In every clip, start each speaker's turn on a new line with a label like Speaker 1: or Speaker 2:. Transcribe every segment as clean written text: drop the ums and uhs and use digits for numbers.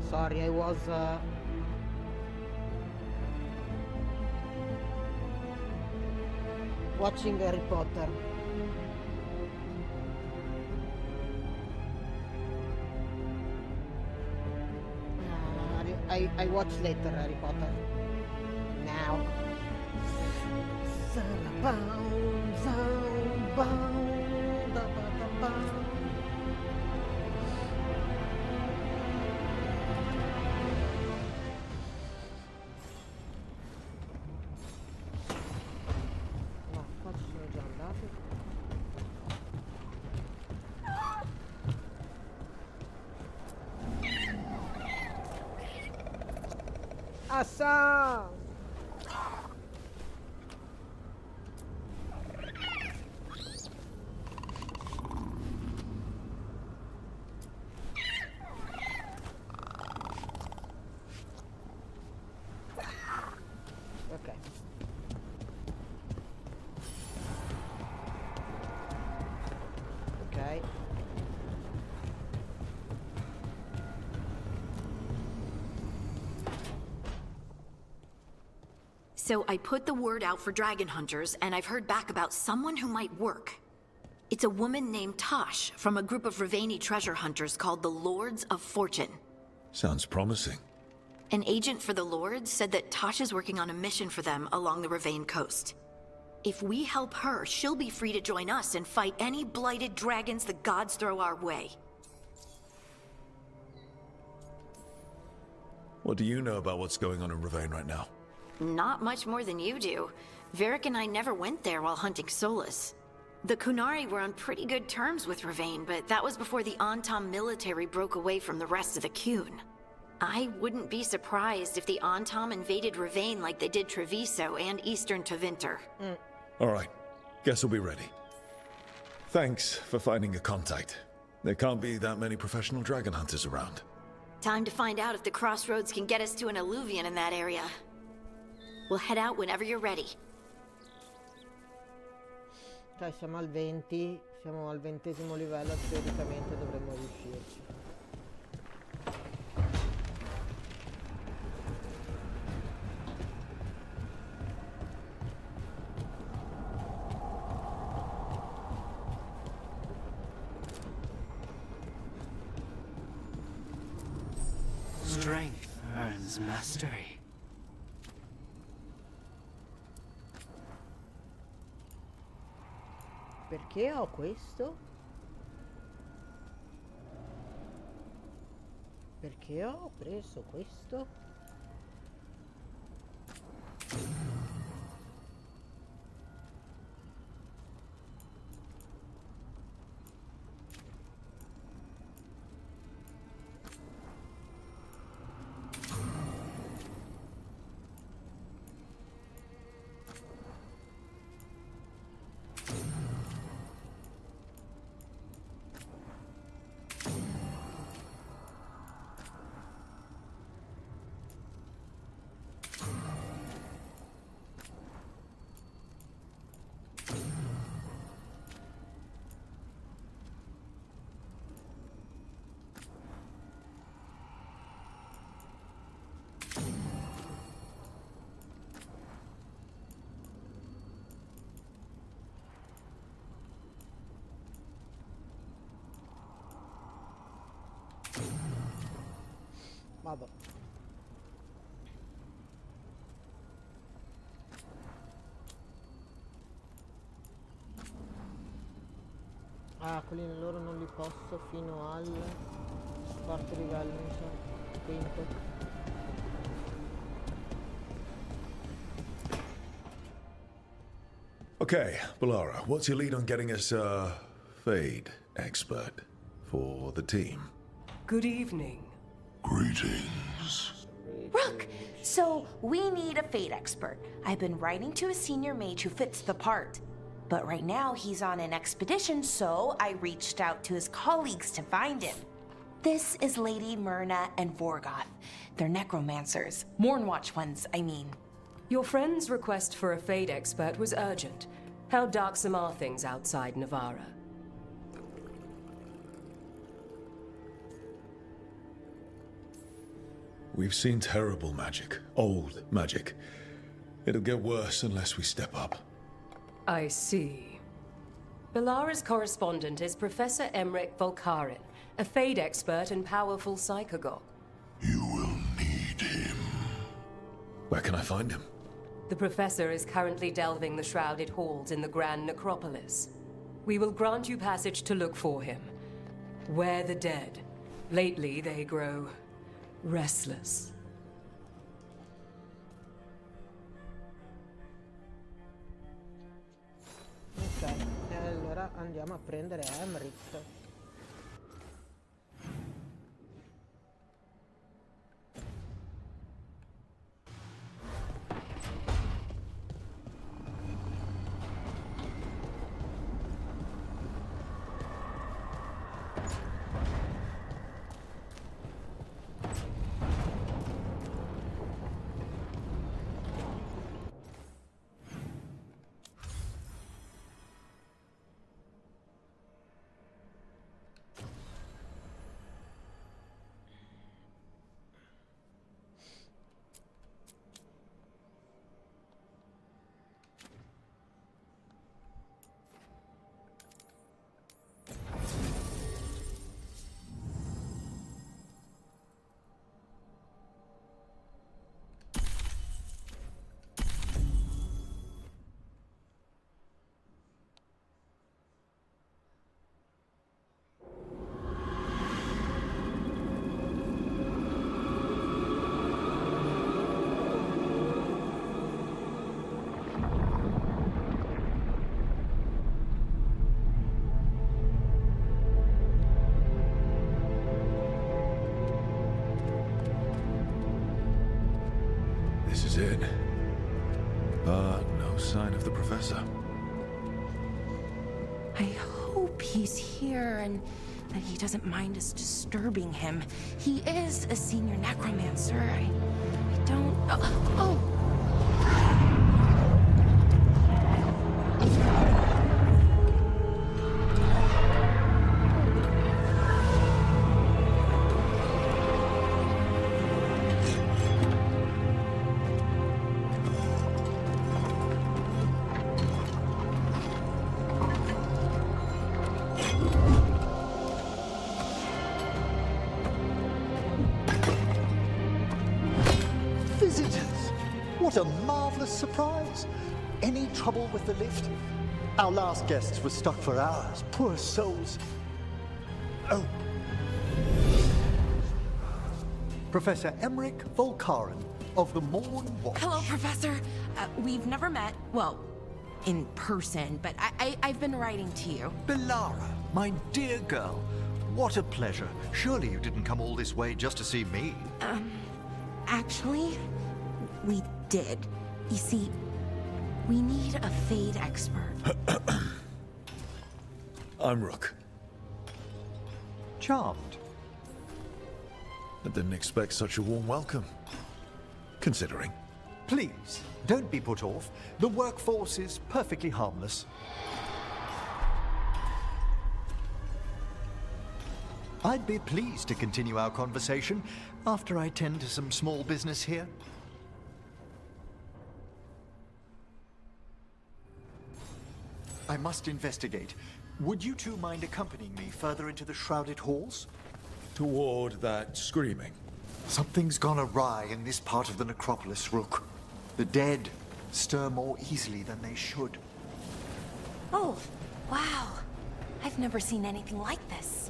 Speaker 1: Sorry, I was watching Harry Potter. I watch later Harry Potter. Now. No, qua ci sono già andato. Assa! Ok. Ok.
Speaker 2: So I put the word out for dragon hunters, and I've heard back about someone who might work. It's a woman named Tosh from a group of Ravani treasure hunters called the Lords of Fortune.
Speaker 3: Sounds promising.
Speaker 2: An agent for the Lords said that Tosh is working on a mission for them along the Ravane coast. If we help her, she'll be free to join us and fight any blighted dragons the gods throw our way.
Speaker 3: What do you know about what's going on in Ravane right now?
Speaker 2: Not much more than you do. Varric and I never went there while hunting Solus. The Kunari were on pretty good terms with Ravane, but that was before the Antam military broke away from the rest of the Qun. I wouldn't be surprised if the Antam invaded Ravane like they did Treviso and Eastern Tevinter.
Speaker 3: All right, guess we'll be ready. Thanks for finding a contact. There can't be that many professional dragon hunters around.
Speaker 2: Time to find out if the crossroads can get us to an alluvion in that area. We'll head out whenever you're ready.
Speaker 1: Cioè siamo al 20, siamo al 20° livello, teoricamente dovremmo riuscirci.
Speaker 4: Strength earns mastery.
Speaker 1: Perché ho questo? Perché ho preso questo? Vado. Ah, quelli loro non li posso fino al quarto livello, mi sa. Quinto.
Speaker 3: Okay, Balara, what's your lead on getting us a Fade expert for the team?
Speaker 5: Good evening.
Speaker 6: Greetings.
Speaker 7: Rook, so we need a Fate expert. I've been writing to a senior mage who fits the part. But right now he's on an expedition, so I reached out to his colleagues to find him. This is Lady Myrna and Vorgoth. They're necromancers. Mournwatch ones, I mean.
Speaker 5: Your friend's request for a Fade expert was urgent. How darksome are things outside Navarra?
Speaker 3: We've seen terrible magic. Old magic. It'll get worse unless we step up.
Speaker 5: I see. Balara's correspondent is Professor Emmerich Volkarin, a Fade expert and powerful psychagogue.
Speaker 6: You will need him.
Speaker 3: Where can I find him?
Speaker 5: The professor is currently delving the shrouded halls in the Grand Necropolis. We will grant you passage to look for him. Where the dead. Lately they grow restless.
Speaker 1: Ok, e allora andiamo a prendere Emmerich.
Speaker 3: This is it. But no sign of the professor.
Speaker 7: I hope he's here and that he doesn't mind us disturbing him. He is a senior necromancer. I don't... Oh!
Speaker 8: Visitors! What a marvelous surprise! Any trouble with the lift? Our last guests were stuck for hours. Poor souls. Oh. Professor Emmerich Volkarin of the Mournwatch.
Speaker 7: Hello, Professor. We've never met, well, in person, but I've been writing to you.
Speaker 8: Balara, my dear girl. What a pleasure. Surely you didn't come all this way just to see me.
Speaker 7: Actually, we did. You see, we need a Fade expert.
Speaker 3: I'm Rook.
Speaker 8: Charmed.
Speaker 3: I didn't expect such a warm welcome. Considering.
Speaker 8: Please, don't be put off. The workforce is perfectly harmless. I'd be pleased to continue our conversation after I tend to some small business here. I must investigate. Would you two mind accompanying me further into the shrouded halls?
Speaker 3: Toward that screaming.
Speaker 8: Something's gone awry in this part of the necropolis, Rook. The dead stir more easily than they should.
Speaker 7: Oh, wow. I've never seen anything like this.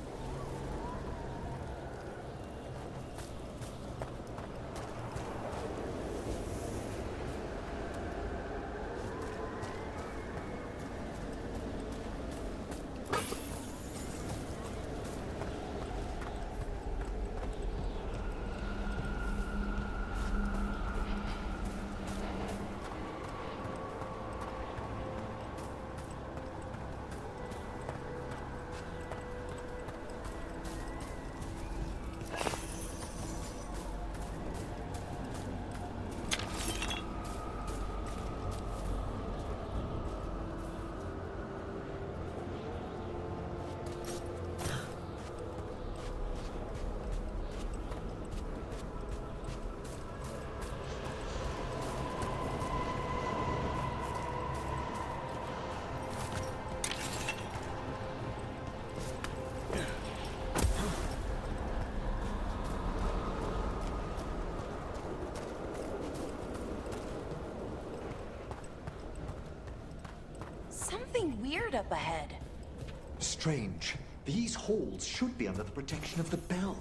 Speaker 7: something weird up ahead.
Speaker 8: Strange. These halls should be under the protection of the bell.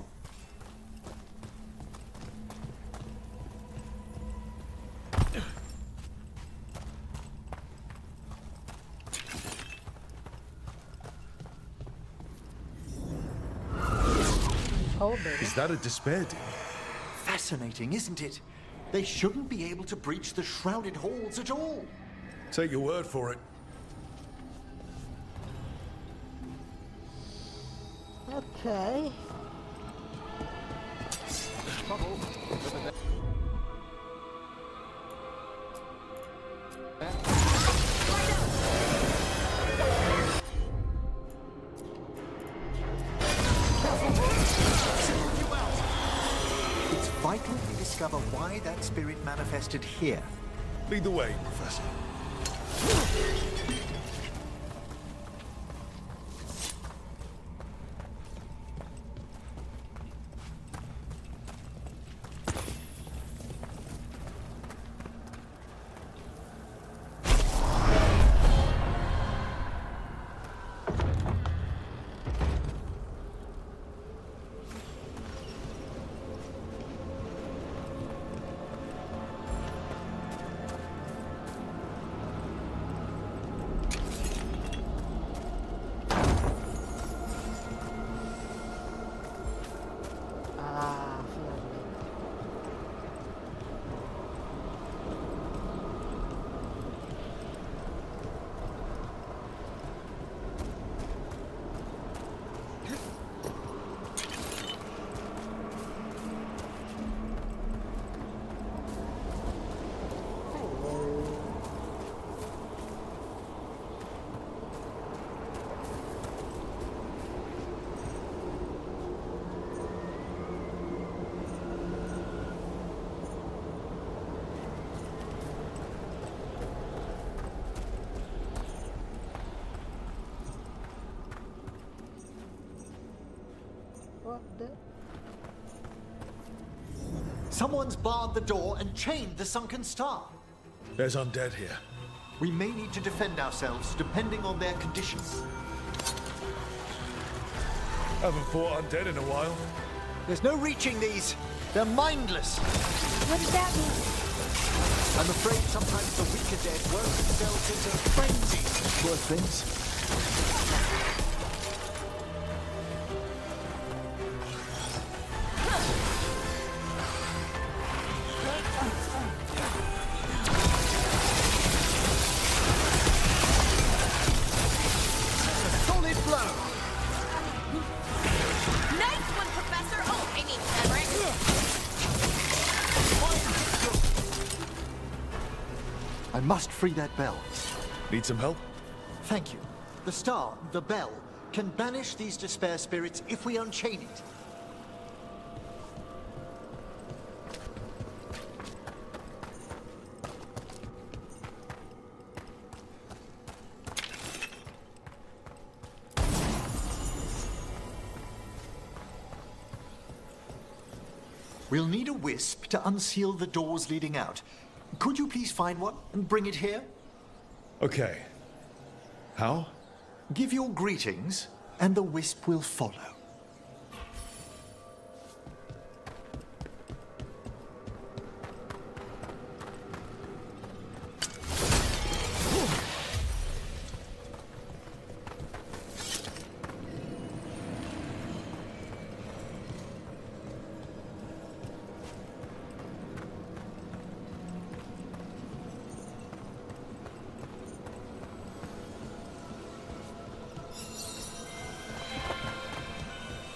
Speaker 1: Oh, baby.
Speaker 3: Is that a despair demon?
Speaker 8: Fascinating, isn't it? They shouldn't be able to breach the shrouded halls at all.
Speaker 3: Take your word for it.
Speaker 1: Ok.
Speaker 8: It's vital we discover why that spirit manifested here.
Speaker 3: Lead the way, Professor.
Speaker 1: Ah, finalmente. What the?
Speaker 8: Someone's barred the door and chained the sunken star.
Speaker 3: There's undead here.
Speaker 8: We may need to defend ourselves depending on their conditions.
Speaker 3: Haven't fought undead in a while.
Speaker 8: There's no reaching these. They're mindless.
Speaker 7: What does that mean?
Speaker 8: I'm afraid sometimes the weaker dead work themselves into frenzies. Poor things. Solid blow.
Speaker 7: Nice one, Professor! Oh, I mean, Everett.
Speaker 8: I must free that bell.
Speaker 3: Need some help?
Speaker 8: Thank you. The star, the bell, can banish these despair spirits if we unchain it. We'll need a wisp to unseal the doors leading out. Could you please find one and bring it here?
Speaker 3: Okay. How?
Speaker 8: Give your greetings, and the wisp will follow.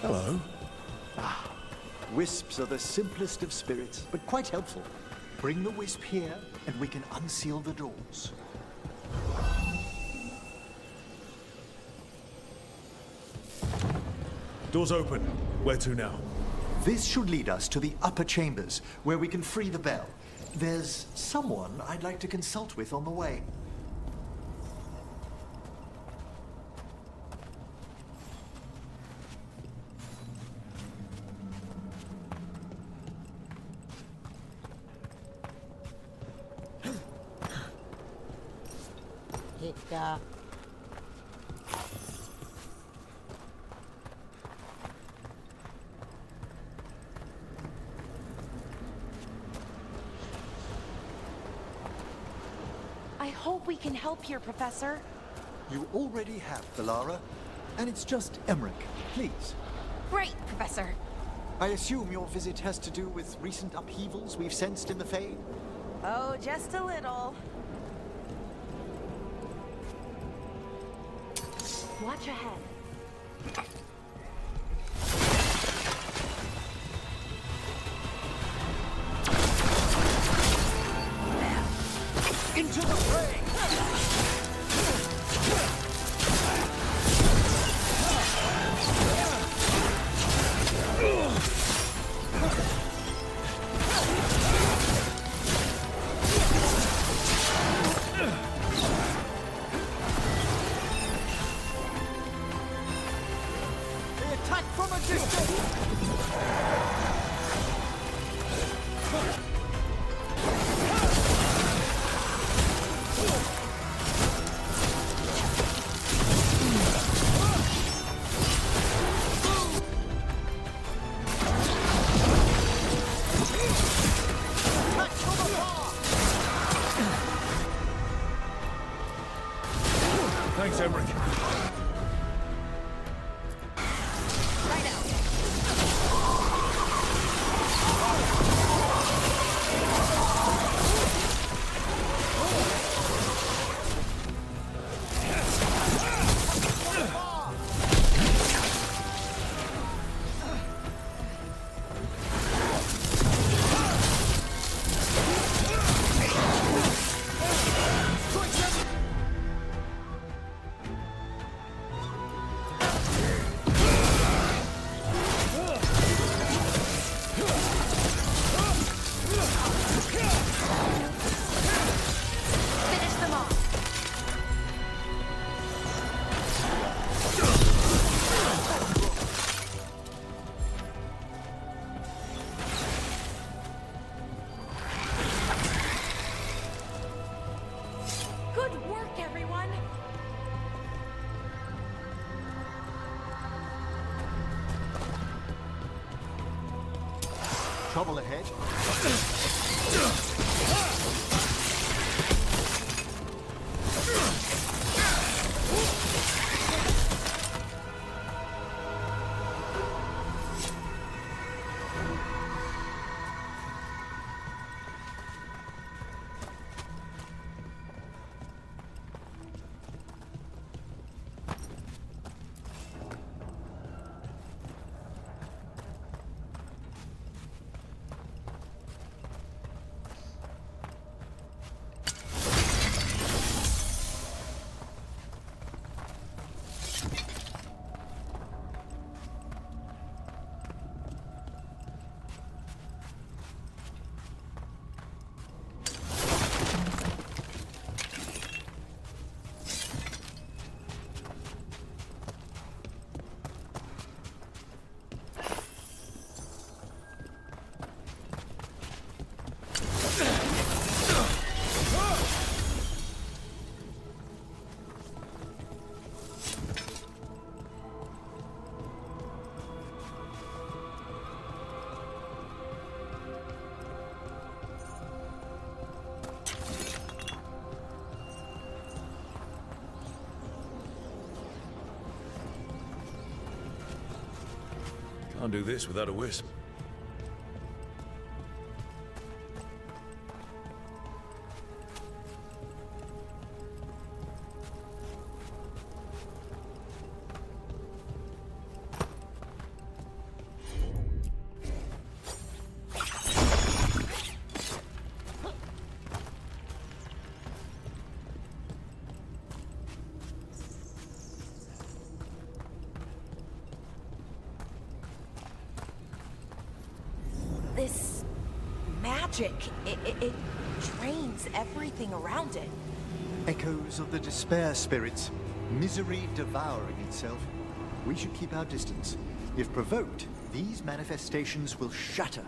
Speaker 3: Hello.
Speaker 8: Wisps are the simplest of spirits, but quite helpful. Bring the wisp here, and we can unseal the doors.
Speaker 3: Doors open. Where to now?
Speaker 8: This should lead us to the upper chambers, where we can free the bell. There's someone I'd like to consult with on the way.
Speaker 1: Hicca.
Speaker 7: hope we can help here, Professor.
Speaker 8: You already have, Valara. And it's just Emmerich. Please.
Speaker 7: Right, Professor.
Speaker 8: I assume your visit has to do with recent upheavals we've sensed in the Fade?
Speaker 7: Oh, just a little. Watch ahead.
Speaker 8: Into the fray! They attack from a distance!
Speaker 3: Thanks, Emmerich.
Speaker 7: Finish them off. Good work, everyone.
Speaker 8: Trouble ahead.
Speaker 3: Can't do this without a wisp.
Speaker 7: This magic, it drains everything around it.
Speaker 8: Echoes of the despair spirits, misery devouring itself. We should keep our distance. If provoked, these manifestations will shatter.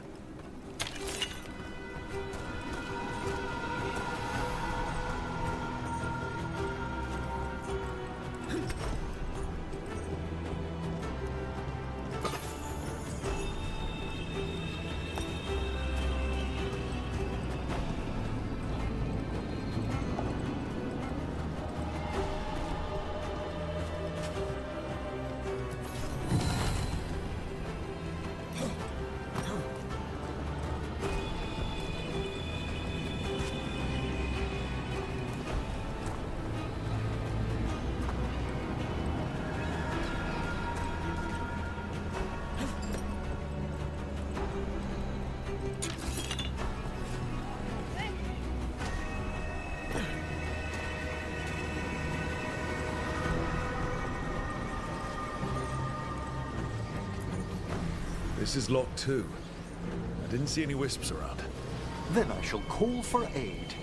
Speaker 3: This is locked too. I didn't see any wisps around.
Speaker 8: Then I shall call for aid.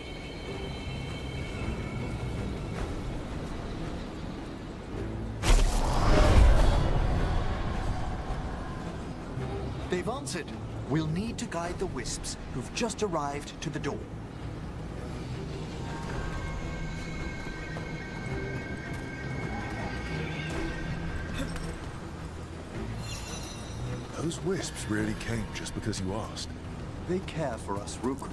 Speaker 8: They've answered. We'll need to guide the wisps who've just arrived to the door.
Speaker 3: Those wisps really came just because you asked.
Speaker 8: They care for us, Rook.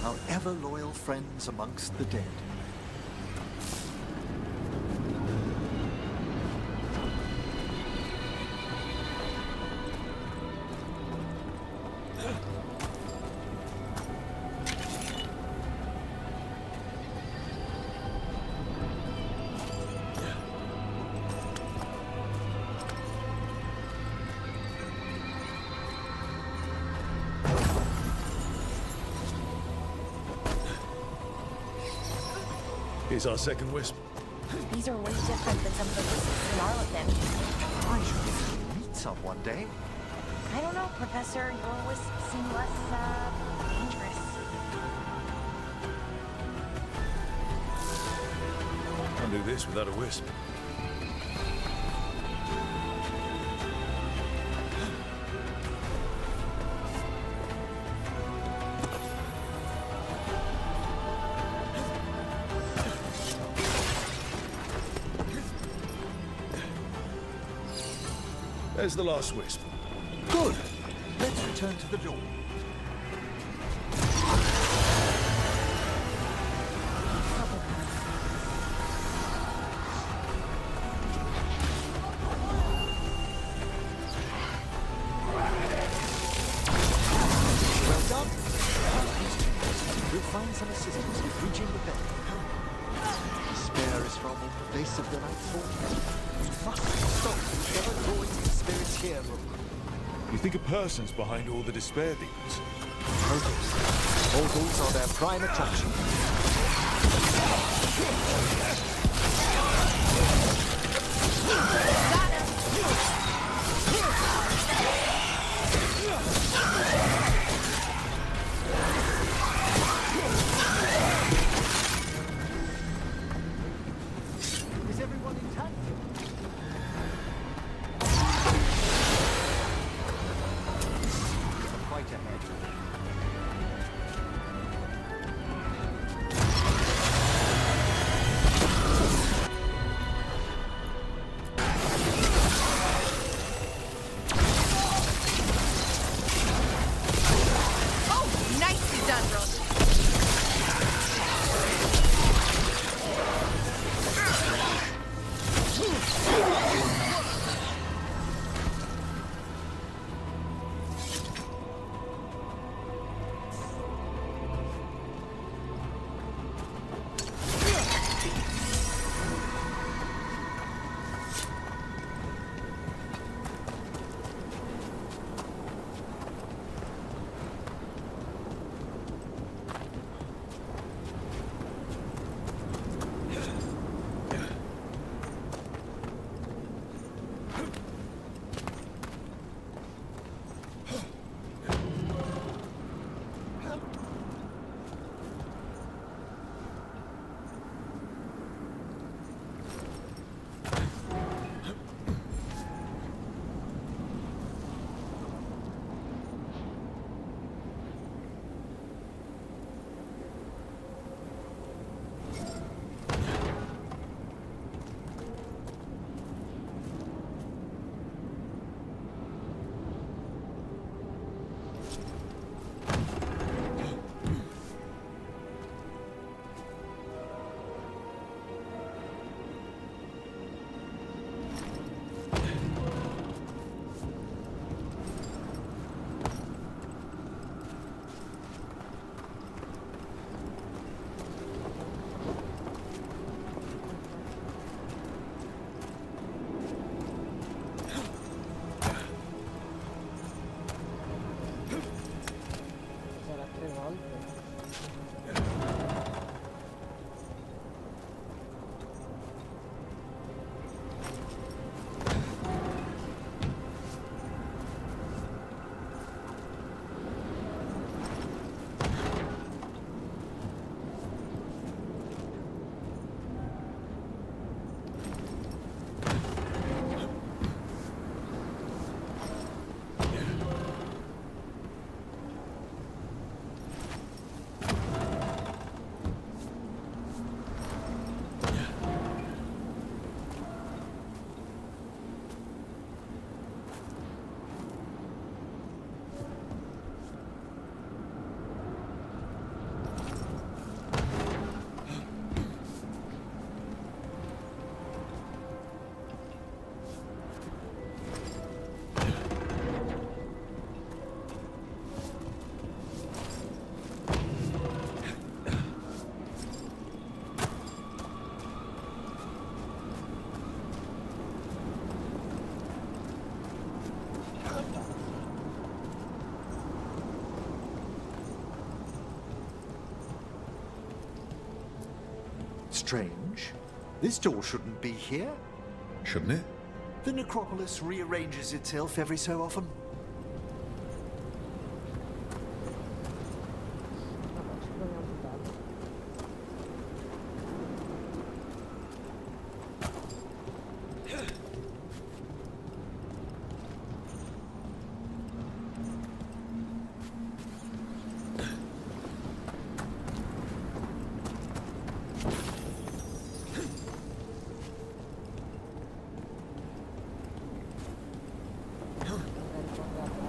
Speaker 8: Our ever-loyal friends amongst the dead.
Speaker 3: Here's our second wisp.
Speaker 7: These are way different than some of the wisps in Arlequin.
Speaker 8: I should meet some one day.
Speaker 7: I don't know, Professor. Your wisps seem less, dangerous.
Speaker 3: Can't do this without a wisp. There's the last wisp.
Speaker 8: Good. Let's return to the door. Well done. We'll find some assistance with reaching the bed. Despair is from the base of the nightfall. We must stop whoever drawing these spirits here, Rook.
Speaker 3: You think a person's behind all the despair demons?
Speaker 8: Portals. Portals are their prime attraction. Is everyone intact? Quite ahead. strange. This door shouldn't be here.
Speaker 3: Shouldn't it?
Speaker 8: The necropolis rearranges itself every so often.
Speaker 1: Vabbè, ci proviamo più tardi. Magari quando abbassa lo ricordo.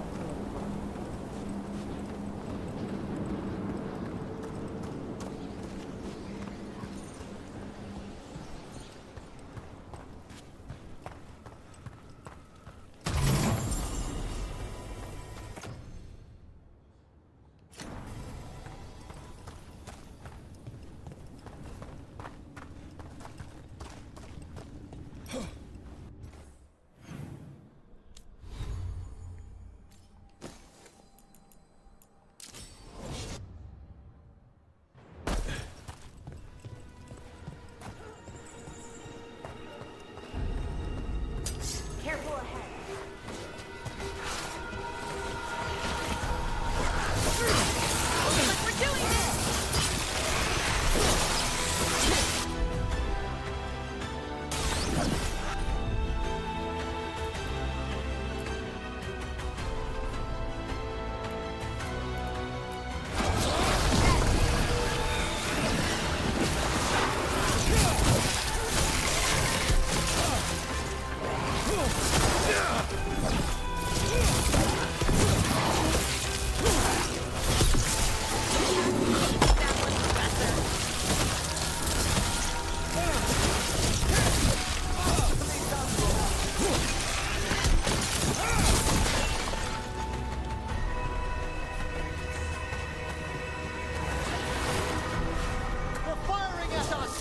Speaker 7: Careful ahead.
Speaker 2: We're doing this!
Speaker 8: They're firing at us!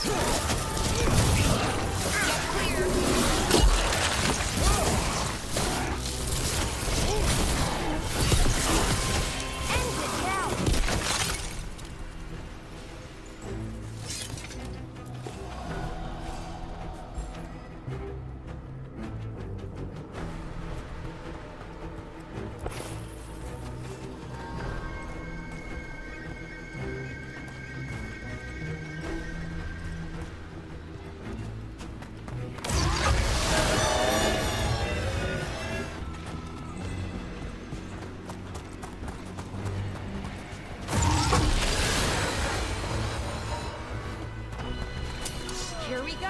Speaker 2: Here we go!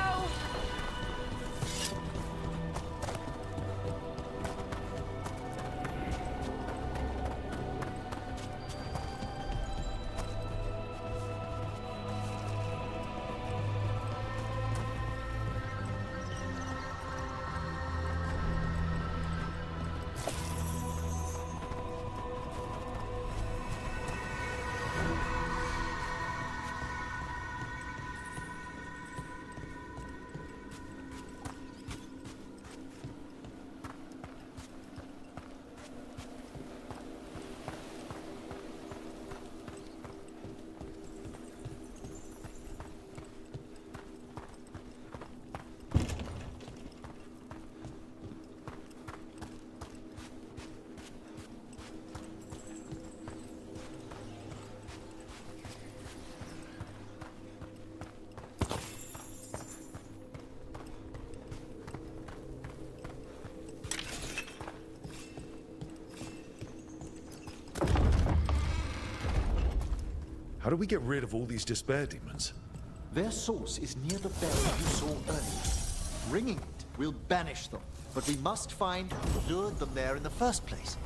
Speaker 3: How do we get rid of all these despair demons?
Speaker 8: Their source is near the bell you saw earlier. Ringing it will banish them, but we must find who lured them there in the first place.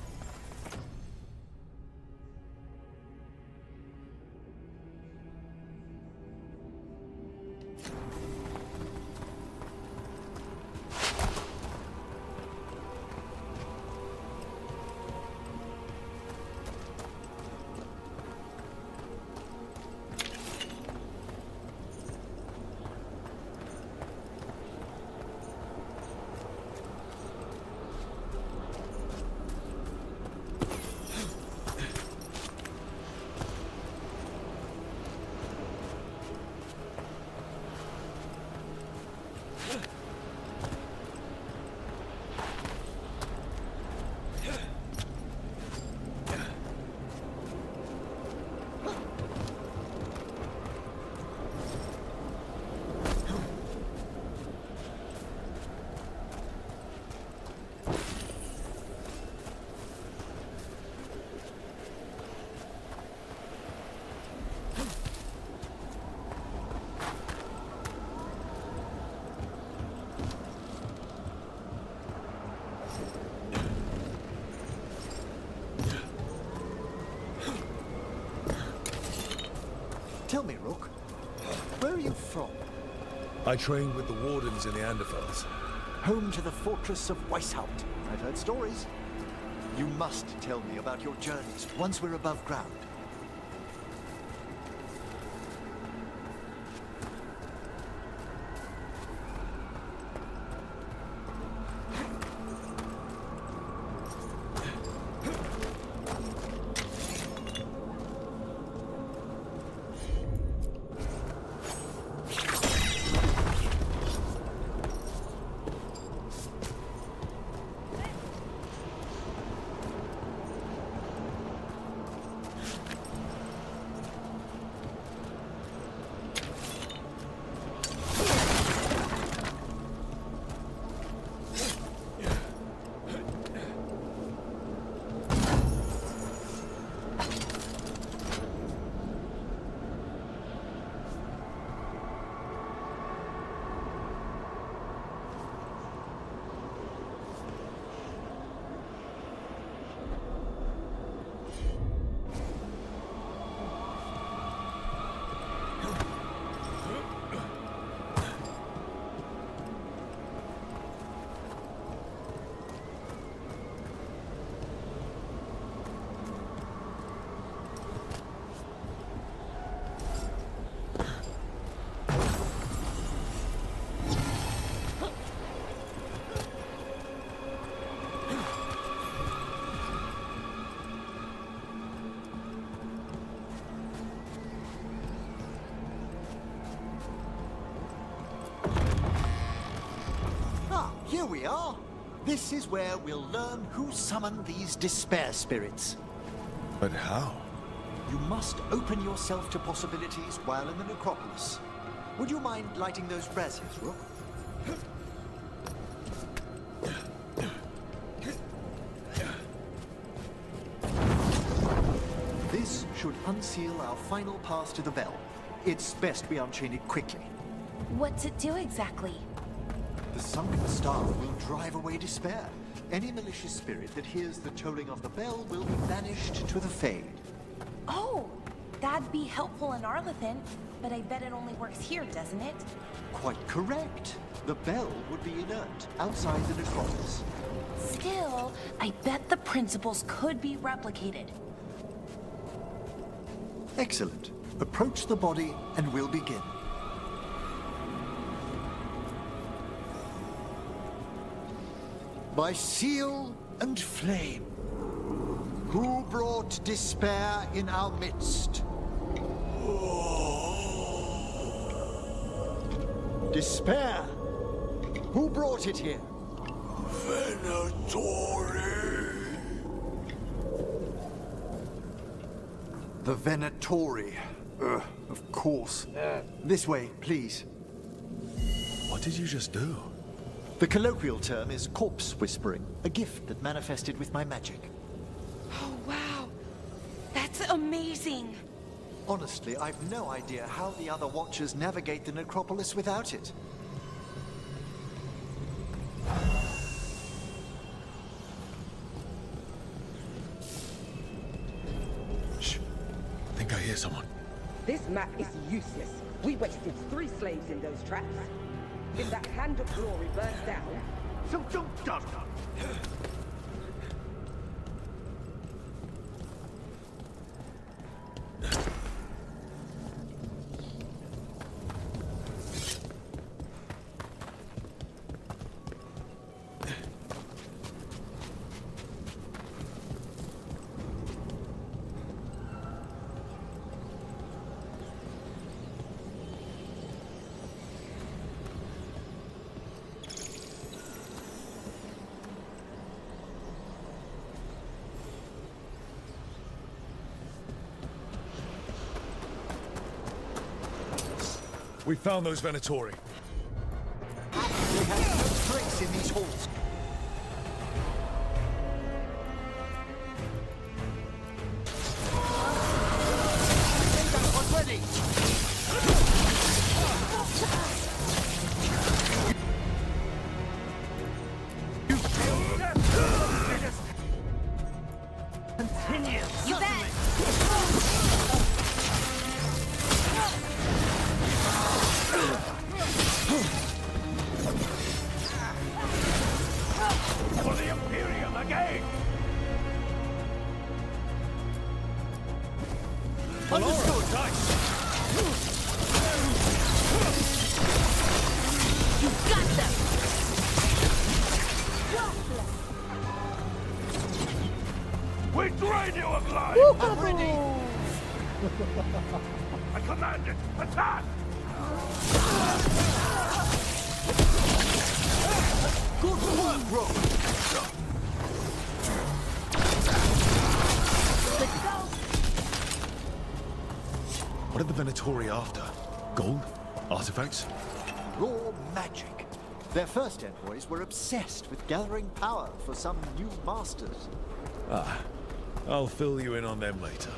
Speaker 3: I trained with the wardens in the Anderfels.
Speaker 8: Home to the fortress of Weishaupt. I've heard stories. You must tell me about your journeys once we're above ground. Here we are. This is where we'll learn who summoned these despair spirits.
Speaker 3: But how?
Speaker 8: You must open yourself to possibilities while in the necropolis. Would you mind lighting those braziers, Rook? This should unseal our final path to the bell. It's best we unchain it quickly.
Speaker 7: What's it do exactly?
Speaker 8: The sunken star will drive away despair. Any malicious spirit that hears the tolling of the bell will be banished to the Fade.
Speaker 7: Oh, that'd be helpful in Arlethan, but I bet it only works here, doesn't it?
Speaker 8: Quite correct. The bell would be inert outside the necropolis.
Speaker 7: Still, I bet the principles could be replicated.
Speaker 8: Excellent. Approach the body and we'll begin. By seal and flame, who brought despair in our midst? Despair! Who brought it here?
Speaker 6: Venatori.
Speaker 8: The Venatori. Of course. This way, please.
Speaker 3: What did you just do?
Speaker 8: The colloquial term is corpse whispering, a gift that manifested with my magic.
Speaker 7: Oh, wow. That's amazing.
Speaker 8: Honestly, I've no idea how the other Watchers navigate the necropolis without it.
Speaker 3: Shh. I think I hear someone.
Speaker 9: This map is useless. We wasted 3 slaves in those traps. If that Hand of Glory burns down, so don't done.
Speaker 3: We found those Venatori.
Speaker 8: They have no trace in these halls.
Speaker 2: You bet!
Speaker 6: you of life!
Speaker 8: I'm ready!
Speaker 6: I command it! Attack!
Speaker 8: Good work, Rogue!
Speaker 3: What are the Venatori after? Gold? Artifacts?
Speaker 8: Raw magic. Their first envoys were obsessed with gathering power for some new masters.
Speaker 3: Ah, I'll fill you in on them later.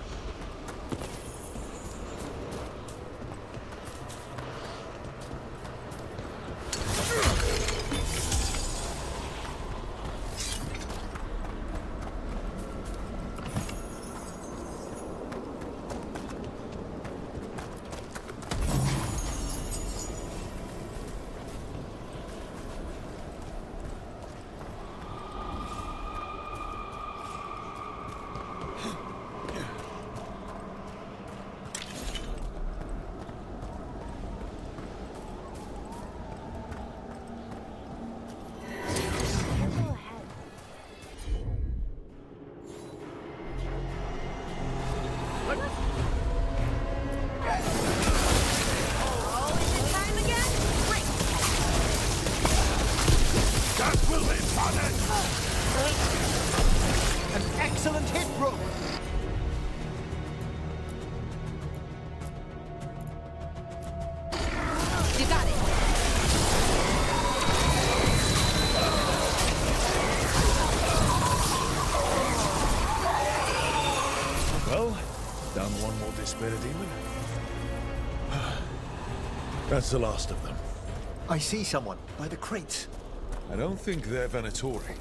Speaker 6: That will be punished!
Speaker 8: An excellent hit, Rogue!
Speaker 2: You got it.
Speaker 3: Well, down one more despair demon. That's the last of them.
Speaker 8: I see someone by the crates.
Speaker 3: I don't think they're Venatori.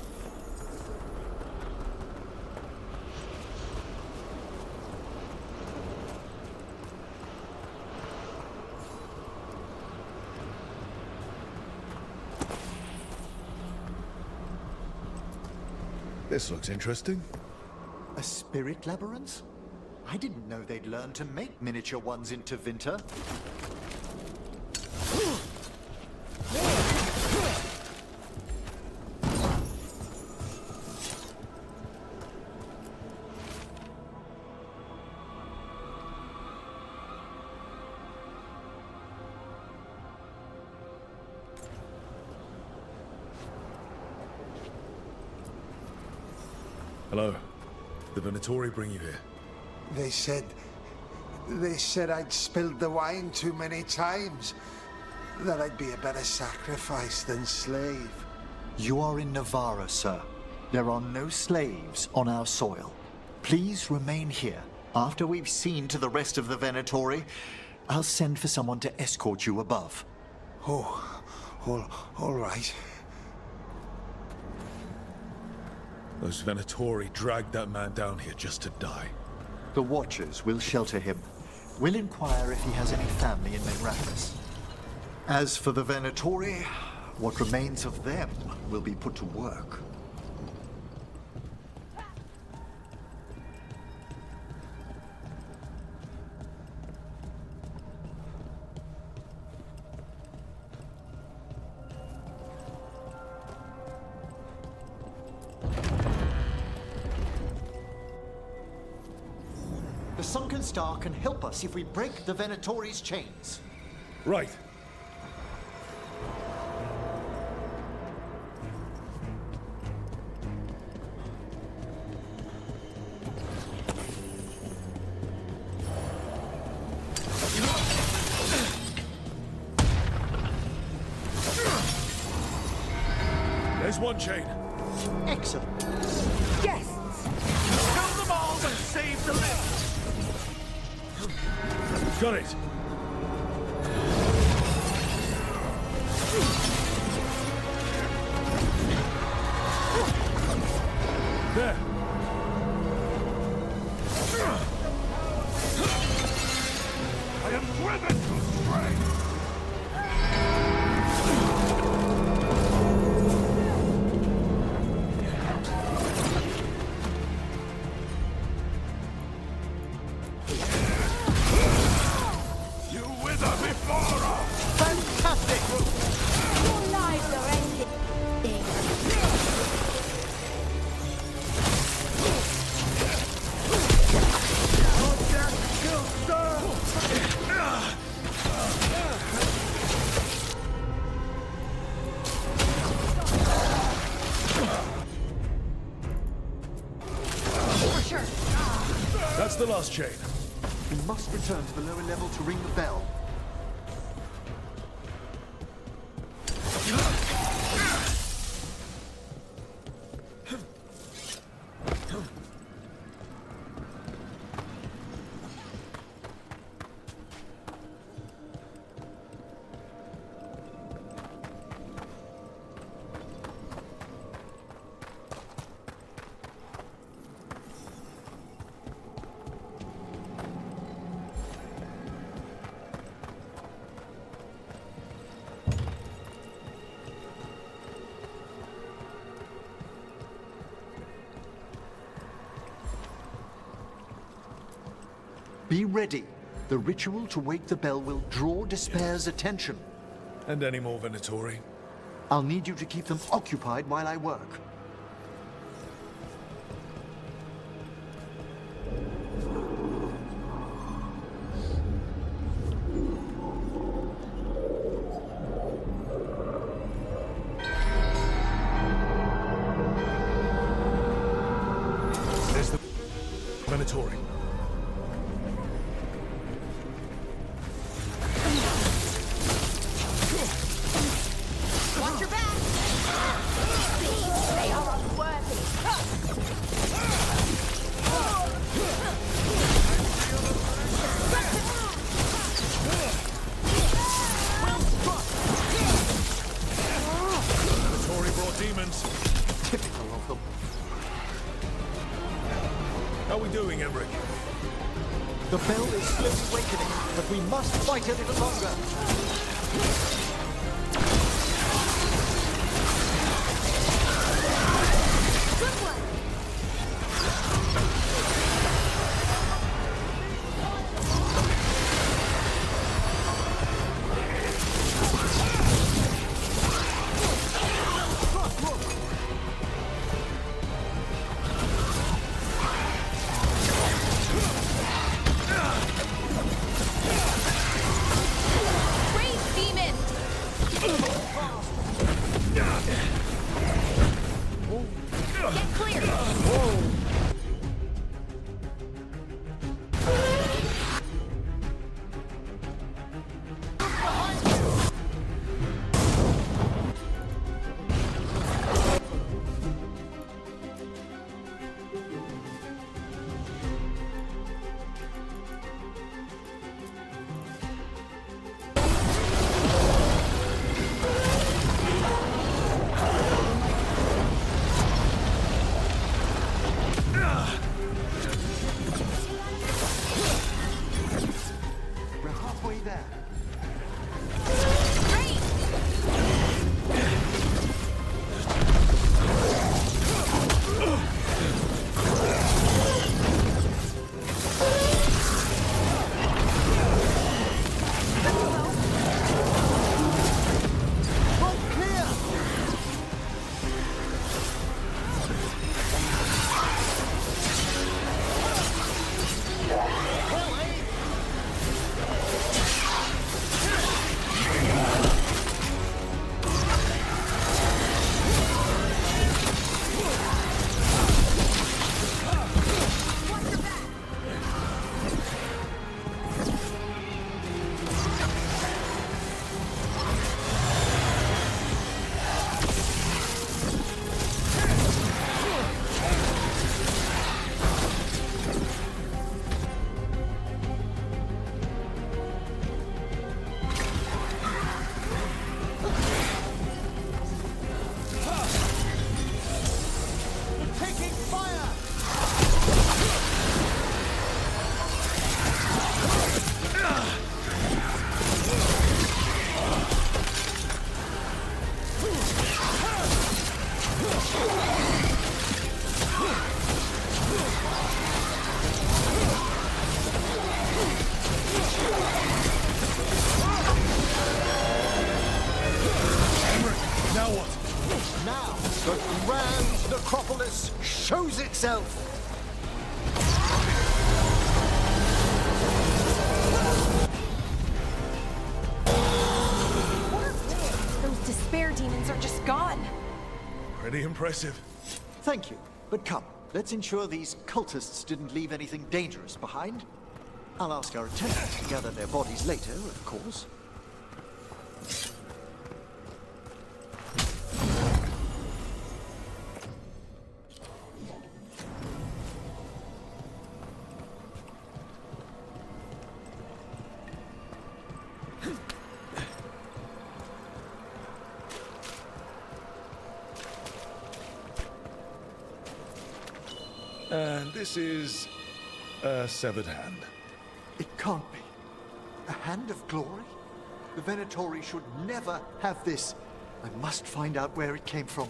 Speaker 3: This looks interesting.
Speaker 8: A spirit labyrinth? I didn't know they'd learn to make miniature ones into Winter.
Speaker 3: Hello. The Venatori bring you here.
Speaker 10: They said I'd spilled the wine too many times. That I'd be a better sacrifice than slave.
Speaker 8: You are in Navarra, sir. There are no slaves on our soil. Please remain here. After we've seen to the rest of the Venatori, I'll send for someone to escort you above.
Speaker 10: Oh, all right.
Speaker 3: Those Venatori dragged that man down here just to die.
Speaker 8: The Watchers will shelter him. We'll inquire if he has any family in Merakis. As for the Venatori, what remains of them will be put to work. The Sunken Star can help us if we break the Venatori's chains.
Speaker 3: Right. There's one chain.
Speaker 8: Excellent.
Speaker 9: Yes!
Speaker 6: Kill them all and save the lift!
Speaker 3: Got it. There.
Speaker 6: I am driven to strength!
Speaker 3: That's the last chain.
Speaker 8: We must return to the lower level to ring the bell. Be ready. The ritual to wake the bell will draw Despair's attention.
Speaker 3: And any more Venatori?
Speaker 8: I'll need you to keep them occupied while I work.
Speaker 3: There's the Venatori.
Speaker 7: Watch your back! They are unworthy.
Speaker 3: Venatori brought demons.
Speaker 8: Typical of them.
Speaker 3: How we doing, Emmerich?
Speaker 8: The bell is slowly awakening, but we must fight a little longer. We're halfway there.
Speaker 3: Now what?
Speaker 8: Now, the grand necropolis shows itself.
Speaker 7: Those despair demons are just gone.
Speaker 3: Pretty impressive.
Speaker 8: Thank you, but come, Let's ensure these cultists didn't leave anything dangerous behind. I'll ask our attendants to gather their bodies later, of course.
Speaker 3: And this is a severed hand.
Speaker 8: It can't be. A hand of glory? The Venatori should never have this. I must find out where it came from.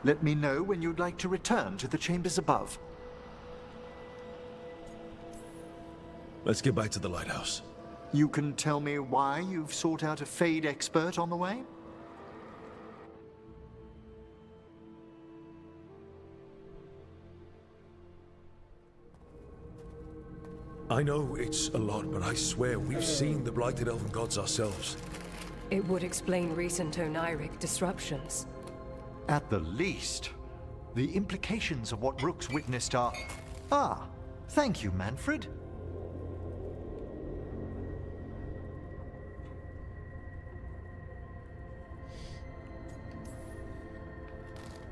Speaker 8: Let me know when you'd like to return to the chambers above.
Speaker 3: Let's get back to the lighthouse.
Speaker 8: You can tell me why you've sought out a Fade expert on the way?
Speaker 3: I know it's a lot, but I swear we've seen the blighted elven gods ourselves.
Speaker 5: It would explain recent Oniric disruptions.
Speaker 8: At the least. The implications of what Rook's witnessed are... Ah, thank you, Manfred.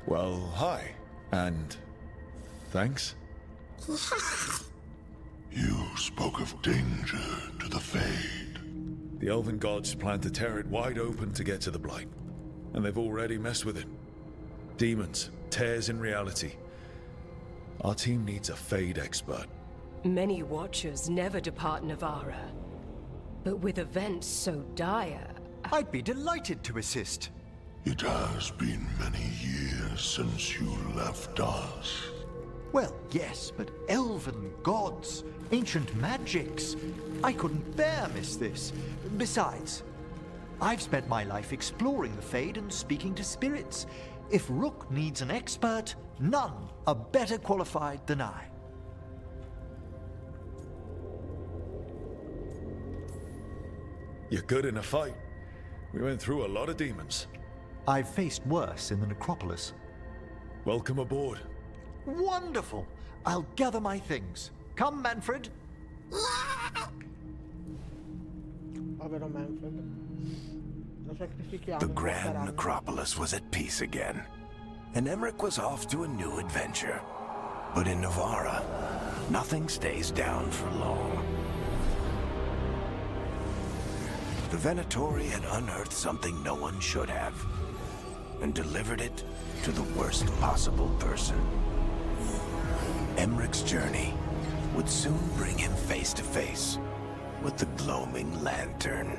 Speaker 3: Well, hi. And... thanks?
Speaker 6: You spoke of danger to the Fade.
Speaker 3: The elven gods plan to tear it wide open to get to the blight. And they've already messed with it. Demons, tears in reality. Our team needs a Fade expert.
Speaker 5: Many Watchers never depart Navarra. But with events so dire...
Speaker 8: I'd be delighted to assist.
Speaker 6: It has been many years since you left us.
Speaker 8: Well, yes, but elven gods, ancient magics. I couldn't bear miss this. Besides, I've spent my life exploring the Fade and speaking to spirits. If Rook needs an expert, none are better qualified than I.
Speaker 3: You're good in a fight. We went through a lot of demons.
Speaker 8: I've faced worse in the necropolis.
Speaker 3: Welcome aboard.
Speaker 8: Wonderful! I'll gather my things. Come, Manfred.
Speaker 1: Povero Manfred. Lo sacrifichiamo.
Speaker 11: The Grand Necropolis was at peace again, and Emmerich was off to a new adventure. But in Navarra, nothing stays down for long. The Venatori had unearthed something no one should have, and delivered it to the worst possible person. Emmerich's journey would soon bring him face to face with the gloaming lantern.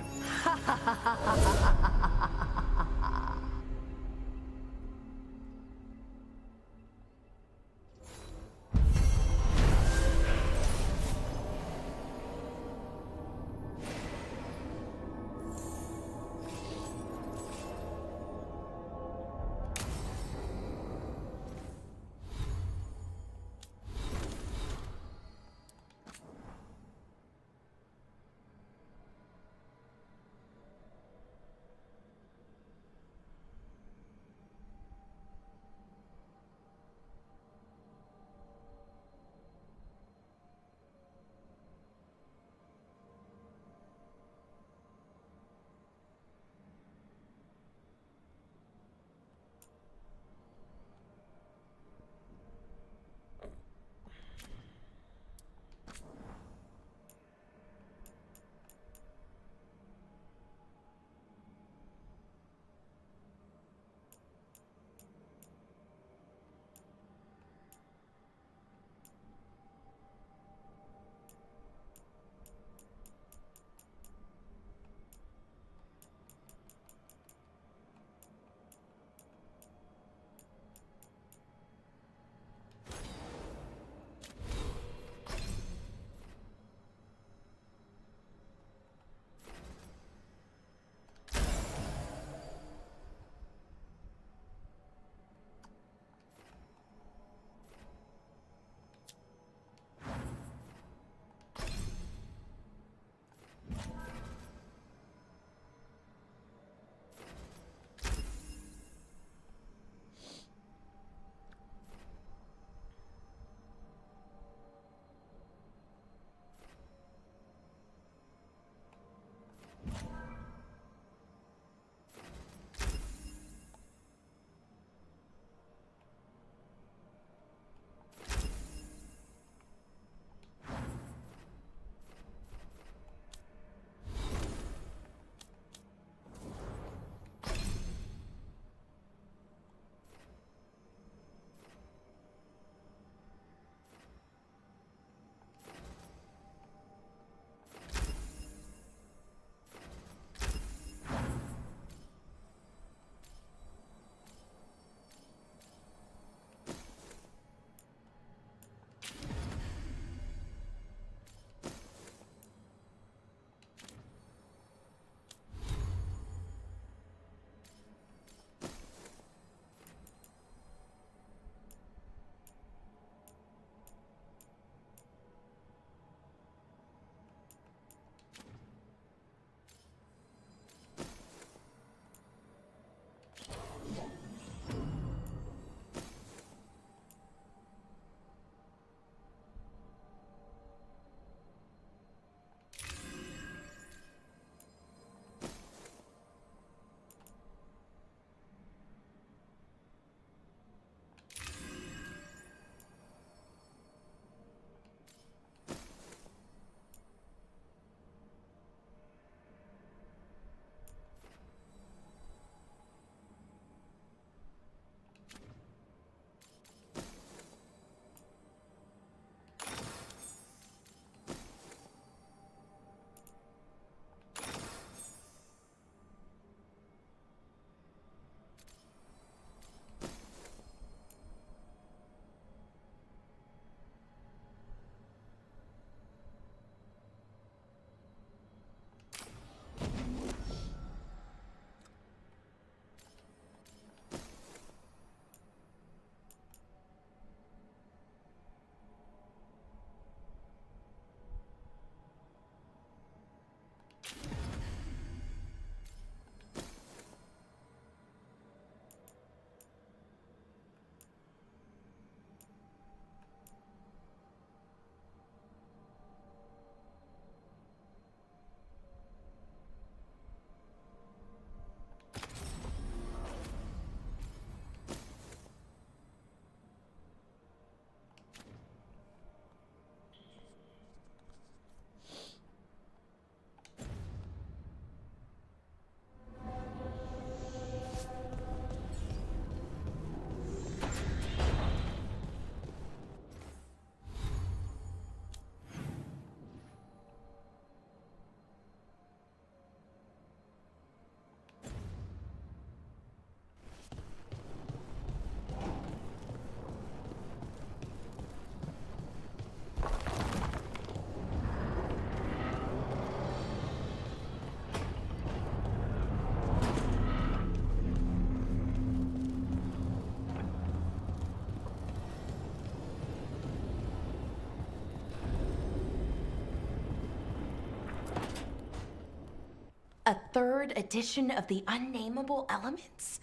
Speaker 7: A third edition of the Unnameable Elements?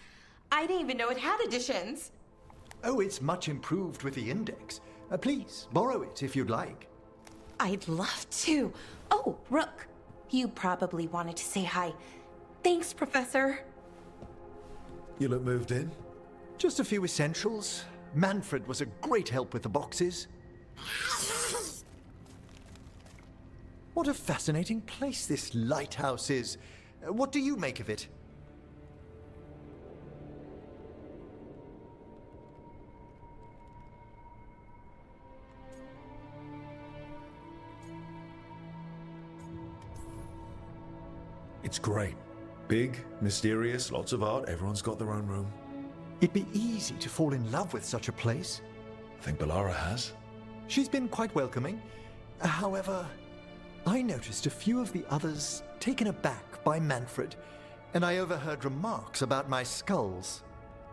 Speaker 7: I didn't even know it had editions.
Speaker 8: Oh, it's much improved with the index. Please, borrow it if you'd like.
Speaker 7: I'd love to. Oh, Rook, you probably wanted to say hi. Thanks, Professor.
Speaker 3: You look moved in?
Speaker 8: Just a few essentials. Manfred was a great help with the boxes. What a fascinating place this lighthouse is. What do you make of it?
Speaker 3: It's great. Big, mysterious, lots of art, everyone's got their own room.
Speaker 8: It'd be easy to fall in love with such a place.
Speaker 3: I think Bellara has.
Speaker 8: She's been quite welcoming. However, I noticed a few of the others taken aback by Manfred, and I overheard remarks about my skulls.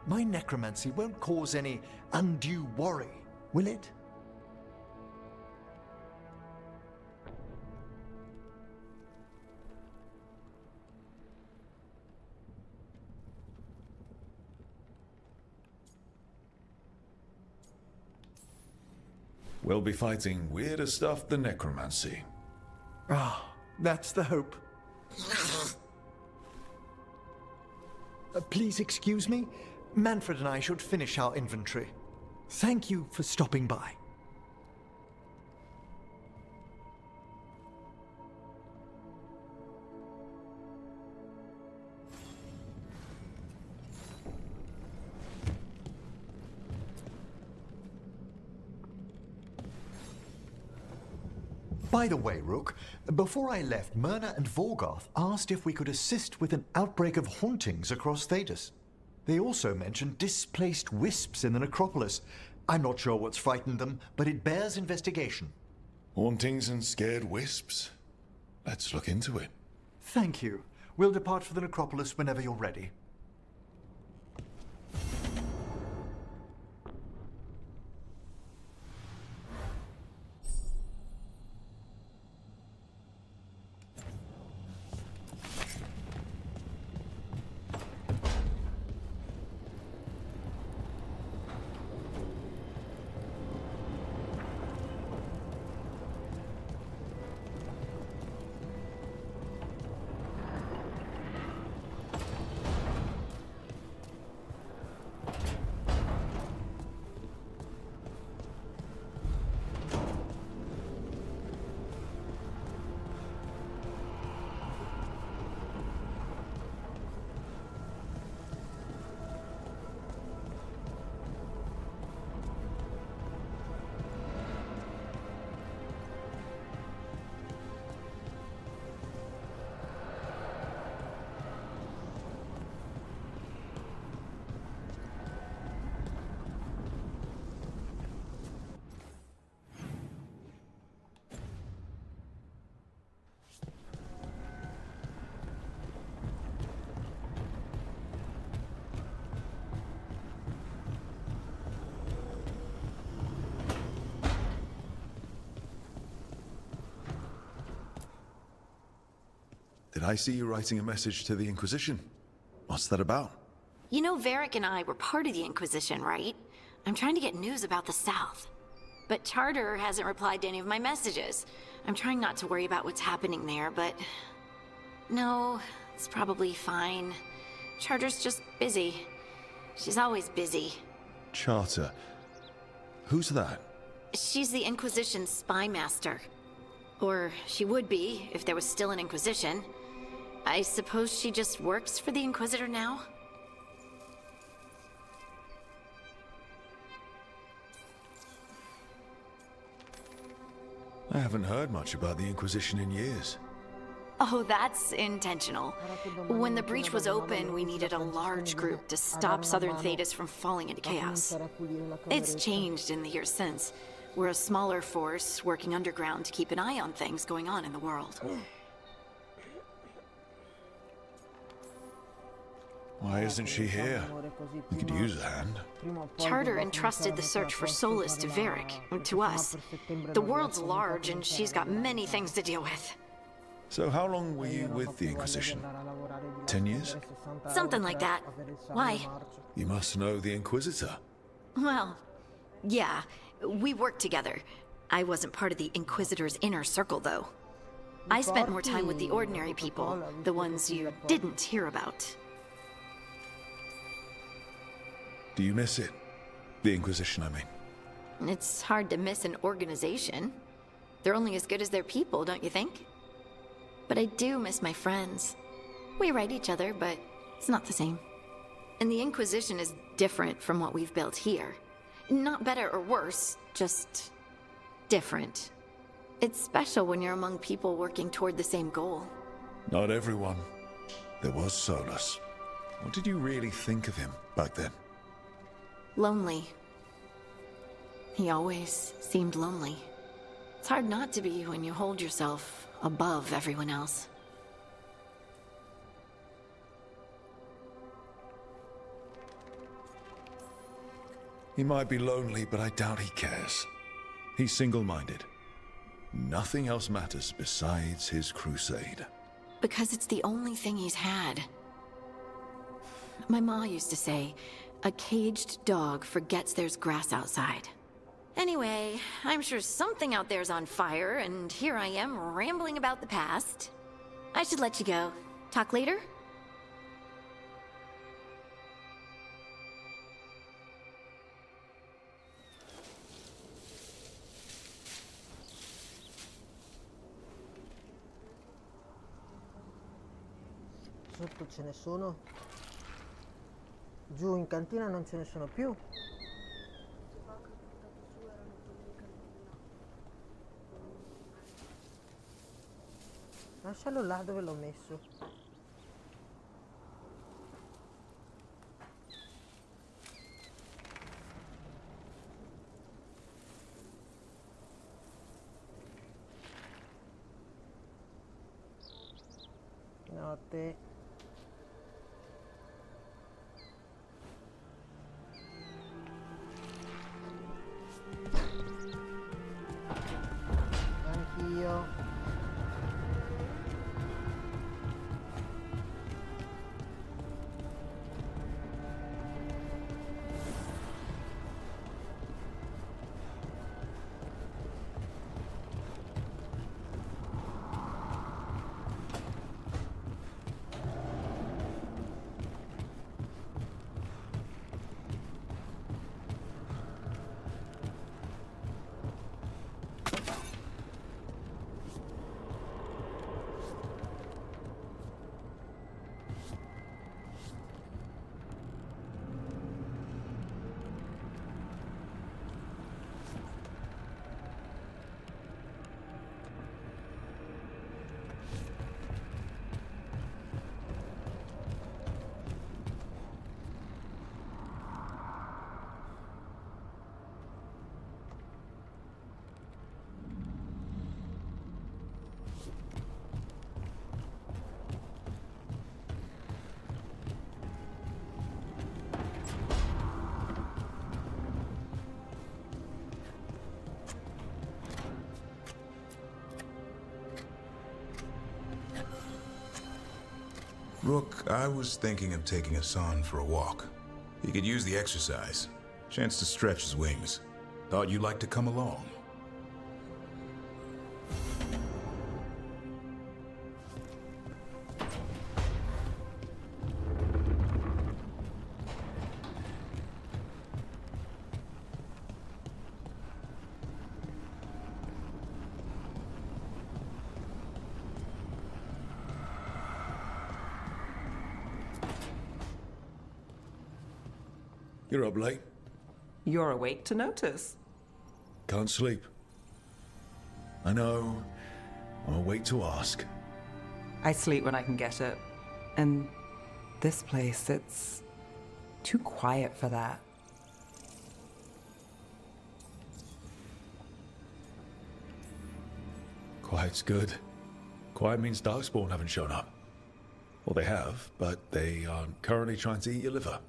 Speaker 8: My necromancy won't cause any undue worry, will it?
Speaker 3: We'll be fighting weirder stuff than necromancy.
Speaker 8: Ah, that's the hope. Please excuse me. Manfred and I should finish our inventory. Thank you for stopping by. By the way, Rook, before I left, Myrna and Vorgoth asked if we could assist with an outbreak of hauntings across Thedas. They also mentioned displaced wisps in the necropolis. I'm not sure what's frightened them, but it bears investigation.
Speaker 3: Hauntings and scared wisps? Let's look into it.
Speaker 8: Thank you. We'll depart for the necropolis whenever you're ready.
Speaker 3: Did I see you writing a message to the Inquisition? What's that about?
Speaker 2: You know, Varric and I were part of the Inquisition, right? I'm trying to get news about the South. But Charter hasn't replied to any of my messages. I'm trying not to worry about what's happening there, but... No, it's probably fine. Charter's just busy. She's always busy.
Speaker 3: Charter? Who's that?
Speaker 2: She's the Inquisition's spy master. Or she would be, if there was still an Inquisition. I suppose she just works for the Inquisitor now?
Speaker 3: I haven't heard much about the Inquisition in years.
Speaker 2: Oh, that's intentional. When the breach was open, we needed a large group to stop Southern Thedas from falling into chaos. It's changed in the years since. We're a smaller force, working underground to keep an eye on things going on in the world.
Speaker 3: Why isn't she here? We could use a hand.
Speaker 2: Charter entrusted the search for Solus to Varric, to us. The world's large, and she's got many things to deal with.
Speaker 3: So how long were you with the Inquisition? 10 years?
Speaker 2: Something like that. Why?
Speaker 3: You must know the Inquisitor.
Speaker 2: Well, yeah, we worked together. I wasn't part of the Inquisitor's inner circle, though. I spent more time with the ordinary people, the ones you didn't hear about.
Speaker 3: Do you miss it? The Inquisition, I mean.
Speaker 2: It's hard to miss an organization. They're only as good as their people, don't you think? But I do miss my friends. We write each other, but it's not the same. And the Inquisition is different from what we've built here. Not better or worse, just different. It's special when you're among people working toward the same goal.
Speaker 3: Not everyone. There was Solus. What did you really think of him back then?
Speaker 2: Lonely. He always seemed lonely. It's hard not to be when you hold yourself above everyone else.
Speaker 3: He might be lonely, but I doubt he cares. He's single-minded. Nothing else matters besides his crusade.
Speaker 2: Because it's the only thing he's had. My ma used to say, a caged dog forgets there's grass outside. Anyway, I'm sure something out there's on fire, and here I am rambling about the past. I should let you go. Talk later?
Speaker 1: Sotto ce ne sono? Giù in cantina non ce ne sono più? Lascialo là dove l'ho messo. Notte. Anch'io.
Speaker 12: Rook, I was thinking of taking Hassan for a walk. He could use the exercise. Chance to stretch his wings. Thought you'd like to come along.
Speaker 3: You're up late.
Speaker 13: You're awake to notice.
Speaker 3: Can't sleep. I know. I'm awake to ask.
Speaker 13: I sleep when I can get it. And this place, it's too quiet for that.
Speaker 3: Quiet's good. Quiet means Darkspawn haven't shown up. Well, they have, but they are currently trying to eat your liver.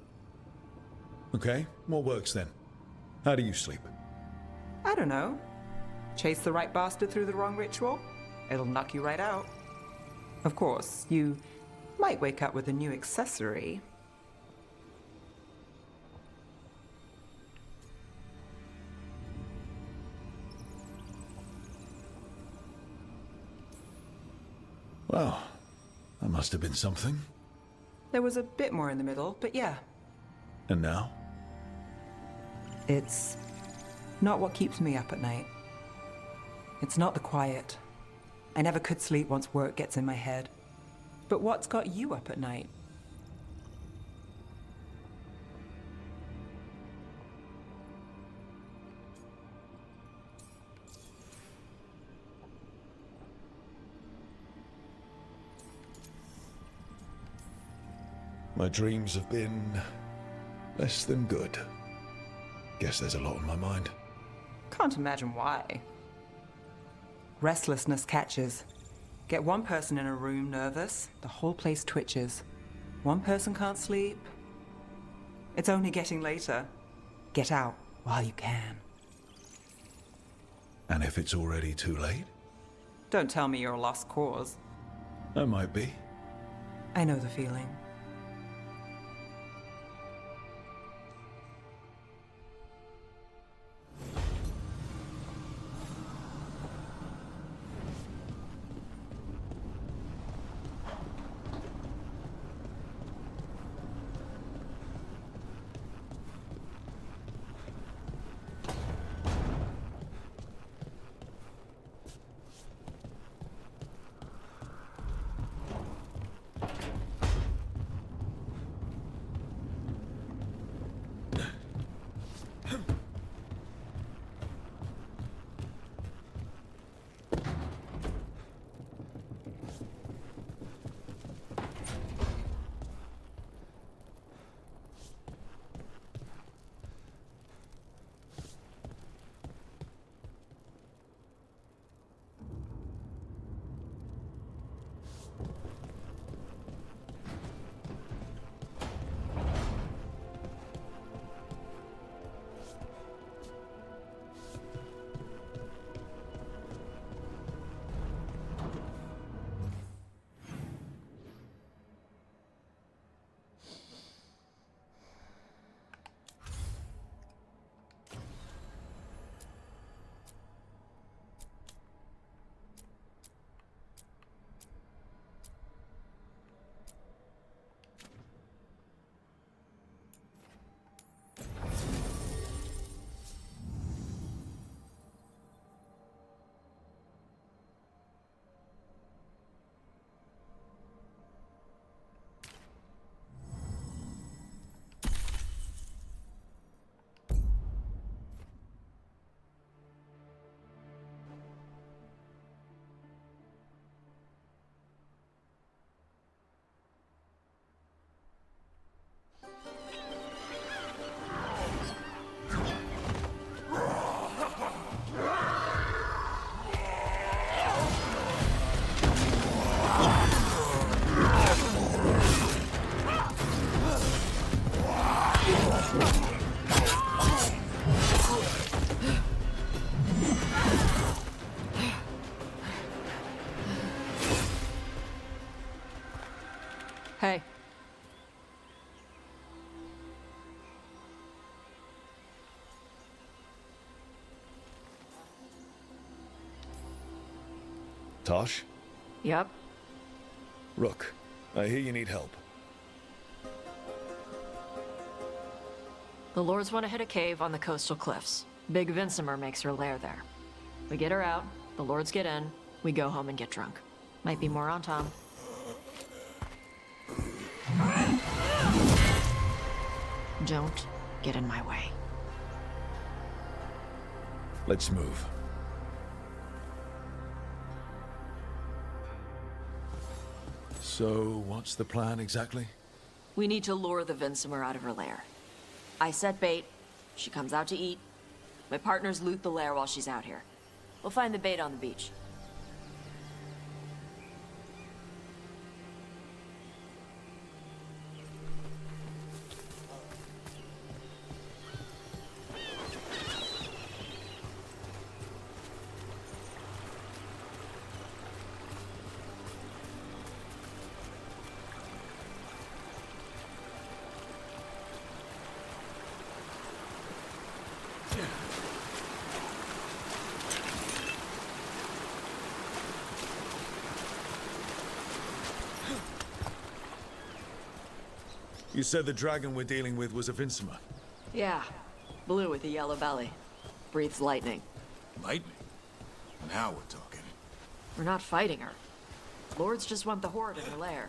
Speaker 3: Okay, what works then? How do you sleep?
Speaker 13: I don't know. Chase the right bastard through the wrong ritual? It'll knock you right out. Of course, you might wake up with a new accessory.
Speaker 3: Well, that must have been something.
Speaker 13: There was a bit more in the middle, but yeah.
Speaker 3: And now?
Speaker 13: It's not what keeps me up at night. It's not the quiet. I never could sleep once work gets in my head. But what's got you up at night?
Speaker 3: My dreams have been less than good. Guess there's a lot on my mind.
Speaker 13: Can't imagine why. Restlessness catches. Get one person in a room nervous, the whole place twitches. One person can't sleep. It's only getting later. Get out while you can.
Speaker 3: And if it's already too late?
Speaker 13: Don't tell me you're a lost cause.
Speaker 3: I might be.
Speaker 13: I know the feeling.
Speaker 5: Hey.
Speaker 3: Tosh?
Speaker 5: Yep.
Speaker 3: Rook, I hear you need help.
Speaker 14: The Lords want to hit a cave on the coastal cliffs. Big Vincimer makes her lair there. We get her out, the Lords get in, we go home and get drunk. Might be more on Tom. Don't get in my way.
Speaker 3: Let's move. So, what's the plan exactly?
Speaker 14: We need to lure the Vincimer out of her lair. I set bait, she comes out to eat. My partners loot the lair while she's out here. We'll find the bait on the beach.
Speaker 3: You said the dragon we're dealing with was a Vincimer.
Speaker 14: Yeah. Blue with a yellow belly. Breathes lightning.
Speaker 12: Lightning? Now we're talking.
Speaker 14: We're not fighting her. Lords just want the Horde in her lair.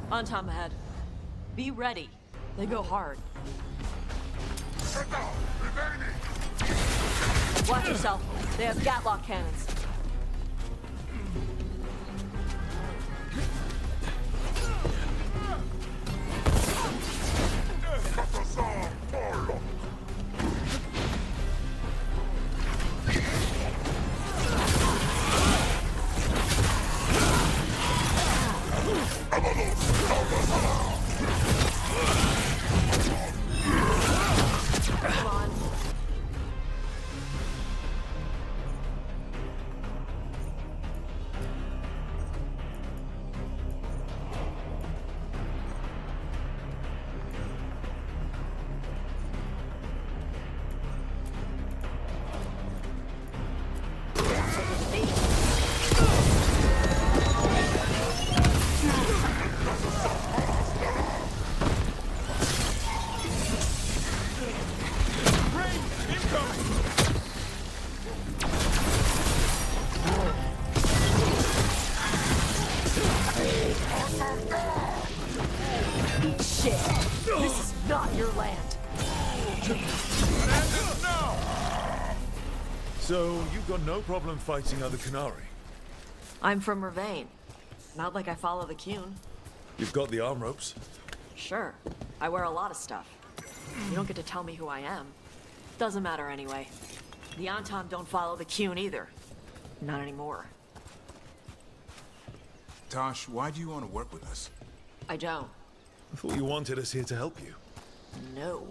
Speaker 14: On Tom ahead. Be ready. They go hard. Watch yourself. They have Gatlock cannons.
Speaker 3: So, you've got no problem fighting other Qunari?
Speaker 14: I'm from Ravane. Not like I follow the Qun.
Speaker 3: You've got the arm ropes?
Speaker 14: Sure. I wear a lot of stuff. You don't get to tell me who I am. Doesn't matter anyway. The Antom don't follow the Qun either. Not anymore.
Speaker 12: Tosh, why do you want to work with us?
Speaker 14: I don't.
Speaker 3: I thought you wanted us here to help you.
Speaker 14: No.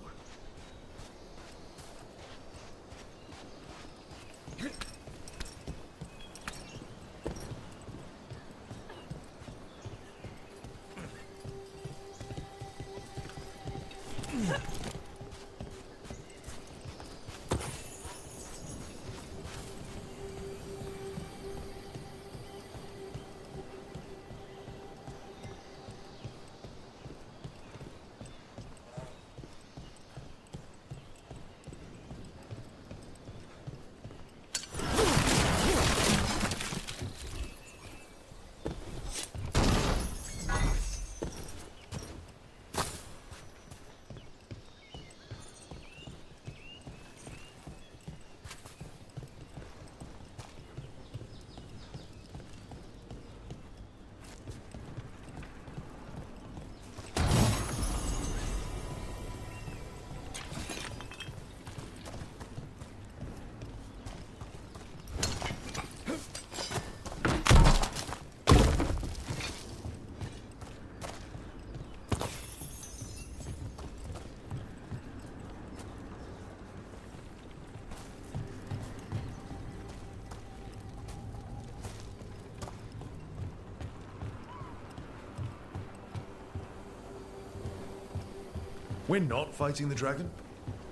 Speaker 3: We're not fighting the dragon?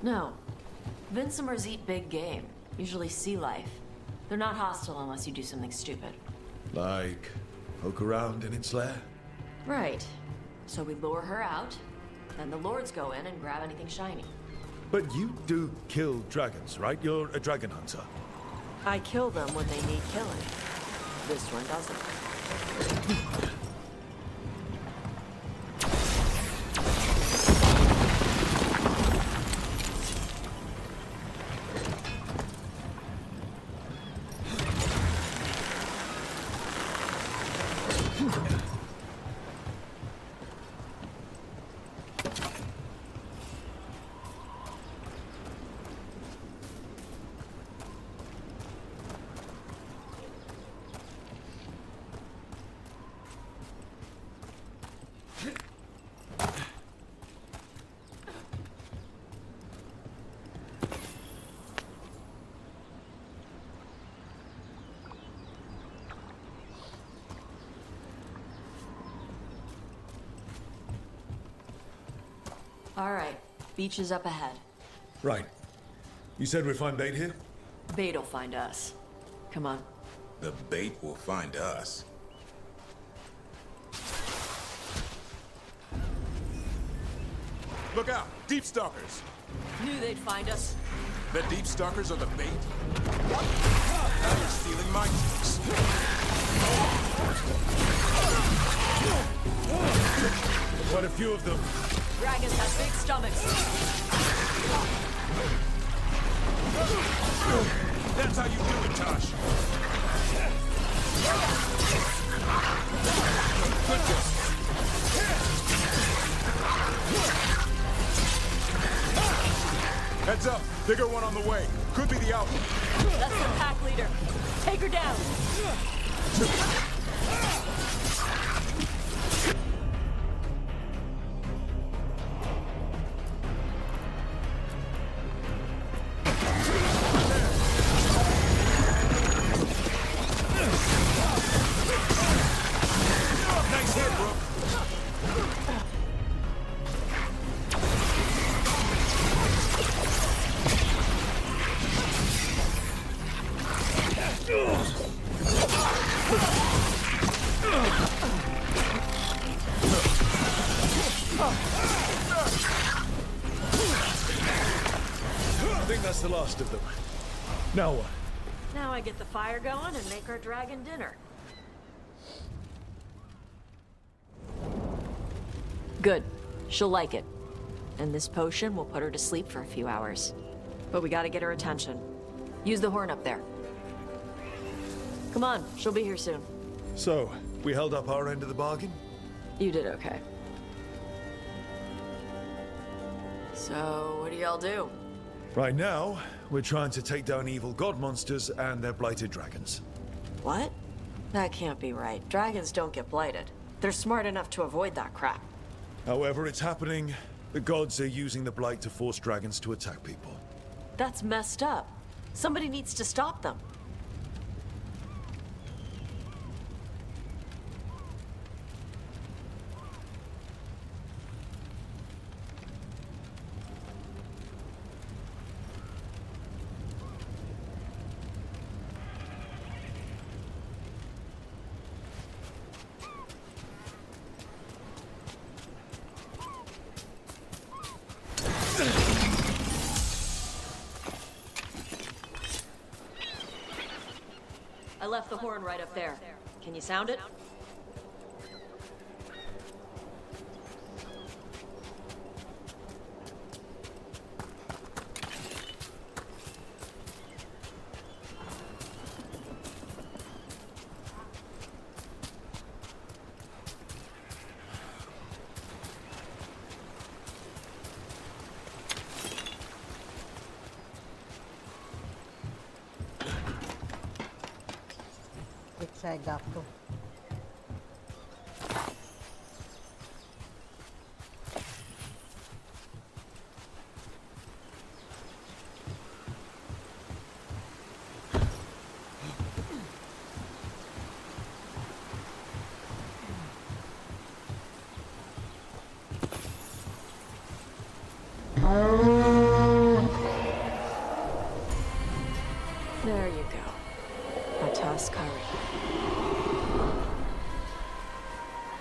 Speaker 14: No. Vincimers eat big game, usually sea life. They're not hostile unless you do something stupid.
Speaker 3: Like, poke around in its lair?
Speaker 14: Right. So we lure her out, then the lords go in and grab anything shiny.
Speaker 3: But you do kill dragons, right? You're a dragon hunter.
Speaker 14: I kill them when they need killing. This one doesn't. All right, beach is up ahead.
Speaker 3: Right. You said we'd find bait here?
Speaker 14: Bait'll find us. Come on.
Speaker 12: The bait will find us. Look out! Deep stalkers!
Speaker 14: Knew they'd find us.
Speaker 12: The deep stalkers are the bait? Now you're stealing my tricks.
Speaker 3: Quite a few of them.
Speaker 14: Dragons have big stomachs.
Speaker 12: That's how you do it, Tosh. Good job. Heads up. Bigger one on the way. Could be the alpha.
Speaker 14: That's the pack leader. Take her down.
Speaker 12: Nice hit, Brooke.
Speaker 3: I think that's the last of them. Now what?
Speaker 14: Now I get the fire going and make our dragon dinner. Good. She'll like it. And this potion will put her to sleep for a few hours. But we gotta get her attention. Use the horn up there. Come on, she'll be here soon.
Speaker 3: So, we held up our end of the bargain?
Speaker 14: You did okay. So, what do y'all do?
Speaker 3: Right now, we're trying to take down evil god monsters and their blighted dragons.
Speaker 14: What? That can't be right. Dragons don't get blighted. They're smart enough to avoid that crap.
Speaker 3: However it's happening, the gods are using the blight to force dragons to attack people.
Speaker 14: That's messed up. Somebody needs to stop them. I left the horn right up there. Can you sound it?
Speaker 1: Che c'è, gatto?
Speaker 14: There you go. A toss curry.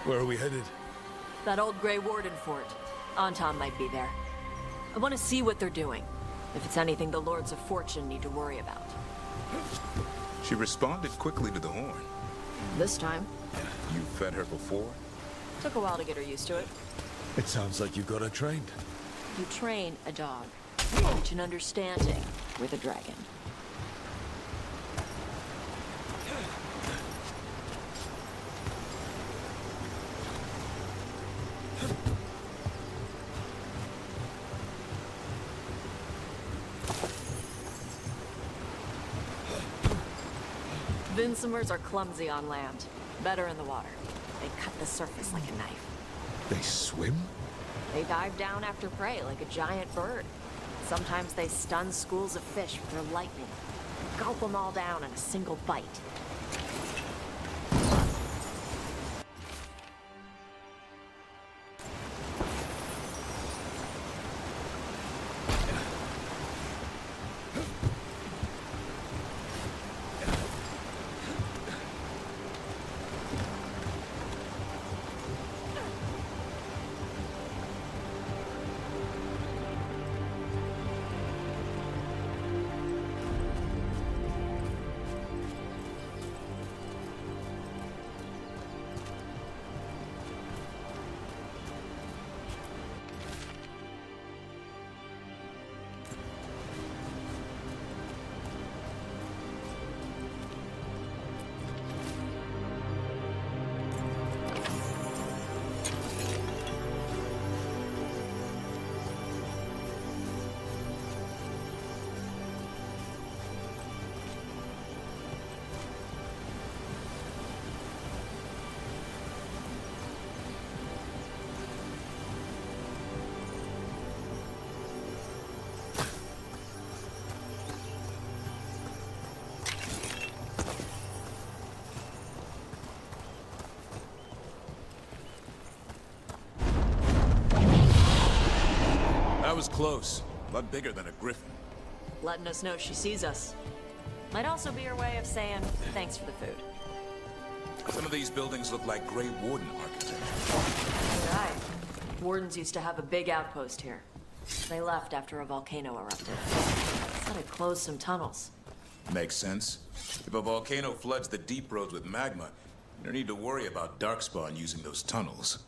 Speaker 3: Where are we headed?
Speaker 14: That old Grey Warden fort. Anton might be there. I want to see what they're doing. If it's anything the Lords of Fortune need to worry about.
Speaker 12: She responded quickly to the horn.
Speaker 14: This time.
Speaker 12: You fed her before?
Speaker 14: Took a while to get her used to it.
Speaker 3: It sounds like you got her trained.
Speaker 14: You train a dog. Reach an understanding with a dragon. Vinsomers are clumsy on land. Better in the water. They cut the surface like a knife.
Speaker 3: They swim?
Speaker 14: They dive down after prey like a giant bird. Sometimes they stun schools of fish with their lightning. Gulp them all down in a single bite.
Speaker 12: That was close. A lot bigger than a griffin.
Speaker 14: Letting us know she sees us. Might also be her way of saying thanks for the food.
Speaker 12: Some of these buildings look like Grey Warden architecture.
Speaker 14: Right. Wardens used to have a big outpost here. They left after a volcano erupted. Said it closed some tunnels.
Speaker 12: Makes sense. If a volcano floods the deep roads with magma, you don't need to worry about Darkspawn using those tunnels.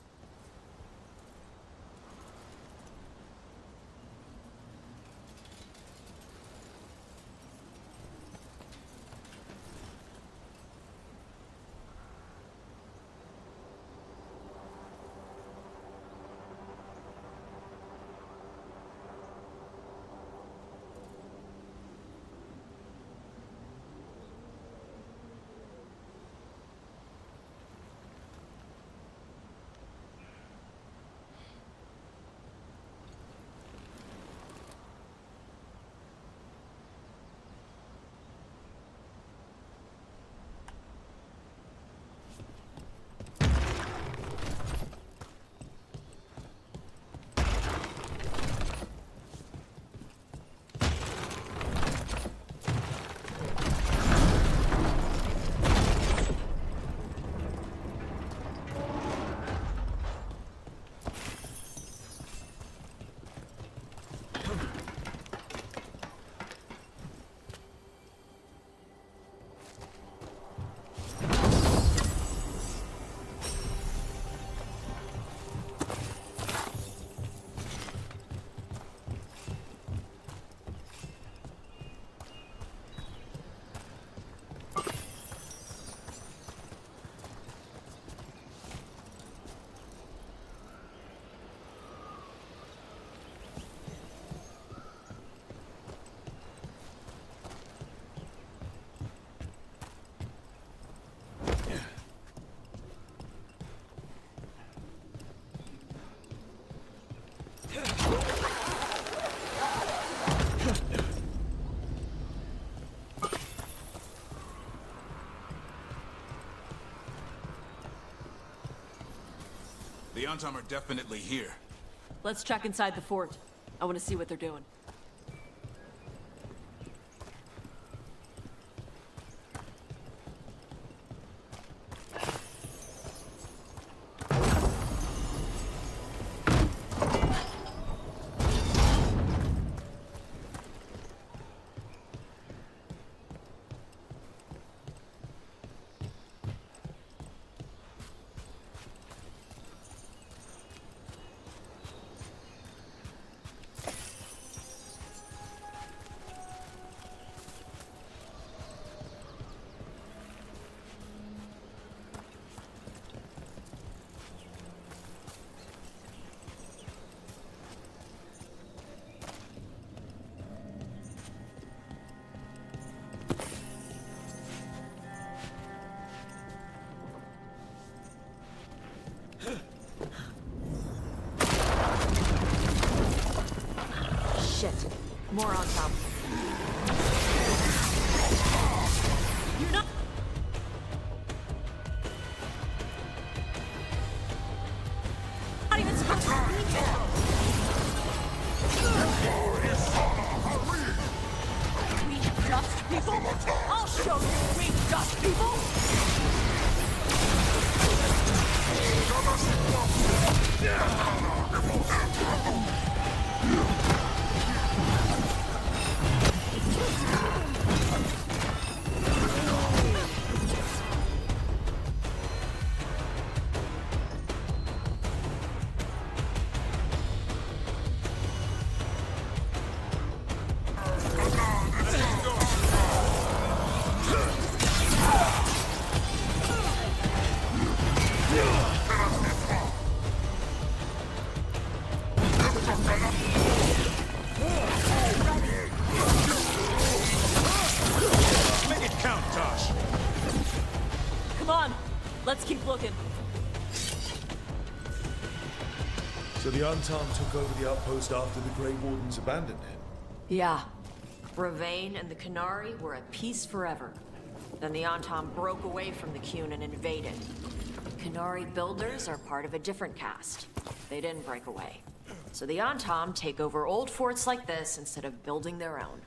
Speaker 12: The Antom are definitely here.
Speaker 14: Let's check inside the fort. I want to see what they're doing. Shit. More on top. You're not... Not even supposed to be there. We just people? I'll show you we just people! Let's keep looking.
Speaker 3: So the Antam took over the outpost after the Grey Wardens abandoned it?
Speaker 14: Yeah. Ravane and the Qunari were at peace forever. Then the Antam broke away from the Qun and invaded. Qunari builders are part of a different caste. They didn't break away. So the Antam take over old forts like this instead of building their own.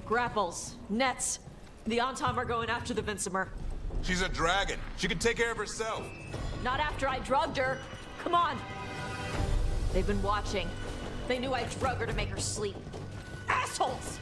Speaker 14: Grapples, nets. The Antam are going after the Vincemer.
Speaker 12: She's a dragon. She can take care of herself.
Speaker 14: Not after I drugged her. Come on. They've been watching. They knew I drug her to make her sleep. Assholes!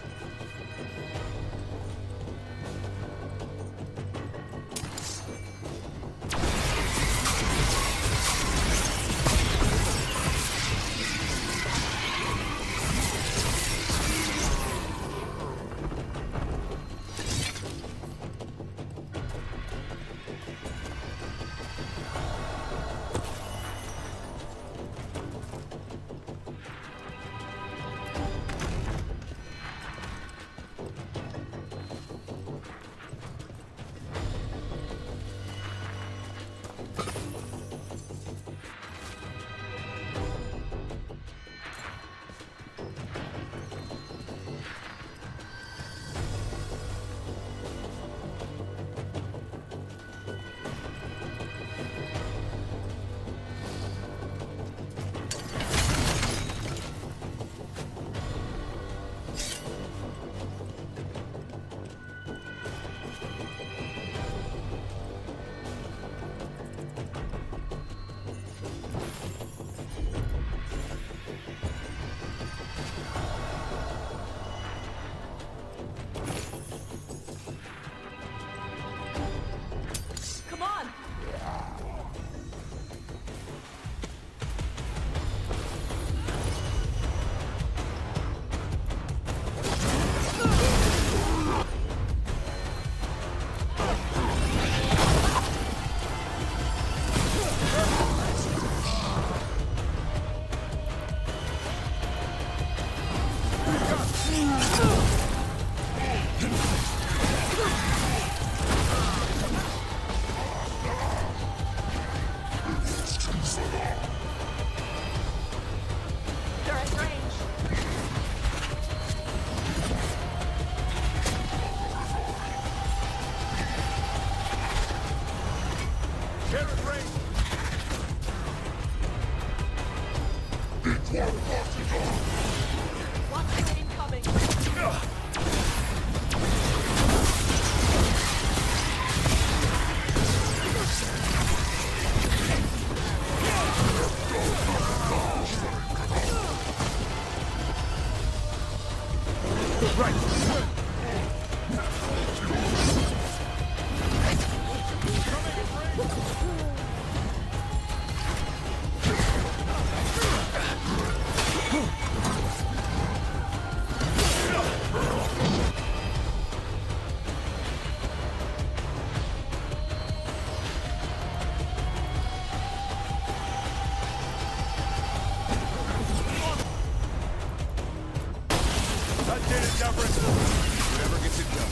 Speaker 12: Whatever gets it done.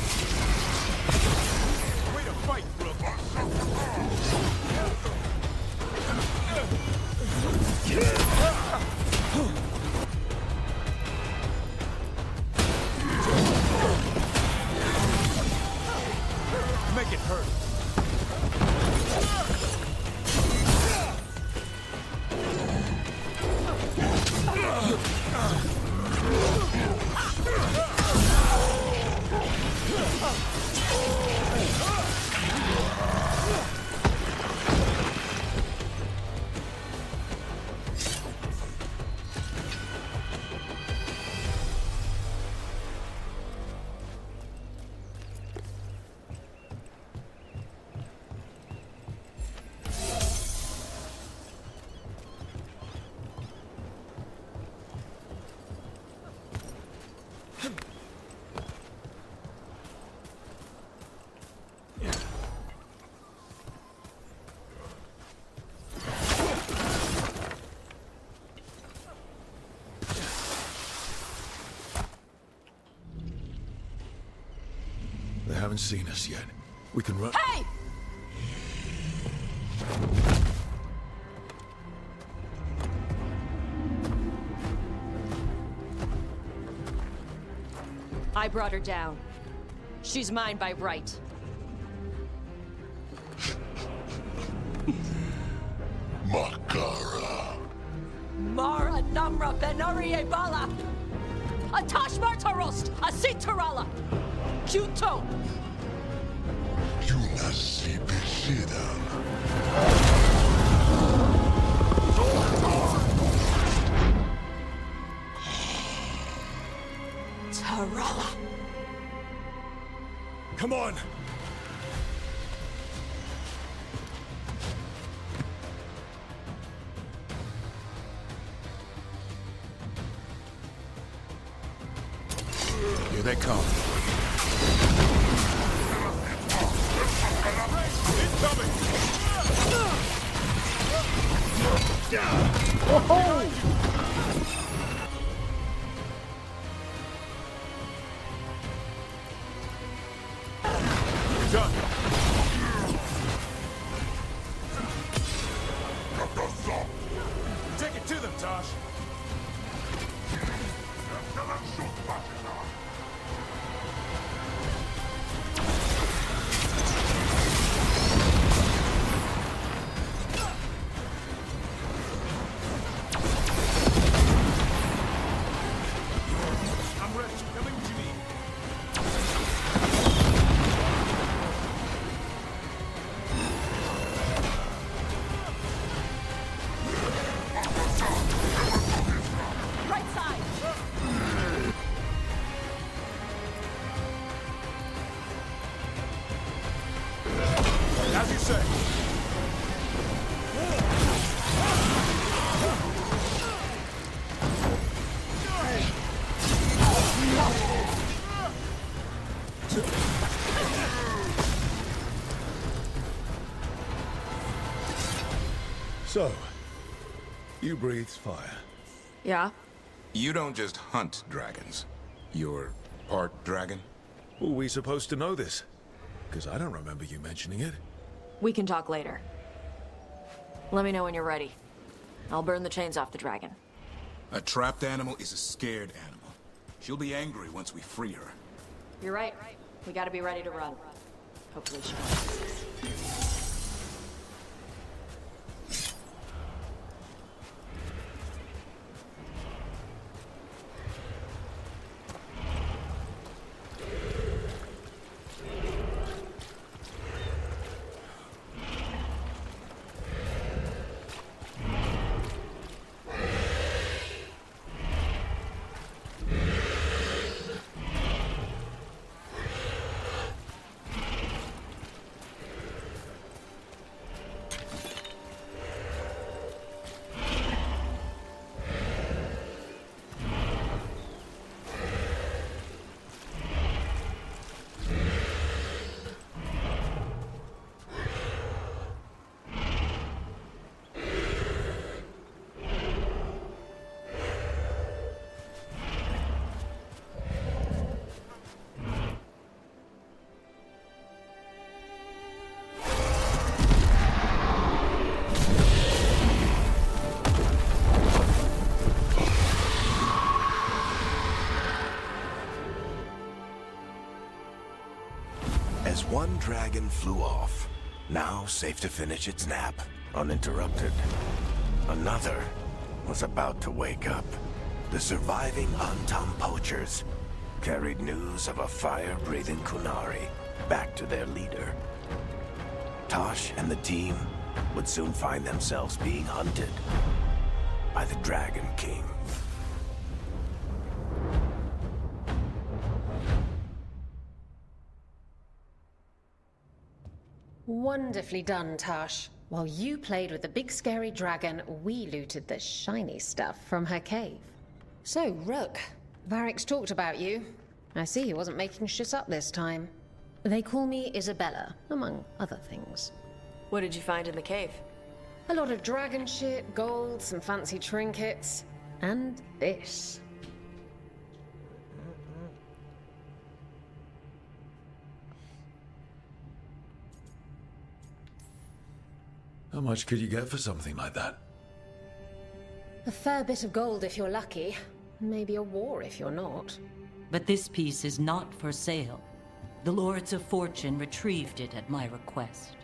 Speaker 12: Way to fight, Brooke. Make it hurt.
Speaker 3: They haven't seen us yet. We can run.
Speaker 14: Hey! I brought her down. She's mine by right.
Speaker 6: Makara.
Speaker 14: Mara Namra Benarie Bala! Atash Martarost! Asitarala! Juto!
Speaker 6: Junasi Bishidam.
Speaker 14: Tarala!
Speaker 3: Come on!
Speaker 12: Here they come.
Speaker 3: Incoming! You're done. Take it to them, Tosh. I'm ready. Tell me what you need.
Speaker 14: Right side!
Speaker 3: As you say. So, you breathed fire.
Speaker 14: Yeah?
Speaker 12: You don't just hunt dragons. You're part dragon?
Speaker 3: Were we supposed to know this? Because I don't remember you mentioning it.
Speaker 14: We can talk later. Let me know when you're ready. I'll burn the chains off the dragon.
Speaker 12: A trapped animal is a scared animal. She'll be angry once we free her.
Speaker 14: You're right. We gotta be ready to run. Hopefully she won't.
Speaker 11: As one dragon flew off, now safe to finish its nap, uninterrupted, another was about to wake up. The surviving Antam poachers carried news of a fire-breathing Kunari back to their leader. Tosh and the team would soon find themselves being hunted by the Dragon King.
Speaker 15: Wonderfully done, Tosh. While you played with the big scary dragon, we looted the shiny stuff from her cave. So, Rook, Varric's talked about you. I see he wasn't making shit up this time. They call me Isabella, among other things.
Speaker 14: What did you find in the cave?
Speaker 15: A lot of dragon shit, gold, some fancy trinkets, and this.
Speaker 3: How much could you get for something like that?
Speaker 15: A fair bit of gold if you're lucky. Maybe a war if you're not.
Speaker 16: But this piece is not for sale. The Lords of Fortune retrieved it at my request.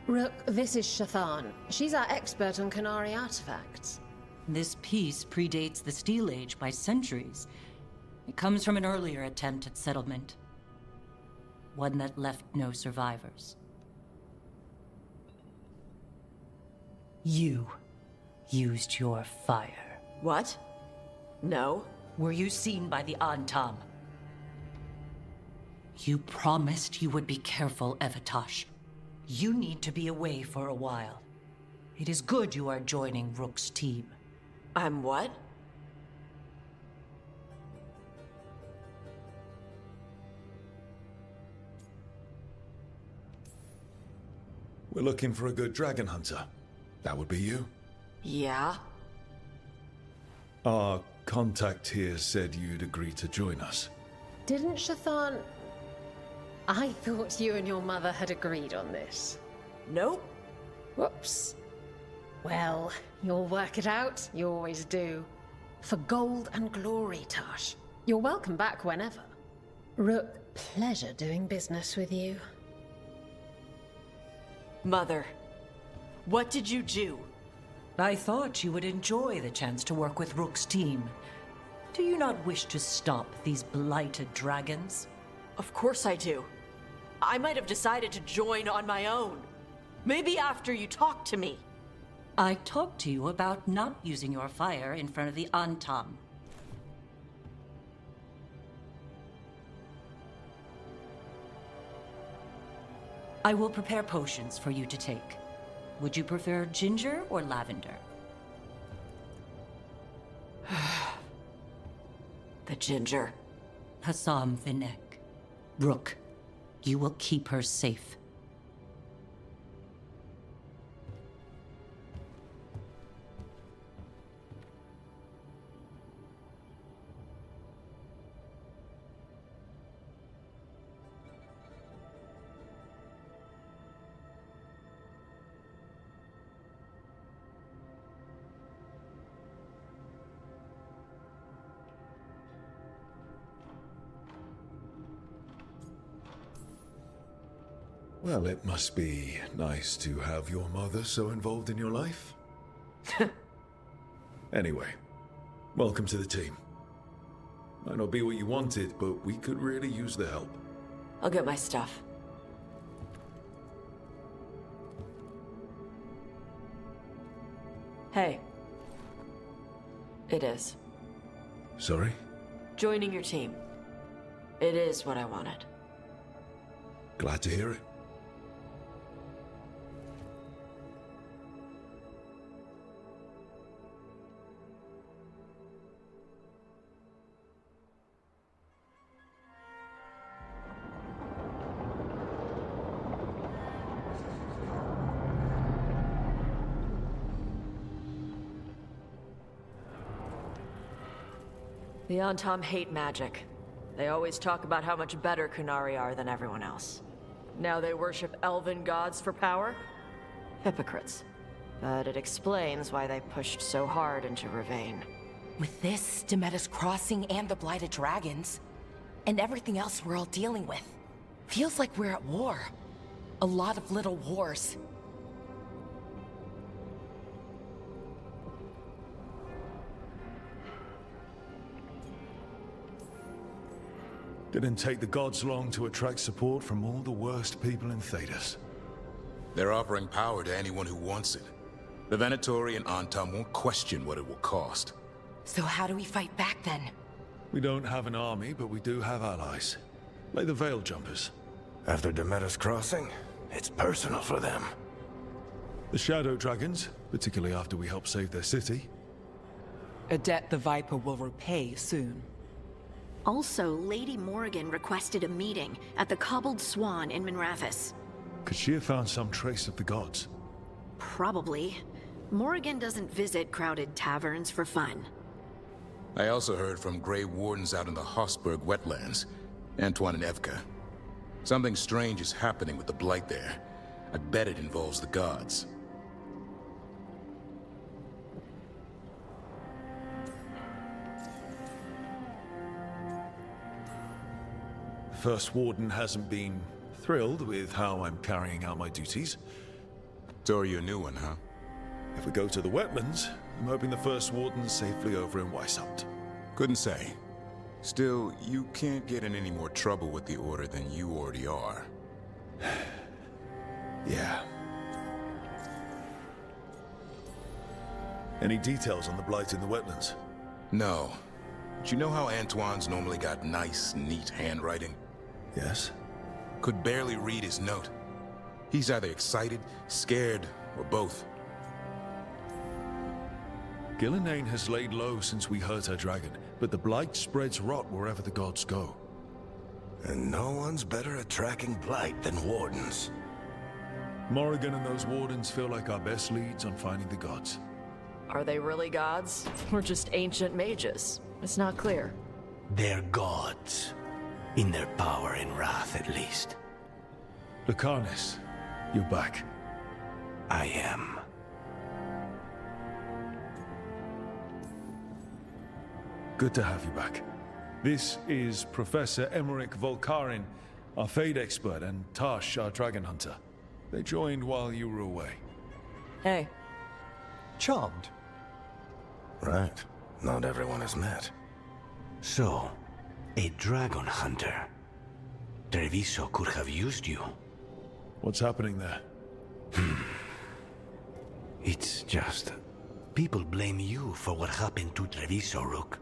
Speaker 15: Rook, this is Shathan. She's our expert on Kunari artifacts.
Speaker 16: This piece predates the Steel Age by centuries. It comes from an earlier attempt at settlement. One that left no survivors. You used your fire.
Speaker 14: What? No.
Speaker 16: Were you seen by the Antam? You promised you would be careful, Evatosh. You need to be away for a while. It is good you are joining Rook's team.
Speaker 14: I'm what?
Speaker 3: We're looking for a good dragon hunter. That would be you.
Speaker 14: Yeah?
Speaker 3: Our contact here said you'd agree to join us.
Speaker 15: Didn't Shathan... I thought you and your mother had agreed on this.
Speaker 14: Nope.
Speaker 15: Whoops. Well, you'll work it out. You always do. For gold and glory, Tosh. You're welcome back whenever. Rook, pleasure doing business with you.
Speaker 14: Mother, what did you do?
Speaker 16: I thought you would enjoy the chance to work with Rook's team. Do you not wish to stop these blighted dragons?
Speaker 14: Of course I do. I might have decided to join on my own. Maybe after you talked to me.
Speaker 16: I talked to you about not using your fire in front of the Antam. I will prepare potions for you to take. Would you prefer ginger or lavender?
Speaker 14: The ginger.
Speaker 16: Hassam Vinek. Rook, you will keep her safe.
Speaker 3: Well, it must be nice to have your mother so involved in your life. Anyway, welcome to the team. Might not be what you wanted, but we could really use the help.
Speaker 14: I'll get my stuff. Hey. It is.
Speaker 3: Sorry?
Speaker 14: Joining your team. It is what I wanted.
Speaker 3: Glad to hear it.
Speaker 14: The Antam hate magic. They always talk about how much better Kunari are than everyone else. Now they worship elven gods for power? Hypocrites. But it explains why they pushed so hard into Ravane.
Speaker 7: With this, Demeter's Crossing and the Blighted Dragons, and everything else we're all dealing with,
Speaker 9: Feels like we're at war. A lot of little wars.
Speaker 3: Didn't take the gods long to attract support from all the worst people in Thedas.
Speaker 12: They're offering power to anyone who wants it. The Venatori and Antam won't question what it will cost.
Speaker 9: So how do we fight back then?
Speaker 3: We don't have an army, but we do have allies. Like the Veil Jumpers.
Speaker 11: After Demeter's crossing, it's personal for them.
Speaker 3: The Shadow Dragons, particularly after we helped save their city.
Speaker 13: A debt the Viper will repay soon.
Speaker 2: Also, Lady Morrigan requested a meeting at the Cobbled Swan in Minrathous.
Speaker 3: Could she have found some trace of the gods?
Speaker 2: Probably. Morrigan doesn't visit crowded taverns for fun.
Speaker 12: I also heard from Grey Wardens out in the Hossberg wetlands, Antoine and Evka. Something strange is happening with the Blight there. I bet it involves the gods.
Speaker 3: First Warden hasn't been thrilled with how I'm carrying out my duties.
Speaker 12: So are you a new one, huh?
Speaker 3: If we go to the wetlands, I'm hoping the First Warden's safely over in Weishaupt.
Speaker 12: Couldn't say. Still, you can't get in any more trouble with the Order than you already are.
Speaker 3: Yeah. Any details on the Blight in the wetlands?
Speaker 12: No. But you know how Antoine's normally got nice, neat handwriting?
Speaker 3: Yes.
Speaker 12: Could barely read his note. He's either excited, scared, or both.
Speaker 3: Gillenane has laid low since we hurt her dragon, but the Blight spreads rot wherever the gods go.
Speaker 11: And no one's better at tracking Blight than Wardens.
Speaker 3: Morrigan and those Wardens feel like our best leads on finding the gods.
Speaker 14: Are they really gods? Or just ancient mages? It's not clear.
Speaker 11: They're gods. In their power and wrath, at least.
Speaker 3: Lucanus, you're back.
Speaker 11: I am.
Speaker 3: Good to have you back. This is Professor Emmerich Volkarin, our Fade expert, and Tash, our dragon hunter. They joined while you were away.
Speaker 14: Hey.
Speaker 8: Charmed.
Speaker 11: Right. Not everyone has met. So, a dragon hunter. Treviso could have used you.
Speaker 3: What's happening there?
Speaker 11: It's just... people blame you for what happened to Treviso, Rook.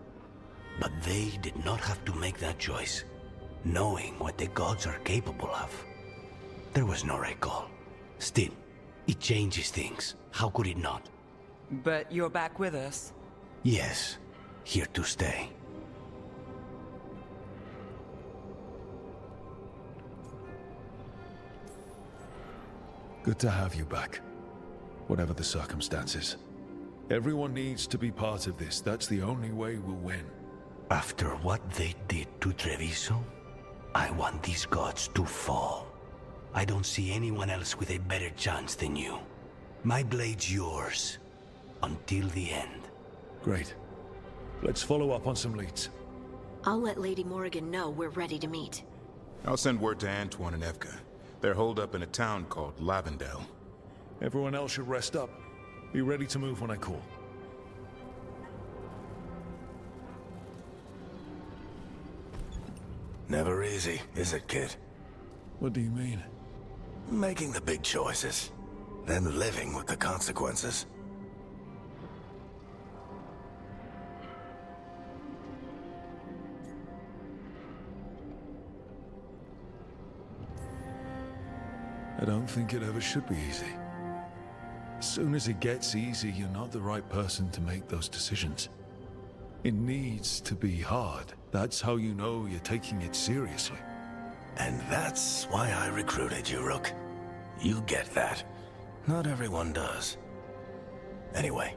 Speaker 11: But they did not have to make that choice, knowing what the gods are capable of. There was no recall. Still, it changes things. How could it not?
Speaker 13: But you're back with us.
Speaker 11: Yes, here to stay.
Speaker 3: Good to have you back. Whatever the circumstances. Everyone needs to be part of this. That's the only way we'll win.
Speaker 11: After what they did to Treviso, I want these gods to fall. I don't see anyone else with a better chance than you. My blade's yours. Until the end.
Speaker 3: Great. Let's follow up on some leads.
Speaker 2: I'll let Lady Morrigan know we're ready to meet.
Speaker 12: I'll send word to Antoine and Evka. They're holed up in a town called Lavendel.
Speaker 3: Everyone else should rest up. Be ready to move when I call.
Speaker 11: Never easy, is it, kid?
Speaker 3: What do you mean?
Speaker 11: Making the big choices, then living with the consequences.
Speaker 3: I don't think it ever should be easy. As soon as it gets easy, you're not the right person to make those decisions. It needs to be hard. That's how you know you're taking it seriously.
Speaker 11: And that's why I recruited you, Rook. You get that. Not everyone does. Anyway,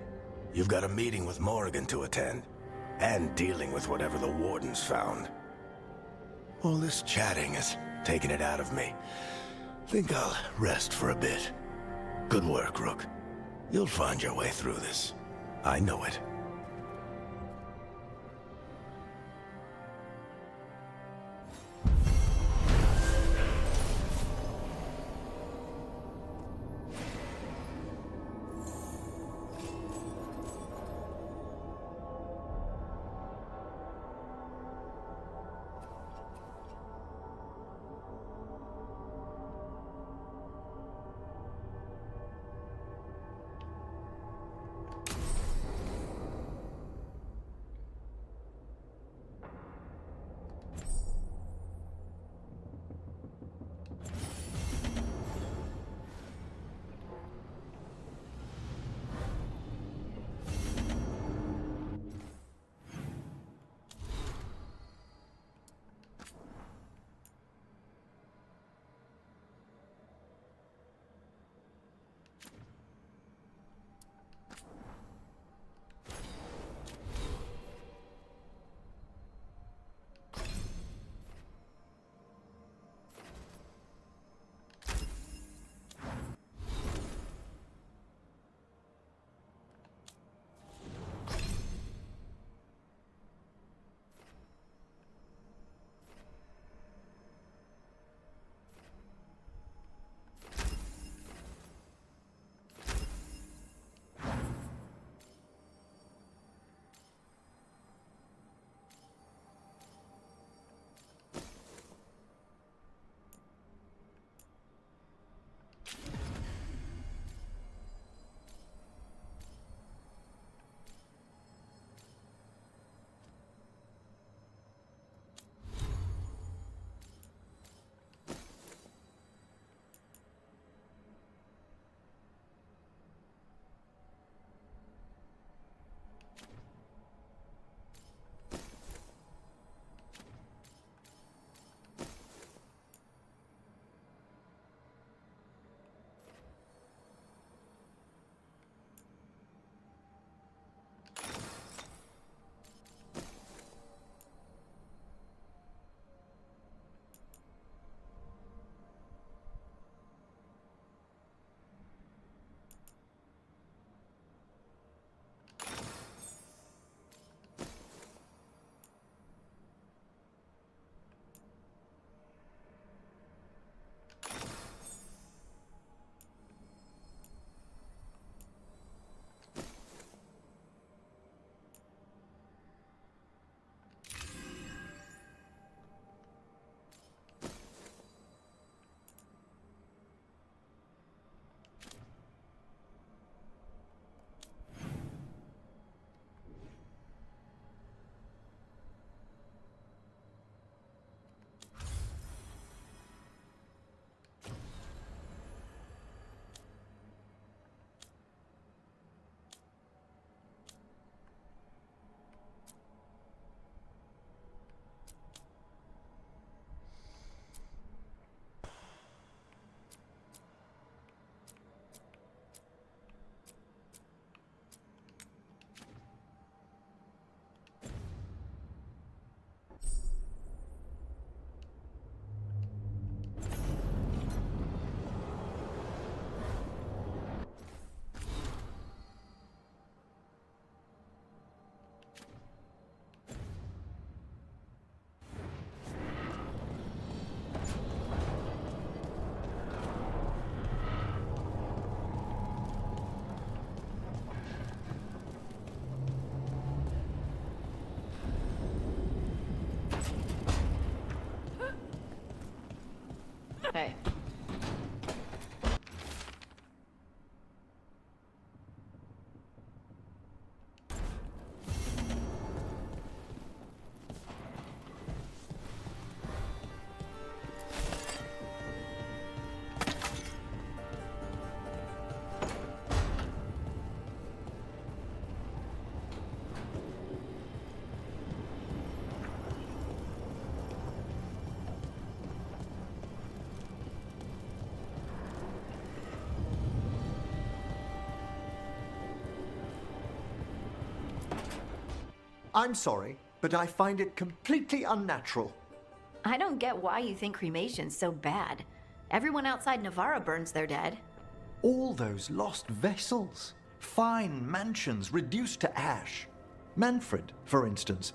Speaker 11: you've got a meeting with Morrigan to attend, and dealing with whatever the Wardens found. All this chatting is taking it out of me. Think I'll rest for a bit. Good work, Rook. You'll find your way through this. I know it.
Speaker 14: Hey.
Speaker 8: I'm sorry, but I find it completely unnatural.
Speaker 2: I don't get why you think cremation's so bad. Everyone outside Navarra burns their dead.
Speaker 8: All those lost vessels, fine mansions reduced to ash. Manfred, for instance,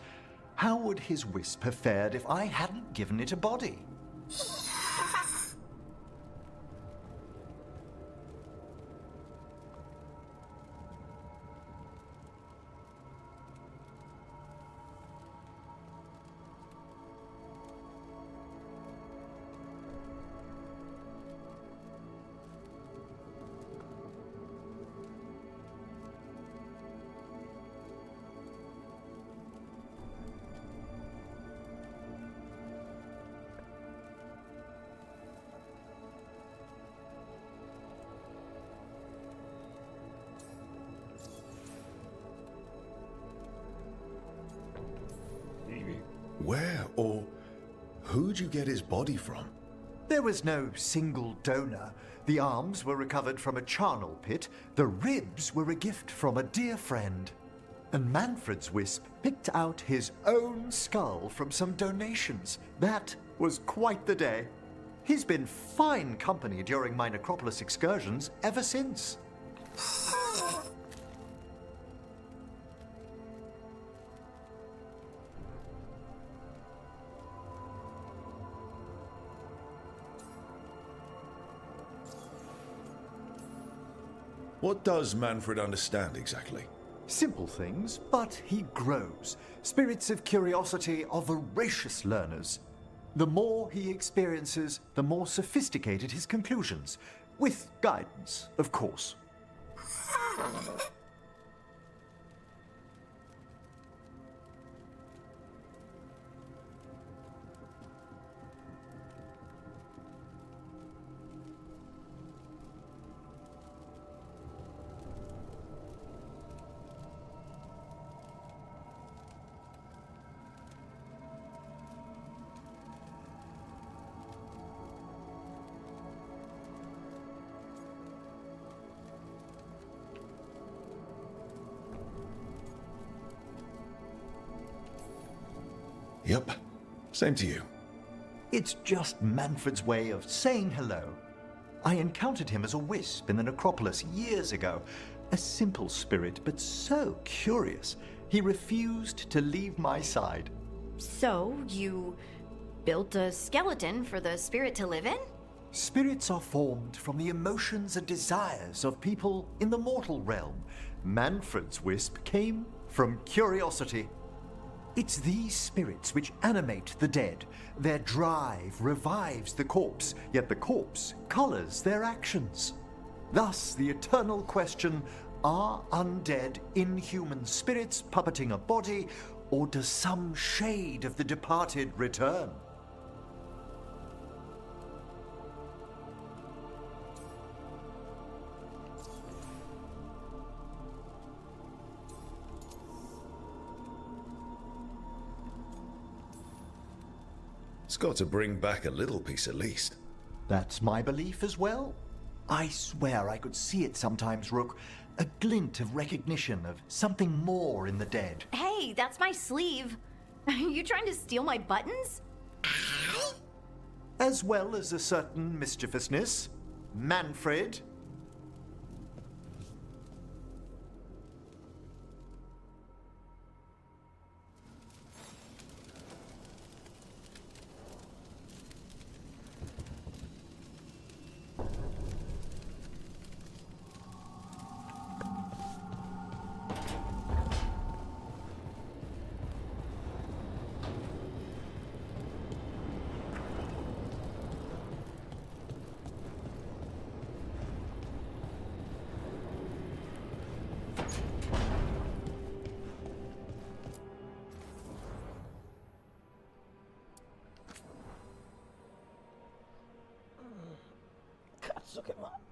Speaker 8: how would his wisp have fared if I hadn't given it a body?
Speaker 3: Where or who'd you get his body from?
Speaker 8: There was no single donor. The arms were recovered from a charnel pit. The ribs were a gift from a dear friend. And Manfred's wisp picked out his own skull from some donations. That was quite the day. He's been fine company during my necropolis excursions ever since.
Speaker 3: What does Manfred understand exactly?
Speaker 8: Simple things, but he grows. Spirits of curiosity are voracious learners. The more he experiences, the more sophisticated his conclusions. With guidance, of course.
Speaker 3: Yep. Same to you.
Speaker 8: It's just Manfred's way of saying hello. I encountered him as a wisp in the necropolis years ago. A simple spirit, but so curious. He refused to leave my side.
Speaker 2: So, you built a skeleton for the spirit to live in?
Speaker 8: Spirits are formed from the emotions and desires of people in the mortal realm. Manfred's wisp came from curiosity. It's these spirits which animate the dead. Their drive revives the corpse, yet the corpse colors their actions. Thus, the eternal question, are undead inhuman spirits puppeting a body, or does some shade of the departed return?
Speaker 3: It's got to bring back a little piece at least.
Speaker 8: That's my belief as well. I swear I could see it sometimes, Rook. A glint of recognition of something more in the dead.
Speaker 2: Hey, that's my sleeve. Are you trying to steal my buttons?
Speaker 8: As well as a certain mischievousness. Manfred.
Speaker 1: Cazzo che male.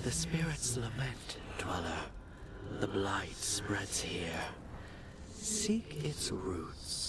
Speaker 17: The spirits lament, Dweller. The blight spreads here. Seek its roots.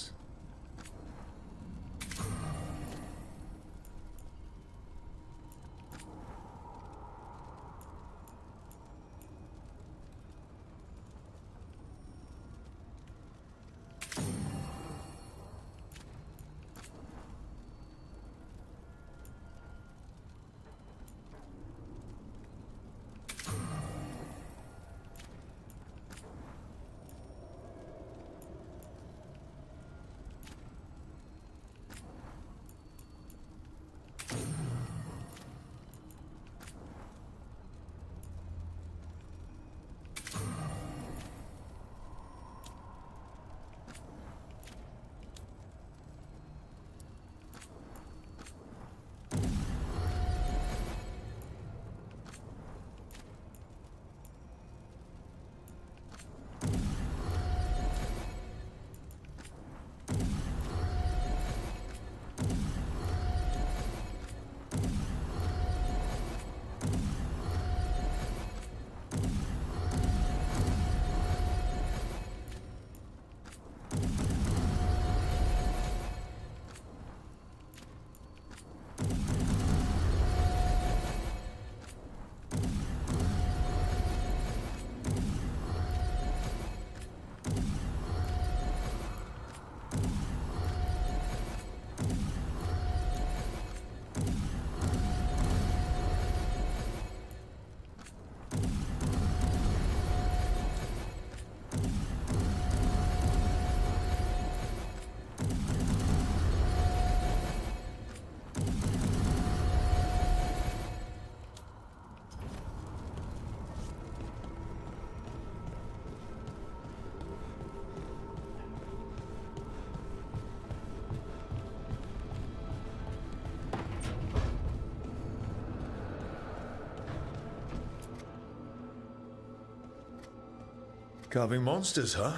Speaker 3: Carving monsters, huh?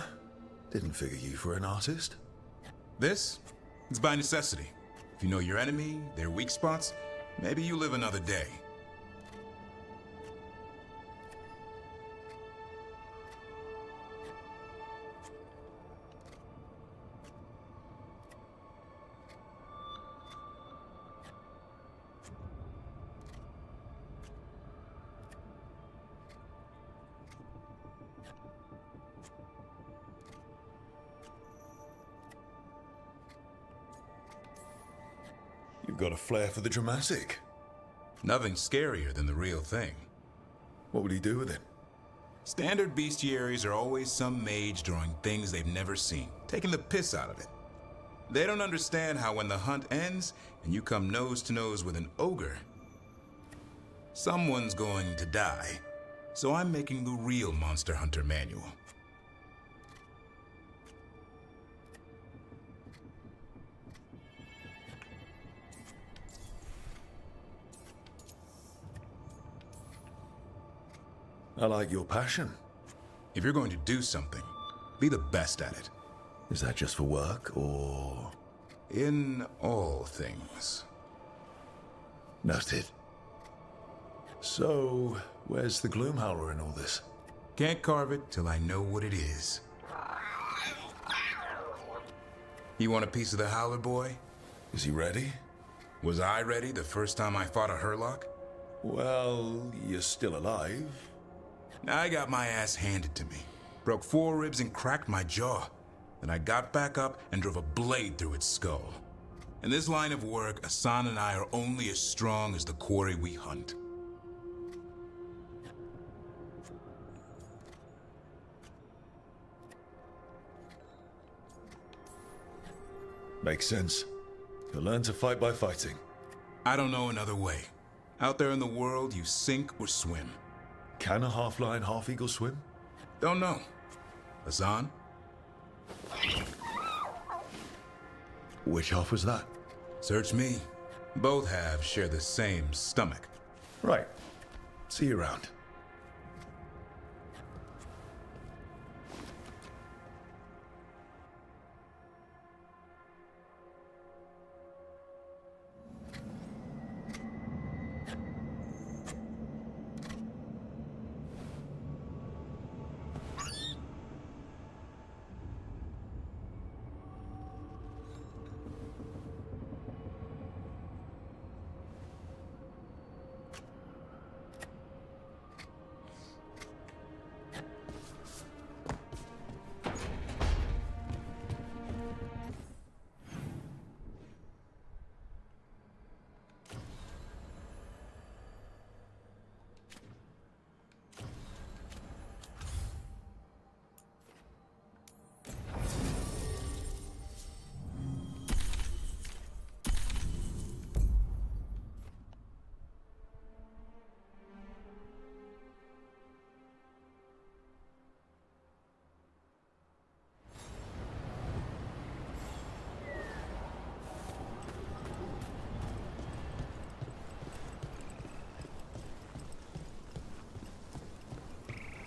Speaker 3: Didn't figure you for an artist.
Speaker 12: This? It's by necessity. If you know your enemy, their weak spots, maybe you live another day.
Speaker 3: You've got a flair for the dramatic.
Speaker 12: Nothing scarier than the real thing.
Speaker 3: What would he do with it?
Speaker 12: Standard bestiaries are always some mage drawing things they've never seen, taking the piss out of it. They don't understand how when the hunt ends and you come nose to nose with an ogre, someone's going to die. So I'm making the real Monster Hunter manual.
Speaker 3: I like your passion.
Speaker 12: If you're going to do something, be the best at it.
Speaker 3: Is that just for work, or...?
Speaker 12: In all things.
Speaker 3: Noted. So, where's the Gloomhowler in all this?
Speaker 12: Can't carve it till I know what it is. You want a piece of the Howler boy?
Speaker 3: Is he ready?
Speaker 12: Was I ready the first time I fought a Hurlock?
Speaker 3: Well, you're still alive.
Speaker 12: I got my ass handed to me. Broke 4 ribs and cracked my jaw. Then I got back up and drove a blade through its skull. In this line of work, Asan and I are only as strong as the quarry we hunt.
Speaker 3: Makes sense. You'll learn to fight by fighting.
Speaker 12: I don't know another way. Out there in the world, you sink or swim.
Speaker 3: Can a half-lion, half-eagle swim?
Speaker 12: Don't know. Asan?
Speaker 3: Which half was that?
Speaker 12: Search me. Both halves share the same stomach.
Speaker 3: Right. See you around.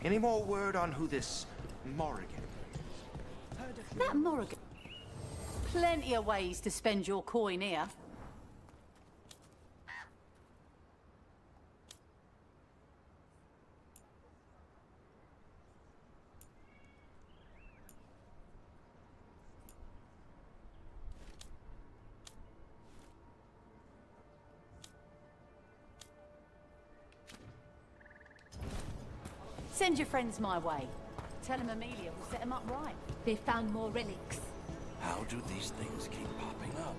Speaker 17: Any more word on who this Morrigan is?
Speaker 18: That Morrigan. Plenty of ways to spend your coin here. Send your friends my way. Tell them Amelia will set them up right. They found more relics.
Speaker 17: How do these things keep popping up?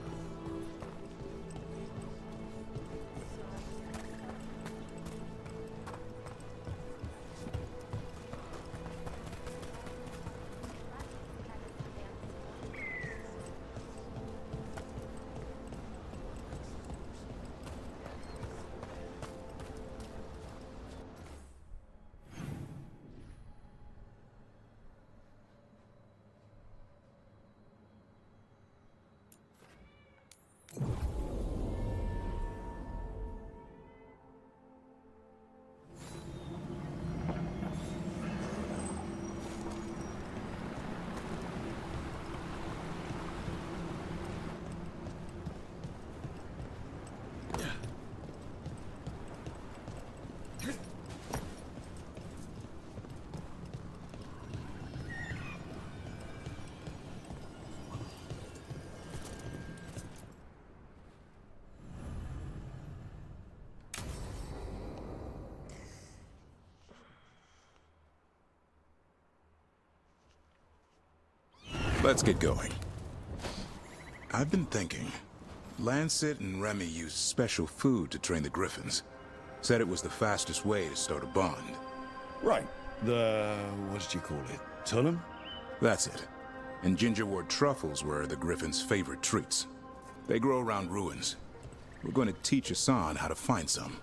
Speaker 12: Let's get going. I've been thinking. Lancet and Remy used special food to train the griffins. Said it was the fastest way to start a bond.
Speaker 3: Right. What did you call it? Tullum?
Speaker 12: That's it. And gingerwort truffles were the griffins' favorite treats. They grow around ruins. We're going to teach Hassan how to find some.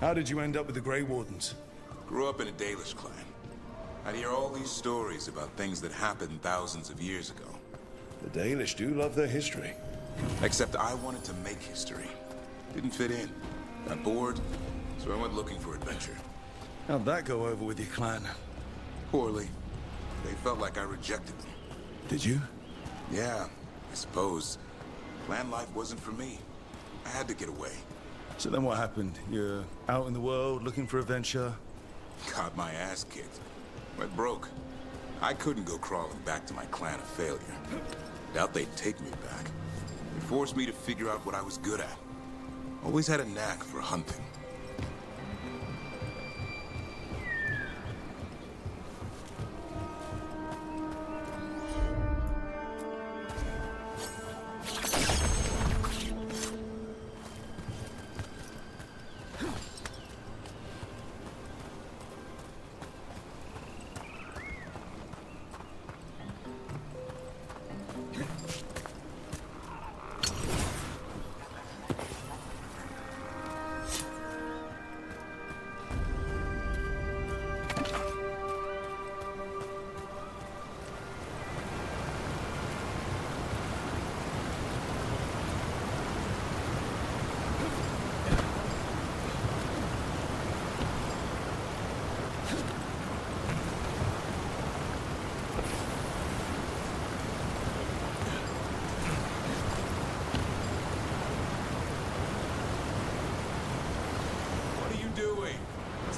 Speaker 3: How did you end up with the Grey Wardens?
Speaker 12: Grew up in a Dalish clan. I'd hear all these stories about things that happened thousands of years ago.
Speaker 3: The Dalish do love their history.
Speaker 12: Except I wanted to make history. Didn't fit in. Got bored, so I went looking for adventure.
Speaker 3: How'd that go over with your clan?
Speaker 12: Poorly. They felt like I rejected them.
Speaker 3: Did you?
Speaker 12: Yeah, I suppose. Clan life wasn't for me. I had to get away.
Speaker 3: So then what happened? You're out in the world looking for adventure?
Speaker 12: Got my ass kicked. Went broke. I couldn't go crawling back to my clan of failure. Doubt they'd take me back. They forced me to figure out what I was good at. Always had a knack for hunting.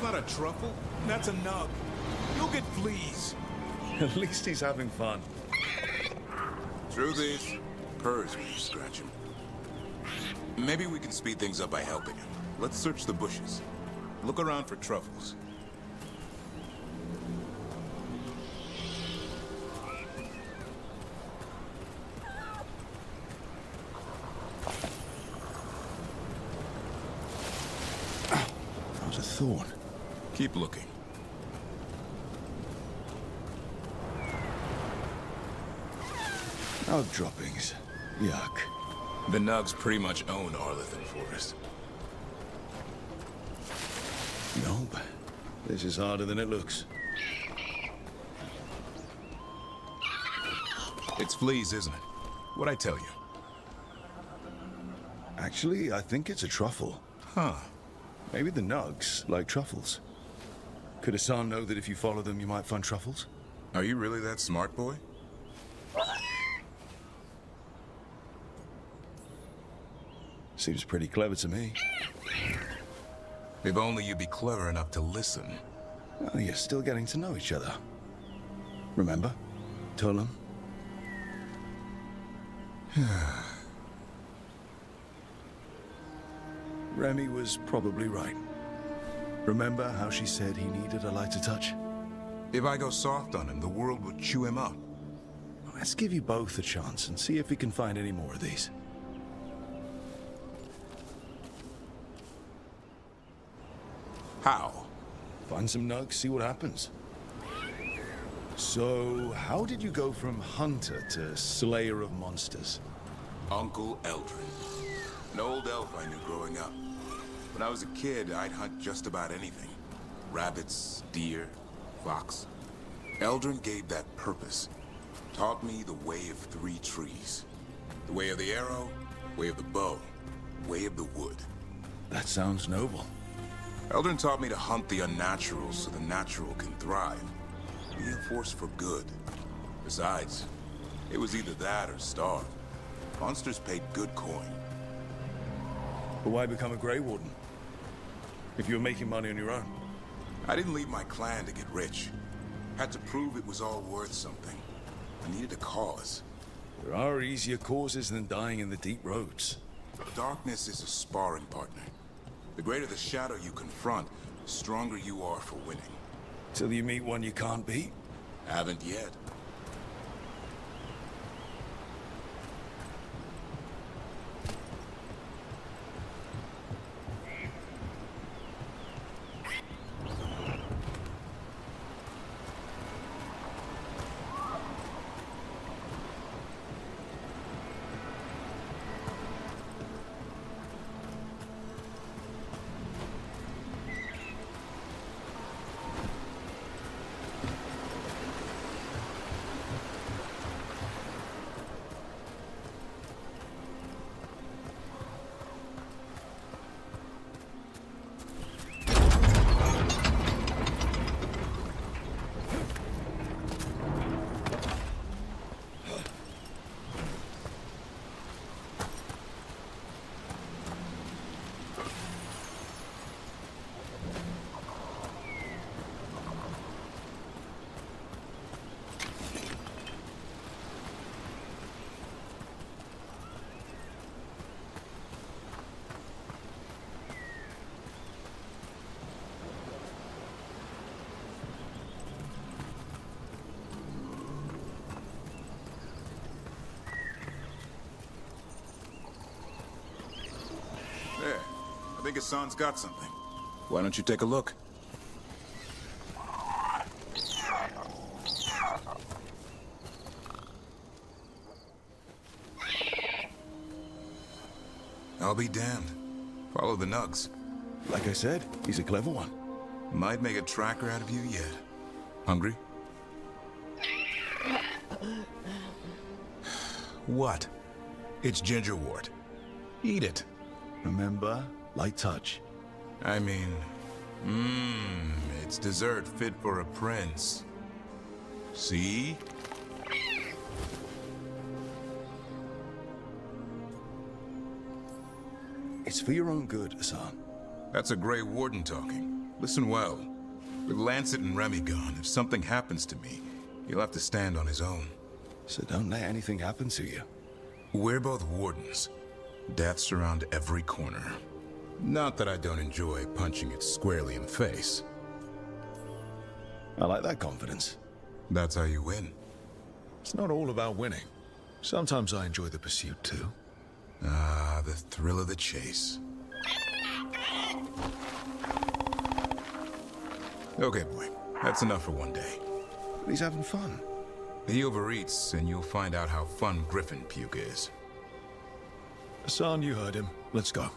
Speaker 12: Not a truffle, that's a nug. You'll get fleas.
Speaker 3: At least he's having fun.
Speaker 12: Truth is, purrs when you scratch him. Maybe we can speed things up by helping him. Let's search the bushes. Look around for truffles.
Speaker 3: That was a thorn.
Speaker 12: Keep looking.
Speaker 3: Nug droppings. Yuck.
Speaker 12: The Nugs pretty much own Arlithan Forest.
Speaker 3: Nope. This is harder than it looks.
Speaker 12: It's fleas, isn't it? What'd I tell you?
Speaker 3: Actually, I think it's a truffle.
Speaker 12: Huh.
Speaker 3: Maybe the Nugs like truffles. Could Hassan know that if you follow them, you might find truffles?
Speaker 12: Are you really that smart, boy?
Speaker 3: Seems pretty clever to me.
Speaker 12: If only you'd be clever enough to listen.
Speaker 3: Well, you're still getting to know each other. Remember? Tullum? Remy was probably right. Remember how she said he needed a lighter touch?
Speaker 12: If I go soft on him, the world will chew him up.
Speaker 3: let's give you both a chance and see if we can find any more of these.
Speaker 12: How?
Speaker 3: Find some nugs, see what happens. So, how did you go from hunter to slayer of monsters?
Speaker 12: Uncle Eldrin. An old elf I knew growing up. When I was a kid, I'd hunt just about anything. Rabbits, deer, fox. Eldrin gave that purpose. Taught me the way of 3 trees. The way of the arrow, way of the bow, way of the wood.
Speaker 3: That sounds noble.
Speaker 12: Eldrin taught me to hunt the unnatural so the natural can thrive. Be a force for good. Besides, it was either that or starve. Monsters paid good coin.
Speaker 3: But why become a Grey Warden? If you were making money on your own?
Speaker 12: I didn't leave my clan to get rich. Had to prove it was all worth something. I needed a cause.
Speaker 3: There are easier causes than dying in the deep roads.
Speaker 12: Darkness is a sparring partner. The greater the shadow you confront, the stronger you are for winning.
Speaker 3: Till you meet one you can't beat?
Speaker 12: Haven't yet. There. I think Hassan's got something. Why don't you take a look? I'll be damned. Follow the nugs.
Speaker 3: Like I said, he's a clever one.
Speaker 12: Might make a tracker out of you yet. Hungry? What? It's gingerwort. Eat it.
Speaker 3: Remember, light touch.
Speaker 12: I mean, it's dessert fit for a prince. See?
Speaker 3: It's for your own good, Hassan.
Speaker 12: That's a Grey Warden talking. Listen well. With Lancet and Remy gone, if something happens to me, he'll have to stand on his own.
Speaker 3: So don't let anything happen to you.
Speaker 12: We're both wardens. Death's around every corner. Not that I don't enjoy punching it squarely in the face.
Speaker 3: I like that confidence.
Speaker 12: That's how you win.
Speaker 3: It's not all about winning. Sometimes I enjoy the pursuit too.
Speaker 12: Ah, the thrill of the chase. Okay, boy. That's enough for one day.
Speaker 3: But he's having fun.
Speaker 12: He overeats, and you'll find out how fun Griffin puke is.
Speaker 3: Hassan, you heard him. Let's go.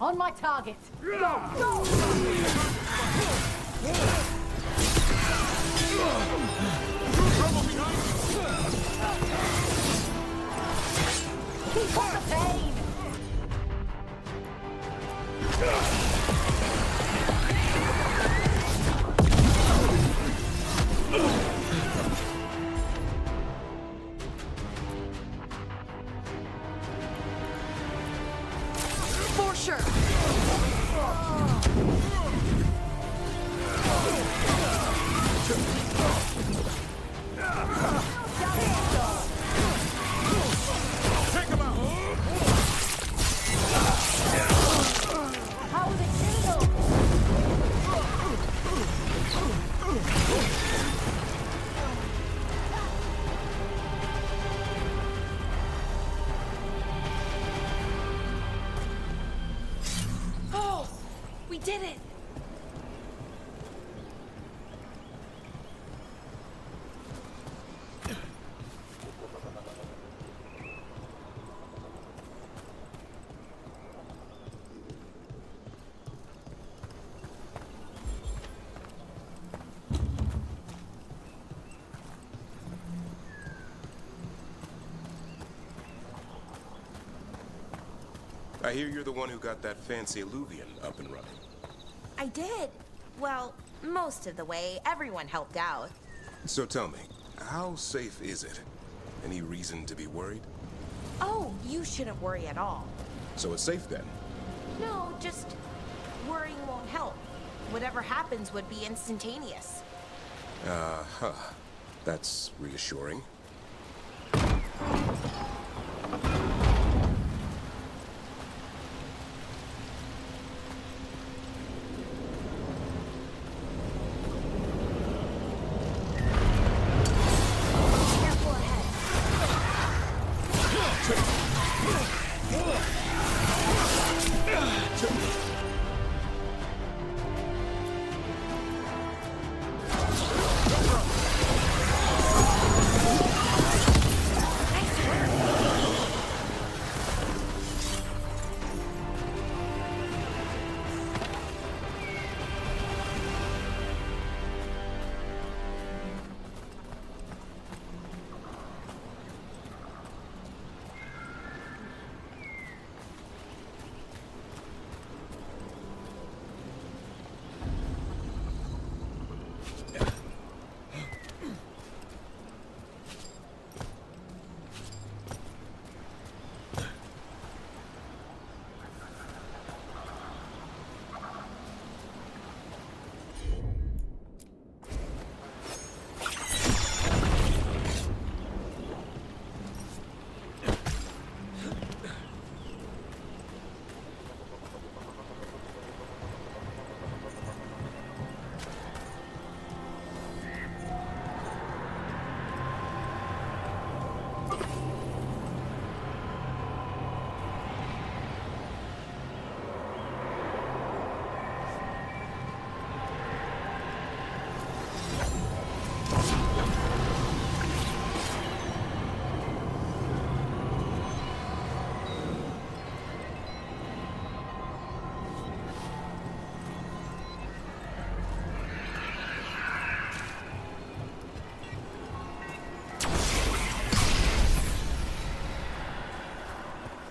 Speaker 18: On my target. Go! Go! Keep on the pain!
Speaker 14: For sure.
Speaker 12: Take him out!
Speaker 18: How was it killed?
Speaker 7: Oh, we did it.
Speaker 19: I hear you're the one who got that fancy Illuvian up and running.
Speaker 7: I did. Well, most of the way. Everyone helped out.
Speaker 19: So tell me, how safe is it? Any reason to be worried?
Speaker 7: Oh, you shouldn't worry at all.
Speaker 19: So it's safe then?
Speaker 7: No, just worrying won't help. Whatever happens would be instantaneous.
Speaker 19: Uh-huh. That's reassuring.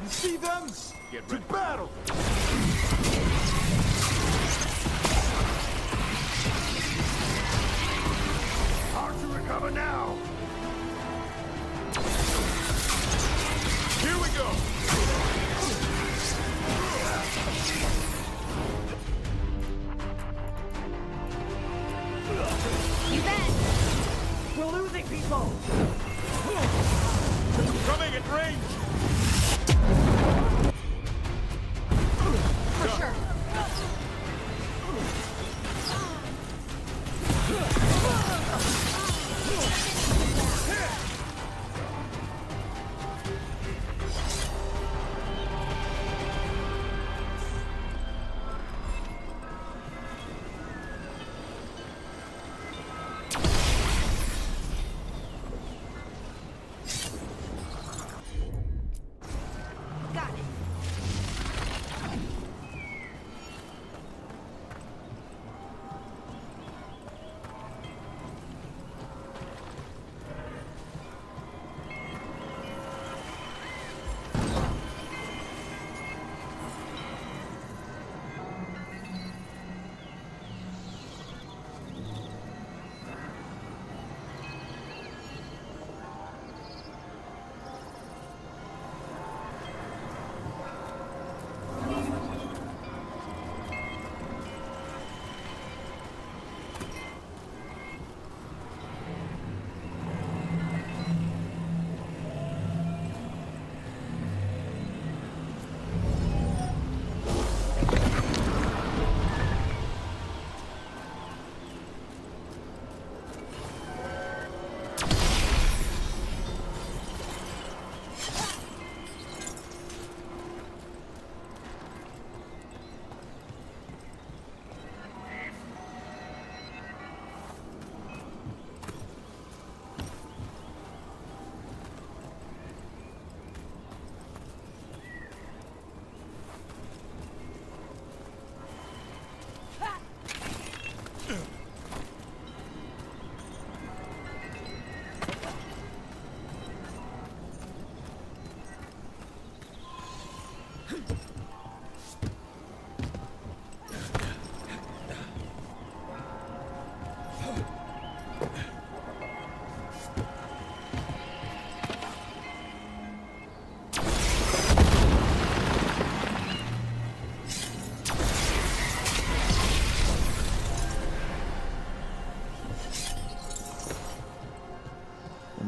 Speaker 8: You see them?
Speaker 19: Get
Speaker 8: to
Speaker 19: ready.
Speaker 8: battle! Hard to recover now!
Speaker 12: Here we go!
Speaker 18: You bet!
Speaker 9: We're losing people!
Speaker 12: Coming at range!
Speaker 18: For sure.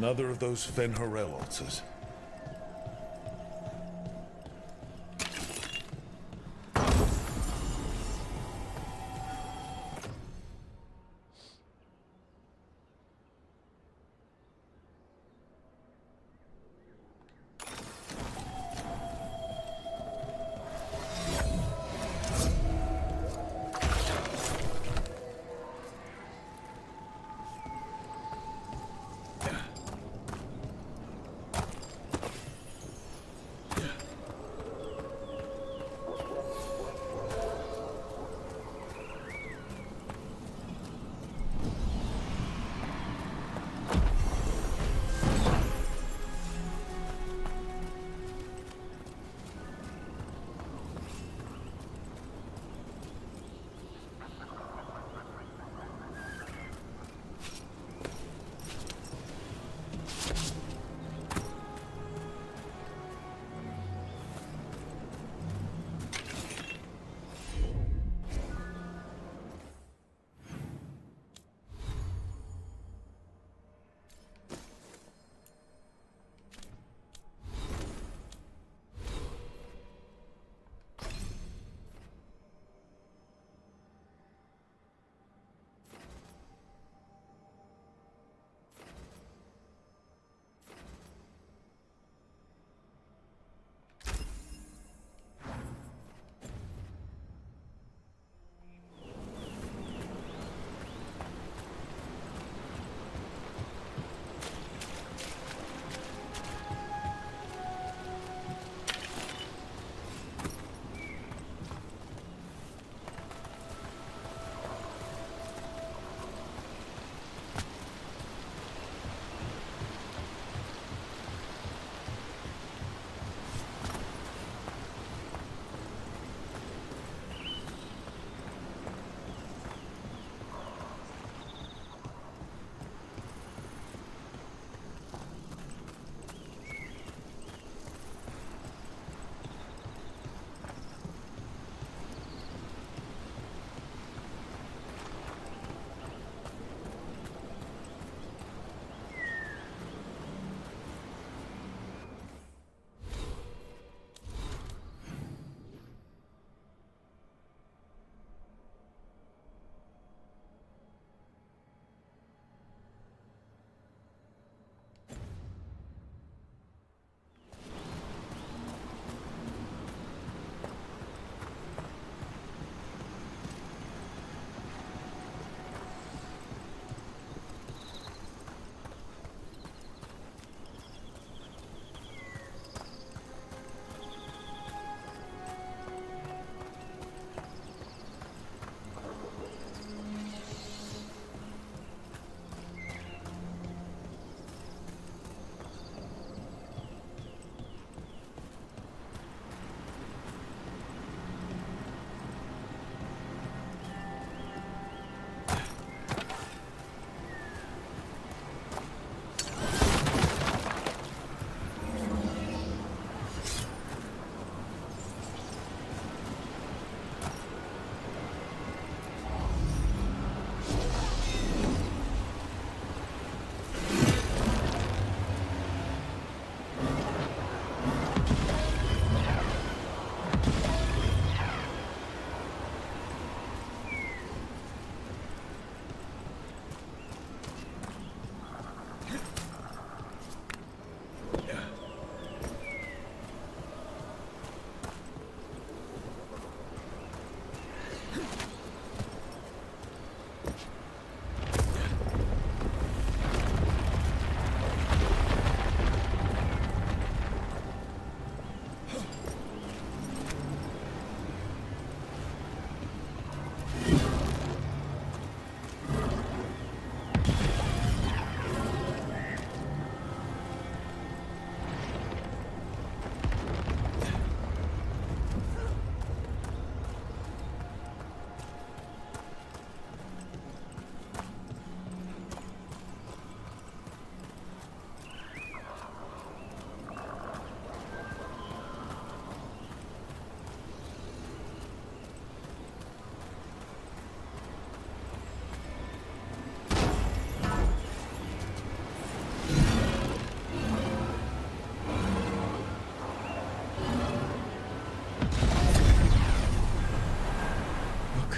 Speaker 3: Another of those Fen'Harel altars.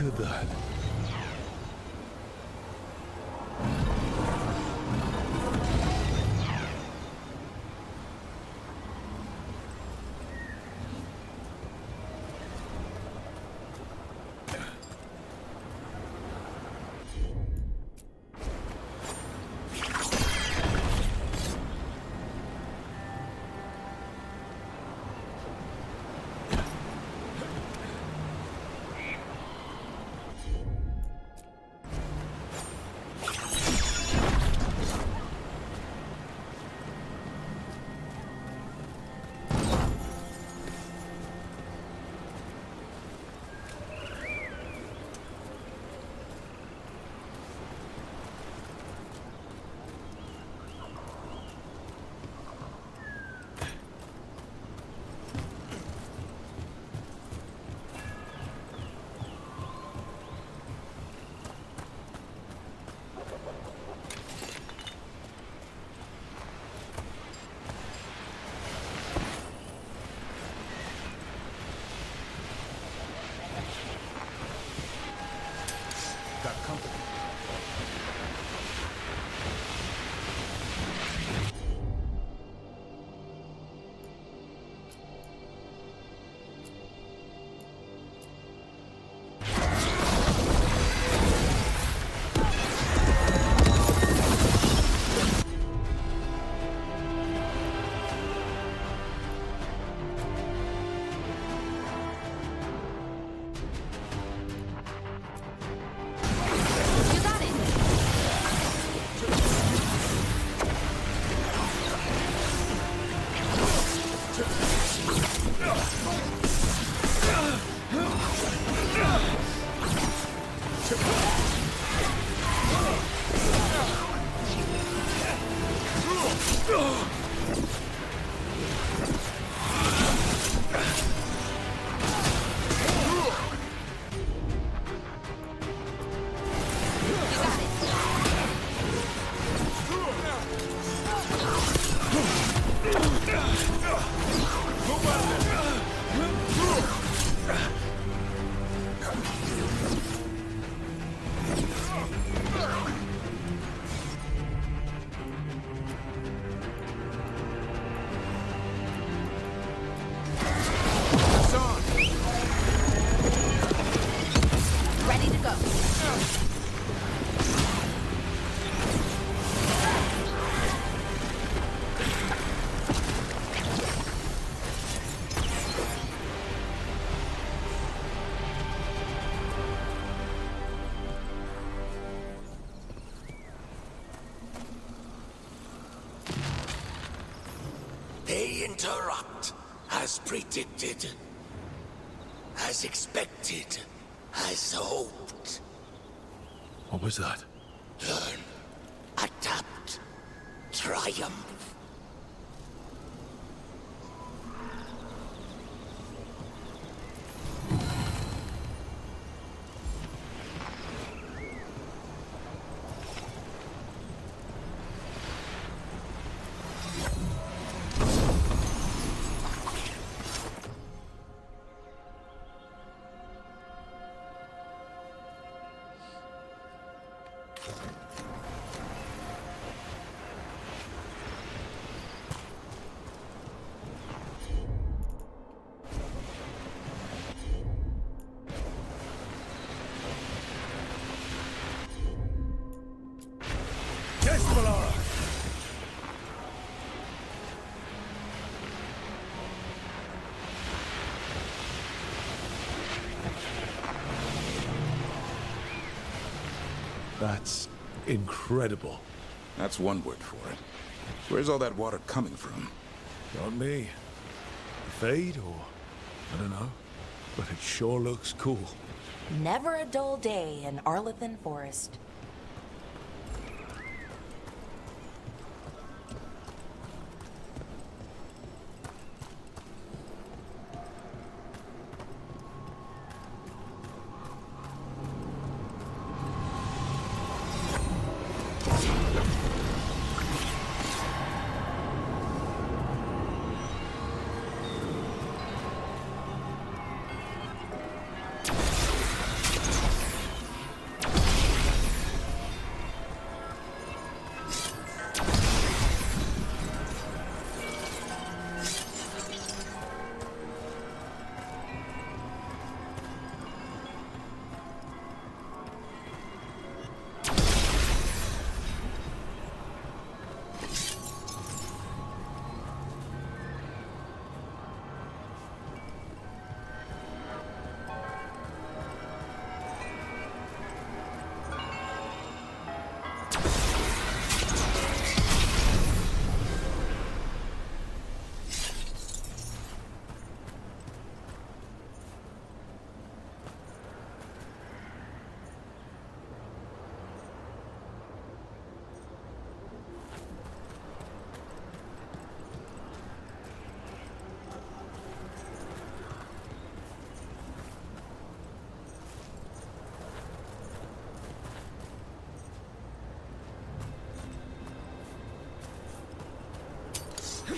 Speaker 3: Look at that.
Speaker 12: Got company.
Speaker 11: They interrupt, as predicted, as expected, as hoped.
Speaker 3: What was that?
Speaker 11: Learn, adapt, triumph.
Speaker 3: That's incredible.
Speaker 12: That's one word for it. Where's all that water coming from?
Speaker 3: Not me. Fade or... I don't know. But it sure looks cool.
Speaker 7: Never a dull day in Arlethan Forest.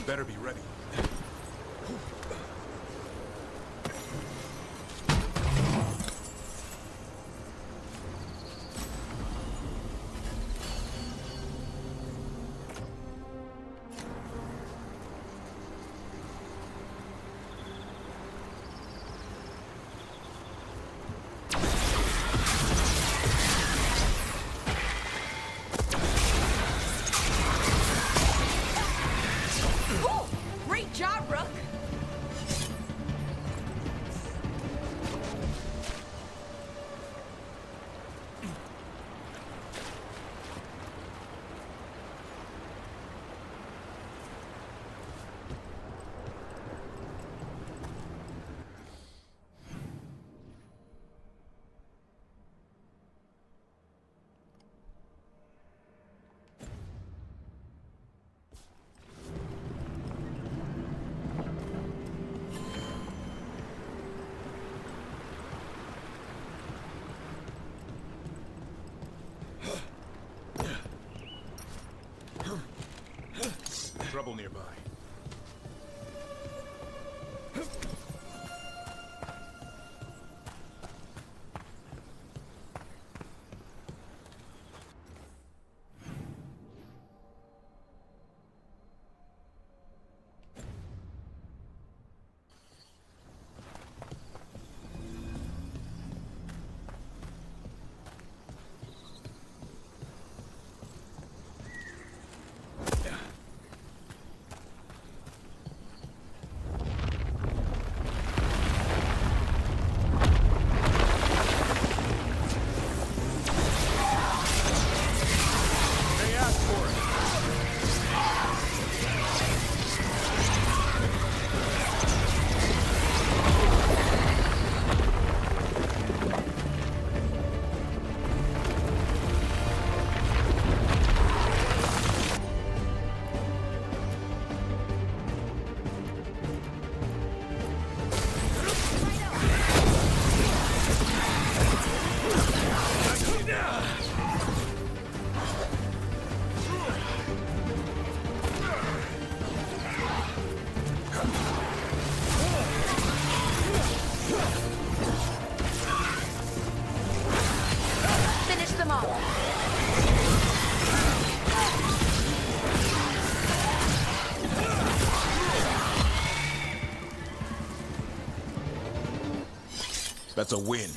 Speaker 12: better be ready.
Speaker 7: Great job, Rook!
Speaker 12: Trouble nearby.
Speaker 7: Finish them off.
Speaker 12: That's a win.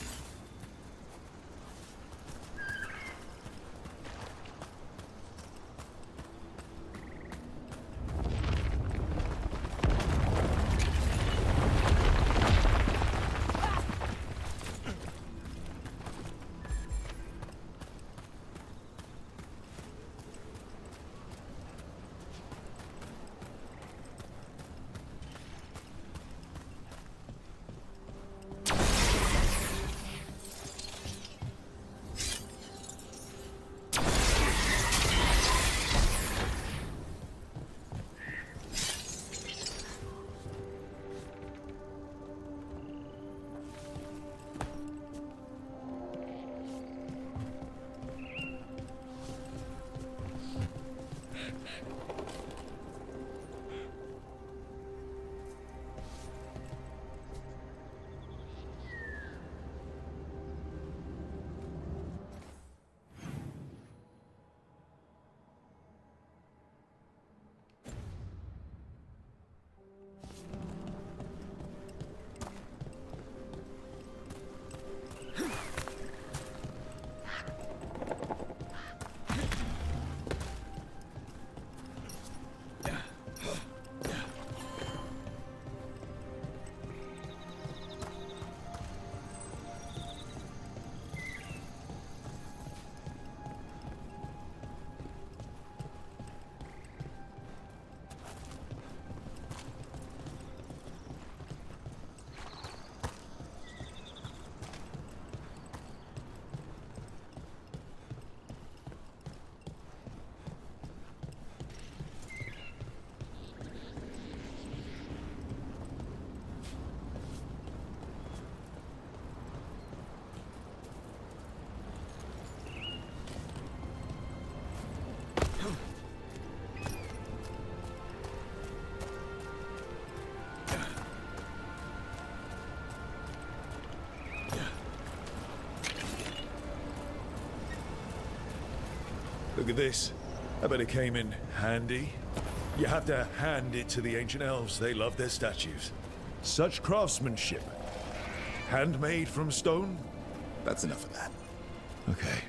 Speaker 3: Look at this. I bet it came in handy. You have to hand it to the ancient elves. They love their statues. Such craftsmanship. Handmade from stone?
Speaker 12: That's enough of that.
Speaker 3: Okay.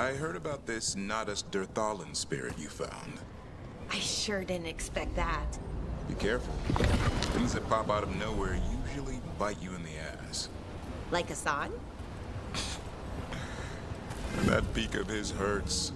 Speaker 12: I heard about this Nadas Dirthalan spirit you found.
Speaker 7: I sure didn't expect that.
Speaker 12: Be careful. Things that pop out of nowhere usually bite you in the ass.
Speaker 7: Like Hassan?
Speaker 12: That peak of his hurts.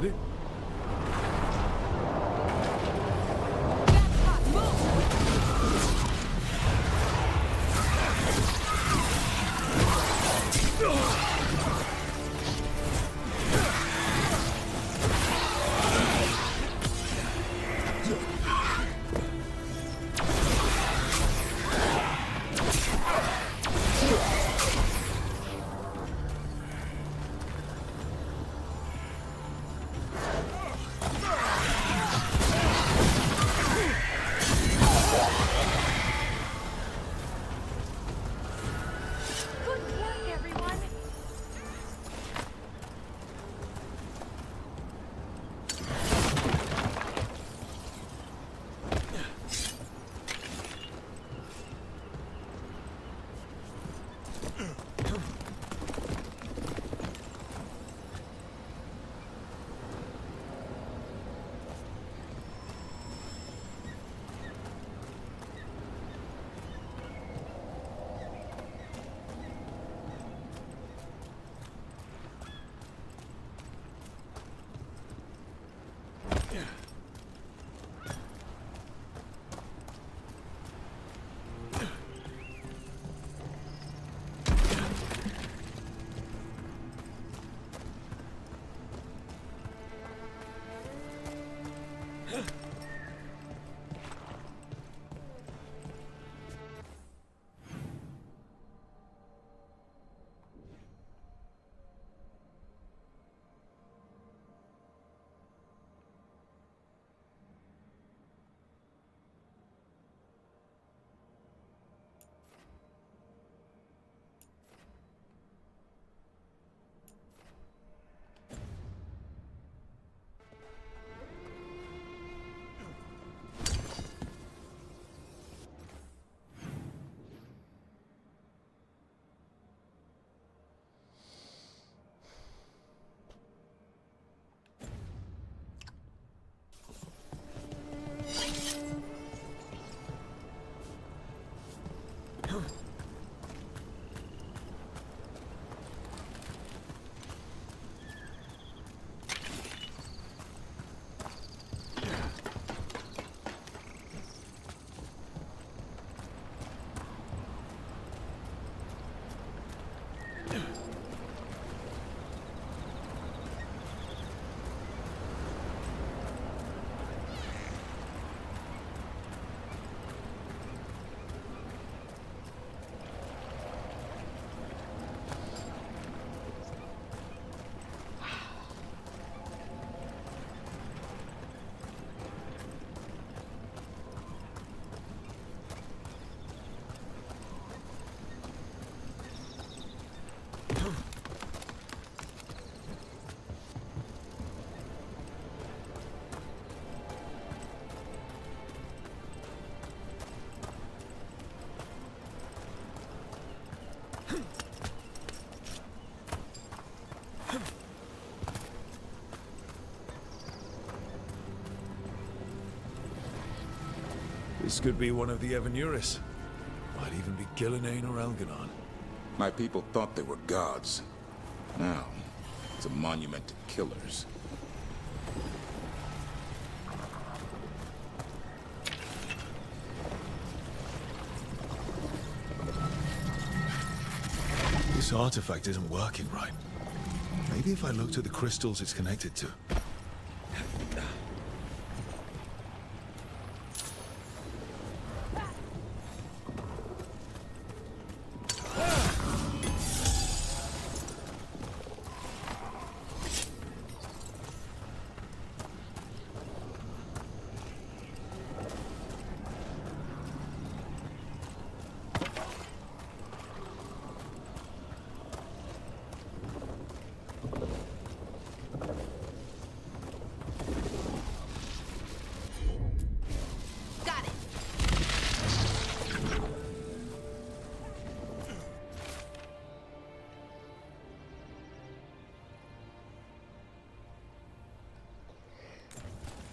Speaker 3: did it? This could be one of the Evanuris. Might even be Gillinane or Algernon.
Speaker 12: My people thought they were gods. Now, it's a monument to killers.
Speaker 3: This artifact isn't working right. Maybe if I looked at the crystals it's connected to.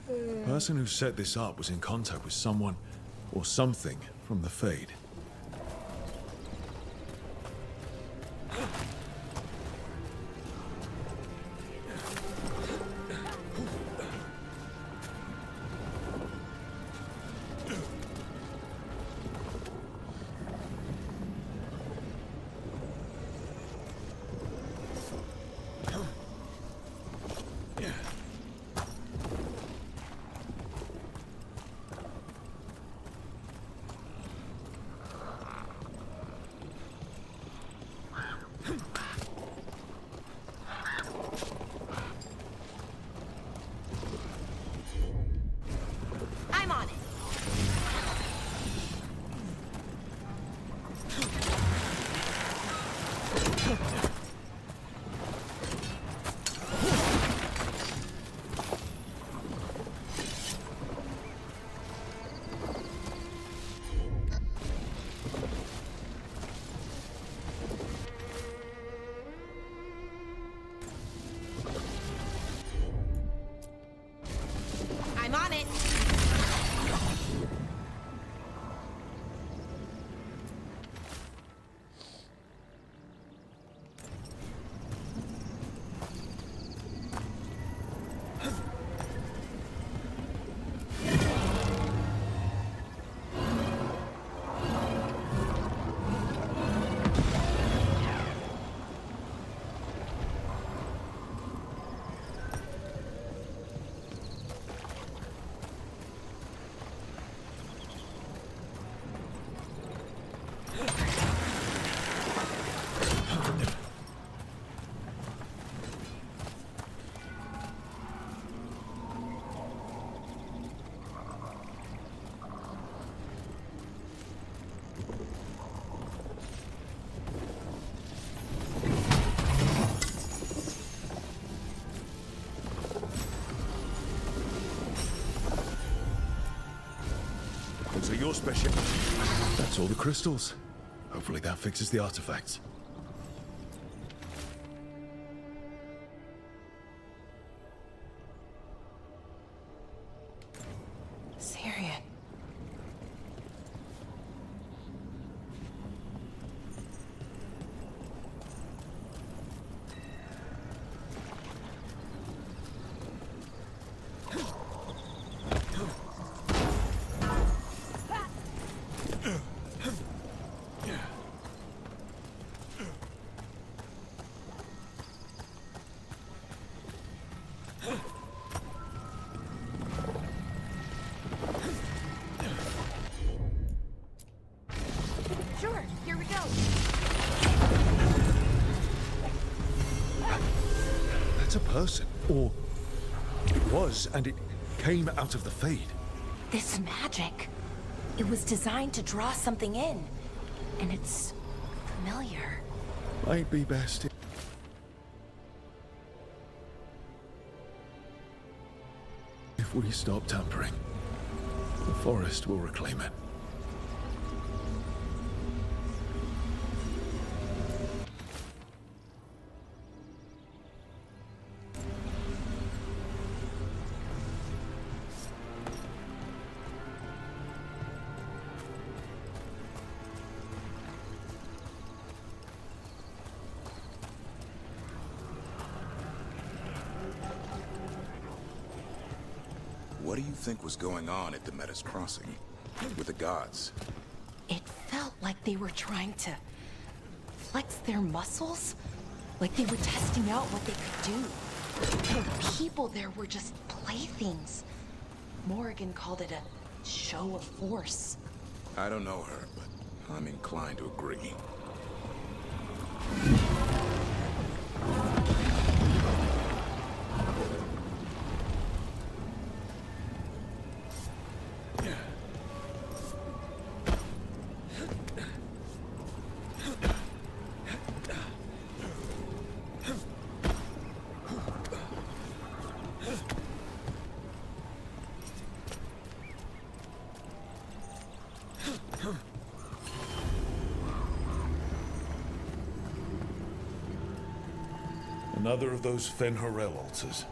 Speaker 3: The person who set this up was in contact with someone or something from the Fade.
Speaker 7: I'm on it. I'm on it.
Speaker 3: So your special... That's all the crystals. Hopefully that fixes the artifacts.
Speaker 7: Syrian. Sure, here we go.
Speaker 3: That's a person. Or it was, and it came out of the Fade.
Speaker 7: This magic. It was designed to draw something in. And it's familiar.
Speaker 3: Might be best if we stop tampering. The forest will reclaim it.
Speaker 12: What do you think was going on at the Metis Crossing? With the gods?
Speaker 7: It felt like they were trying to flex their muscles. Like they were testing out what they could do. The people there were just playthings. Morrigan called it a show of force.
Speaker 12: I don't know her, but I'm inclined to agree.
Speaker 3: Another of those Fen'Harel altars.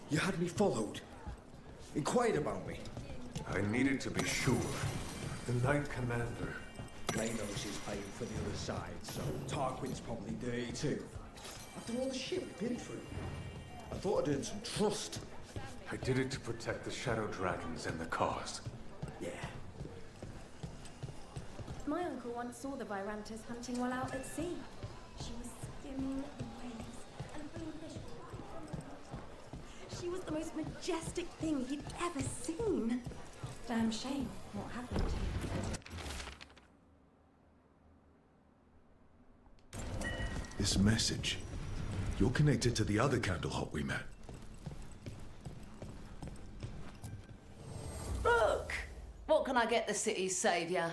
Speaker 20: You had me followed. Inquired about me.
Speaker 21: I needed to be sure. The Knight Commander.
Speaker 20: They knows he's paying for the other side, so Tarquin's probably dirty too. After all the shit we've been through. I thought I'd earned some trust.
Speaker 21: I did it to protect the Shadow Dragons and the cause.
Speaker 20: Yeah.
Speaker 22: My uncle once saw the Virantas hunting while out at sea. She was skimming the waves and pulling fish right from the water. She was the most majestic thing he'd ever seen. Damn shame what happened.
Speaker 3: This message. You're connected to the other Candlehot we met.
Speaker 23: Rook! What can I get the city's saviour?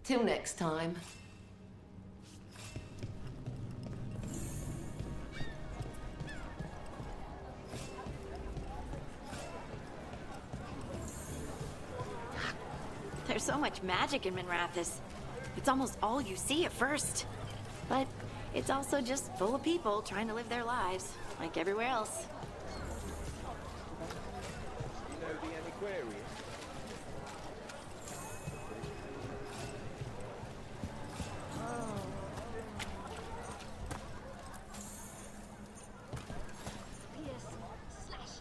Speaker 23: Till next time.
Speaker 2: There's so much magic in Minrathous. It's almost all you see at first. But it's also just full of people trying to live their lives, like everywhere else.
Speaker 17: You know the Antiquarian?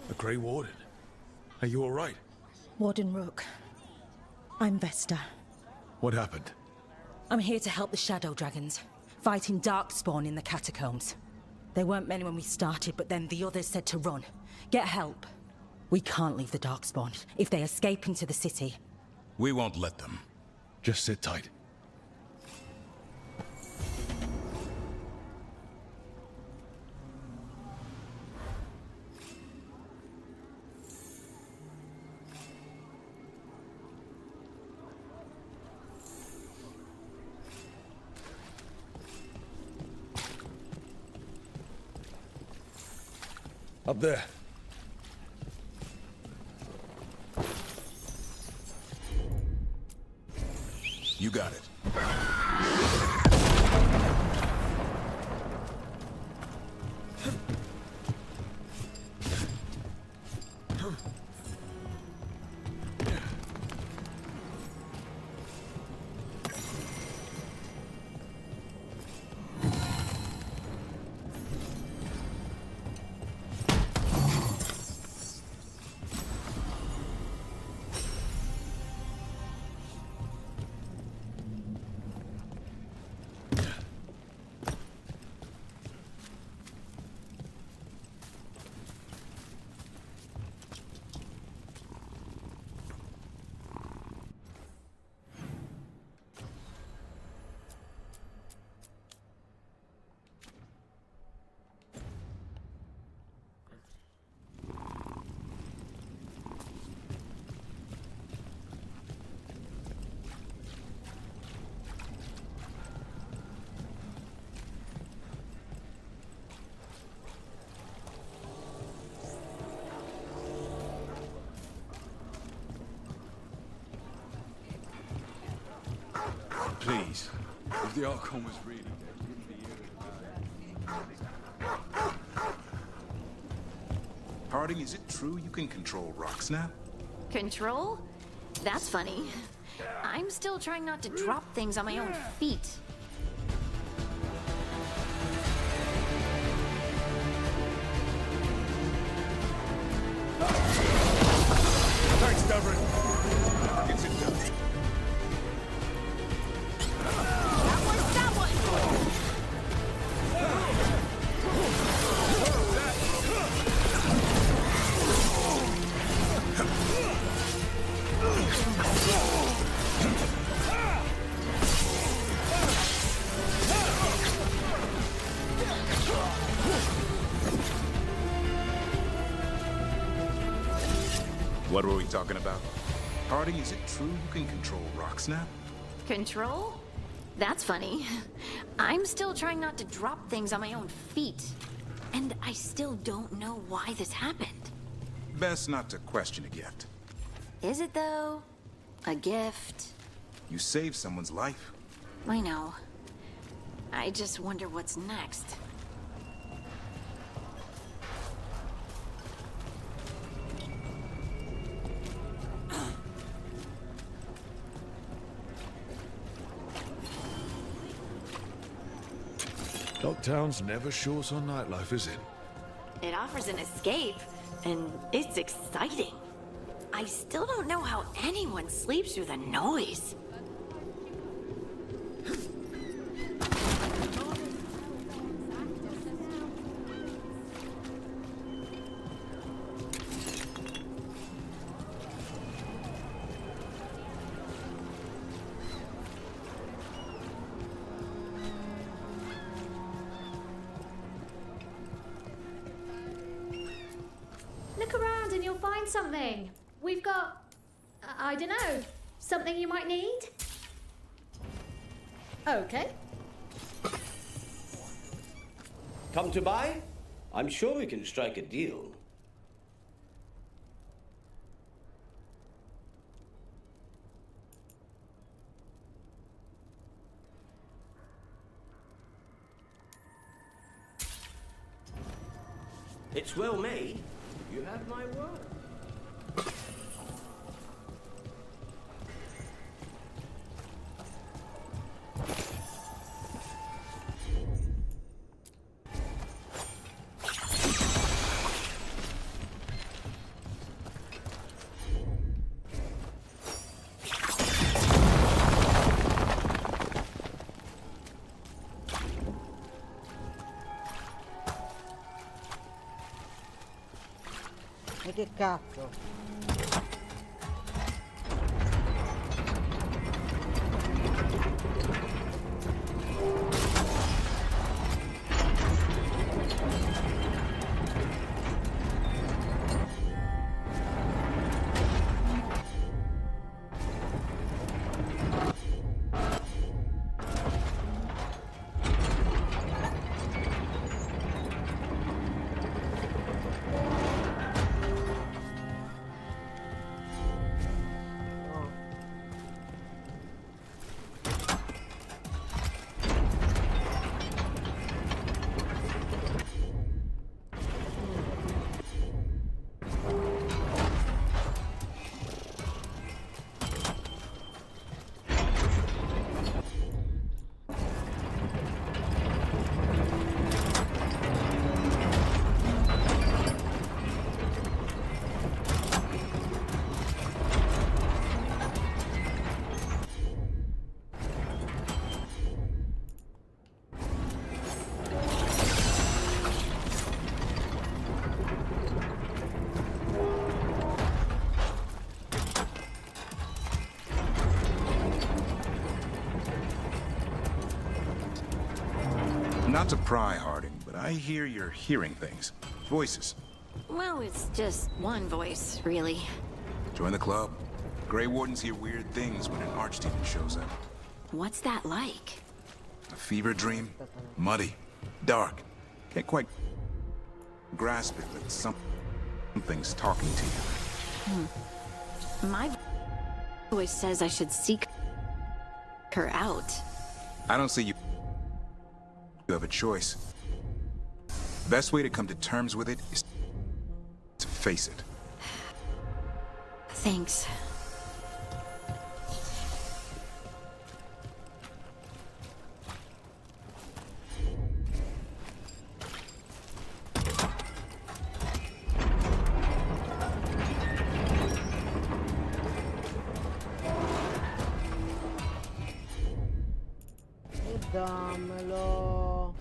Speaker 3: The Grey Warden. Are you all right?
Speaker 24: Warden Rook. I'm Vesta.
Speaker 3: What happened?
Speaker 24: I'm here to help the Shadow Dragons, fighting Darkspawn in the catacombs. There weren't many when we started, but then the others said to run. Get help. We can't leave the Darkspawn. If they escape into the city...
Speaker 12: We won't let them.
Speaker 3: Just sit tight. Up there.
Speaker 12: You got it.
Speaker 21: If the Archon was really dead, you wouldn't be here about it.
Speaker 12: Harding, is it true you can control rock snap?
Speaker 2: Control? That's funny. I'm still trying not to drop things on my own feet.
Speaker 12: Thanks, Dublin. Never gets it done. What were we talking about? Harding, is it true you can control rock snap?
Speaker 2: Control? That's funny. I'm still trying not to drop things on my own feet. And I still don't know why this happened.
Speaker 12: Best not to question a gift.
Speaker 2: Is it though? A gift?
Speaker 12: You saved someone's life.
Speaker 2: I know. I just wonder what's next.
Speaker 3: Lockdown's never short on nightlife, is it?
Speaker 2: It offers an escape, and it's exciting. I still don't know how anyone sleeps through the noise.
Speaker 22: Look around and you'll find something. We've got, I don't know, something you might need?
Speaker 4: Okay. Come to buy? I'm sure we can strike a deal. It's well made. You have my word.
Speaker 1: E che cazzo?
Speaker 12: Not to pry, Harding, but I hear you're hearing things. Voices.
Speaker 2: Well, it's just one voice, really.
Speaker 12: Join the club. Grey Wardens hear weird things when an archdemon shows up.
Speaker 2: What's that like?
Speaker 12: A fever dream? Muddy. Dark. Can't quite grasp it, but something's talking to you.
Speaker 2: My voice says I should seek her out.
Speaker 12: I don't see you have a choice. The best way to come to terms with it is to face it.
Speaker 2: Thanks.
Speaker 1: E dammelo.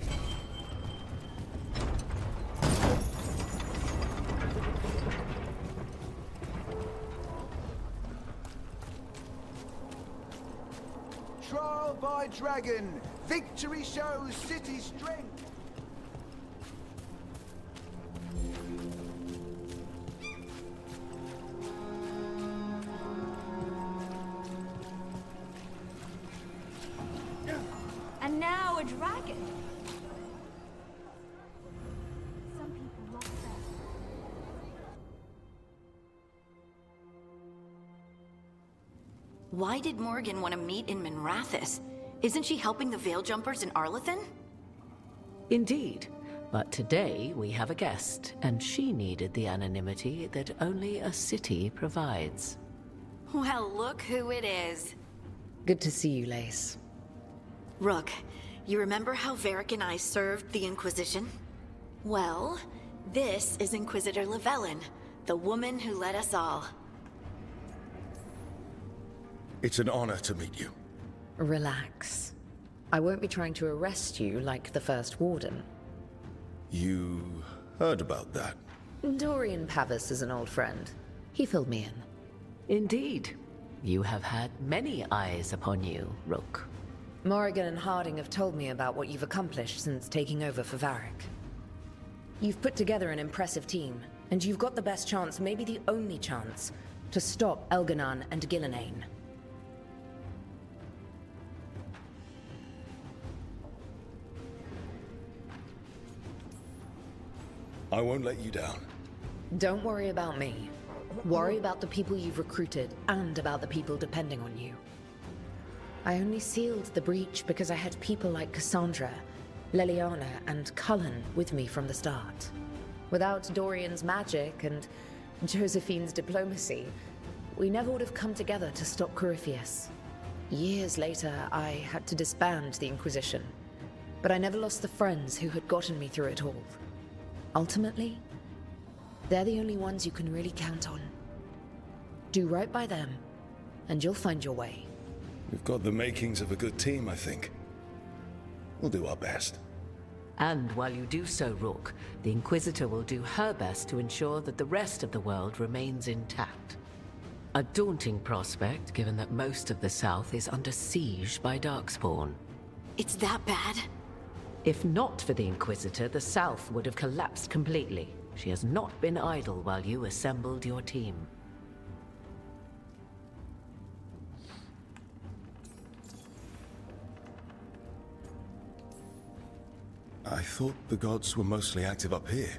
Speaker 17: Trial by dragon. Victory shows city strength.
Speaker 22: And now a dragon. Some people lost their...
Speaker 2: Why did Morgan want to meet in Minrathous? Isn't she helping the Veil Jumpers in Arlathan?
Speaker 5: Indeed. But today we have a guest, and she needed the anonymity that only a city provides.
Speaker 2: Well, look who it is.
Speaker 6: Good to see you, Lace.
Speaker 2: Rook, you remember how Varric and I served the Inquisition? Well, this is Inquisitor Llewellyn, the woman who led us all.
Speaker 3: It's an honor to meet you.
Speaker 6: Relax. I won't be trying to arrest you like the First Warden.
Speaker 3: You heard about that?
Speaker 6: Dorian Pavis is an old friend. He filled me in.
Speaker 5: Indeed. You have had many eyes upon you, Rook.
Speaker 6: Morrigan and Harding have told me about what you've accomplished since taking over for Varric. You've put together an impressive team, and you've got the best chance, maybe the only chance, to stop Elganon and Gillenane.
Speaker 3: I won't let you down.
Speaker 6: Don't worry about me. Worry about the people you've recruited, and about the people depending on you. I only sealed the breach because I had people like Cassandra, Leliana, and Cullen with me from the start. Without Dorian's magic and Josephine's diplomacy, we never would have come together to stop Corypheus. Years later, I had to disband the Inquisition, but I never lost the friends who had gotten me through it all. Ultimately, they're the only ones you can really count on. Do right by them, and you'll find your way.
Speaker 3: We've got the makings of a good team, I think. We'll do our best.
Speaker 5: And while you do so, Rook, the Inquisitor will do her best to ensure that the rest of the world remains intact. A daunting prospect, given that most of the South is under siege by Darkspawn.
Speaker 2: It's that bad?
Speaker 5: If not for the Inquisitor, the South would have collapsed completely. She has not been idle while you assembled your team.
Speaker 3: I thought the gods were mostly active up here.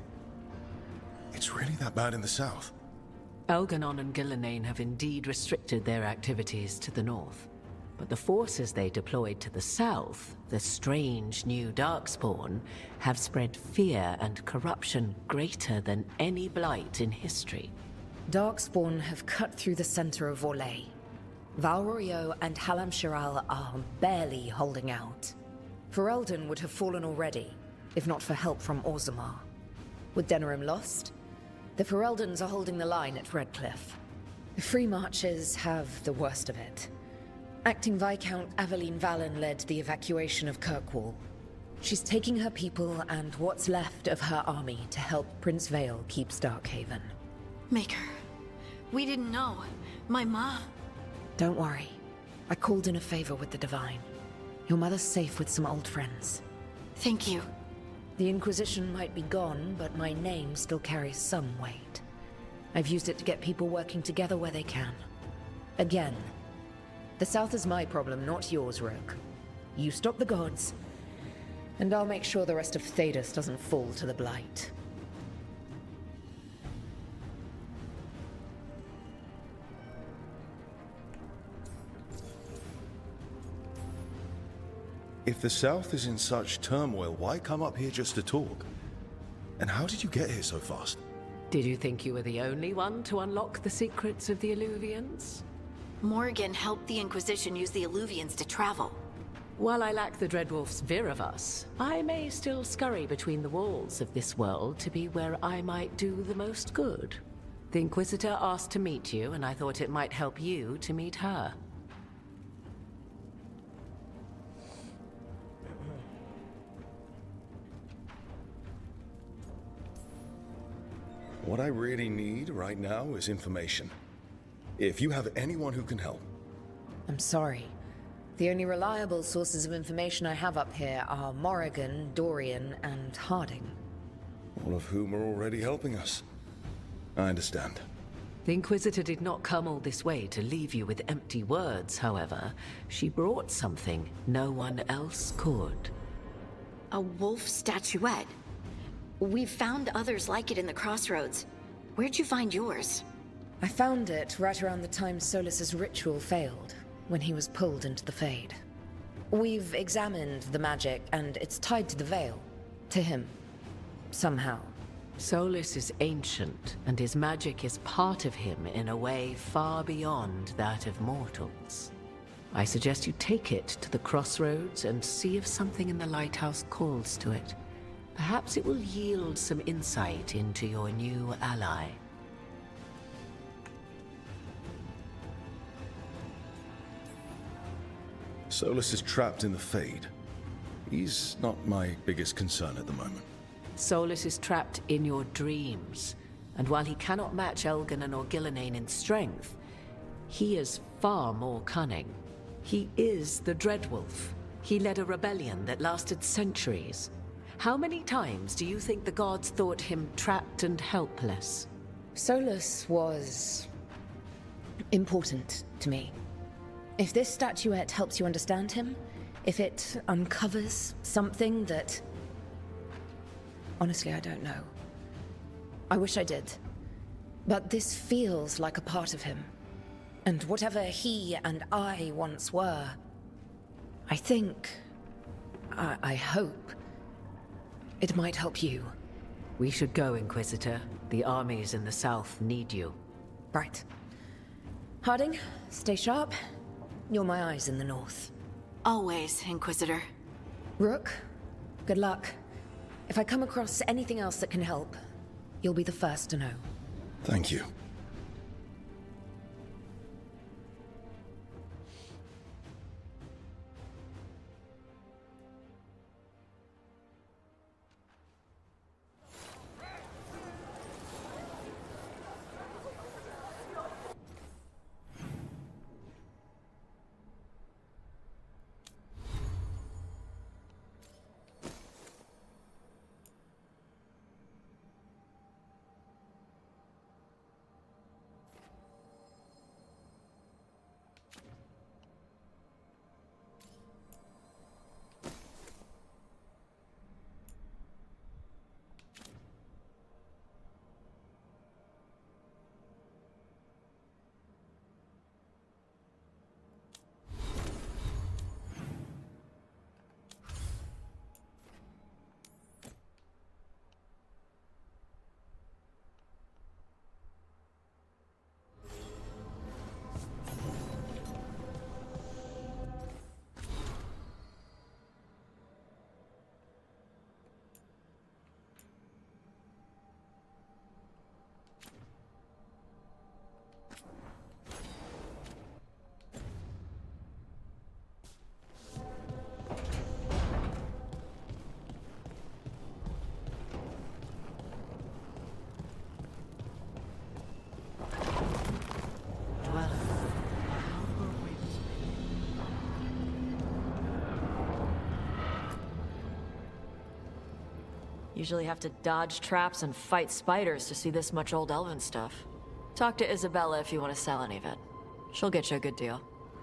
Speaker 3: It's really that bad in the south?
Speaker 5: Elganon and Gillenane have indeed restricted their activities to the north. But the forces they deployed to the south, the strange new Darkspawn, have spread fear and corruption greater than any blight in history.
Speaker 6: Darkspawn have cut through the center of Vorlay. Valrorio and Halam Shiral are barely holding out. Ferelden would have fallen already, if not for help from Orzammar. With Denerim lost, the Fereldans are holding the line at Redcliffe. The Free Marches have the worst of it. Acting Viscount Aveline Valen led the evacuation of Kirkwall. She's taking her people and what's left of her army to help Prince Vale keep Starkhaven.
Speaker 2: Maker, we didn't know. My ma...
Speaker 6: Don't worry. I called in a favor with the Divine. Your mother's safe with some old friends.
Speaker 2: Thank you.
Speaker 6: The Inquisition might be gone, but my name still carries some weight. I've used it to get people working together where they can. Again, the South is my problem, not yours, Rook. You stop the gods, and I'll make sure the rest of Thedas doesn't fall to the Blight.
Speaker 3: If the South is in such turmoil, why come up here just to talk? And how did you get here so fast?
Speaker 5: Did you think you were the only one to unlock the secrets of the Illuvians?
Speaker 2: Morgan helped the Inquisition use the Illuvians to travel.
Speaker 5: While I lack the Dreadwolf's Viravus, I may still scurry between the walls of this world to be where I might do the most good. The Inquisitor asked to meet you, and I thought it might help you to meet her.
Speaker 3: What I really need right now is information. If you have anyone who can help.
Speaker 6: I'm sorry. The only reliable sources of information I have up here are Morrigan, Dorian, and Harding.
Speaker 3: All of whom are already helping us. I understand.
Speaker 5: The Inquisitor did not come all this way to leave you with empty words, however. She brought something no one else could.
Speaker 2: A wolf statuette. We've found others like it in the crossroads. Where'd you find yours?
Speaker 6: I found it right around the time Solus's ritual failed, when he was pulled into the Fade. We've examined the magic, and it's tied to the Veil. To him. Somehow.
Speaker 5: Solus is ancient, and his magic is part of him in a way far beyond that of mortals. I suggest you take it to the crossroads and see if something in the lighthouse calls to it. Perhaps it will yield some insight into your new ally.
Speaker 3: Solus is trapped in the Fade. He's not my biggest concern at the moment.
Speaker 5: Solus is trapped in your dreams, and while he cannot match Elganon or Gillenane in strength, he is far more cunning. He is the Dreadwolf. He led a rebellion that lasted centuries. How many times do you think the gods thought him trapped and helpless?
Speaker 6: Solus was important to me. If this statuette helps you understand him, if it uncovers something that... Honestly, I don't know. I wish I did. But this feels like a part of him. And whatever he and I once were, I think... I hope... it might help you.
Speaker 5: We should go, Inquisitor. The armies in the south need you.
Speaker 6: Right. Harding, stay sharp. You're my eyes in the north.
Speaker 2: Always, Inquisitor.
Speaker 6: Rook, good luck. If I come across anything else that can help, you'll be the first to know.
Speaker 3: Thank you.
Speaker 14: Usually have to dodge traps and fight spiders to see this much old elven stuff. Talk to Isabella if you want to sell any of it. She'll get you a good deal.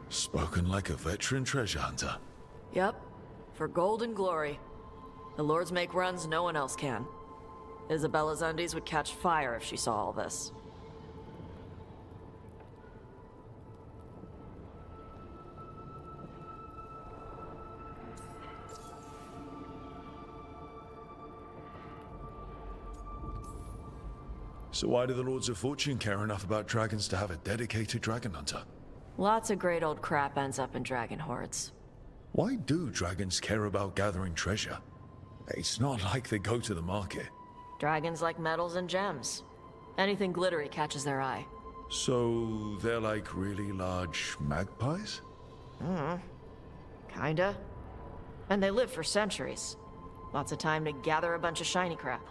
Speaker 3: Spoken like a veteran treasure hunter.
Speaker 14: Yep. For gold and glory. The lords make runs no one else can. Isabella's undies would catch fire if she saw all this.
Speaker 3: So why do the Lords of Fortune care enough about dragons to have a dedicated dragon hunter?
Speaker 14: Lots of great old crap ends up in dragon hordes.
Speaker 3: Why do dragons care about gathering treasure? It's not like they go to the market.
Speaker 14: Dragons like metals and gems. Anything glittery catches their eye.
Speaker 3: So they're like really large magpies?
Speaker 14: Kinda. And they live for centuries. Lots of time to gather a bunch of shiny crap.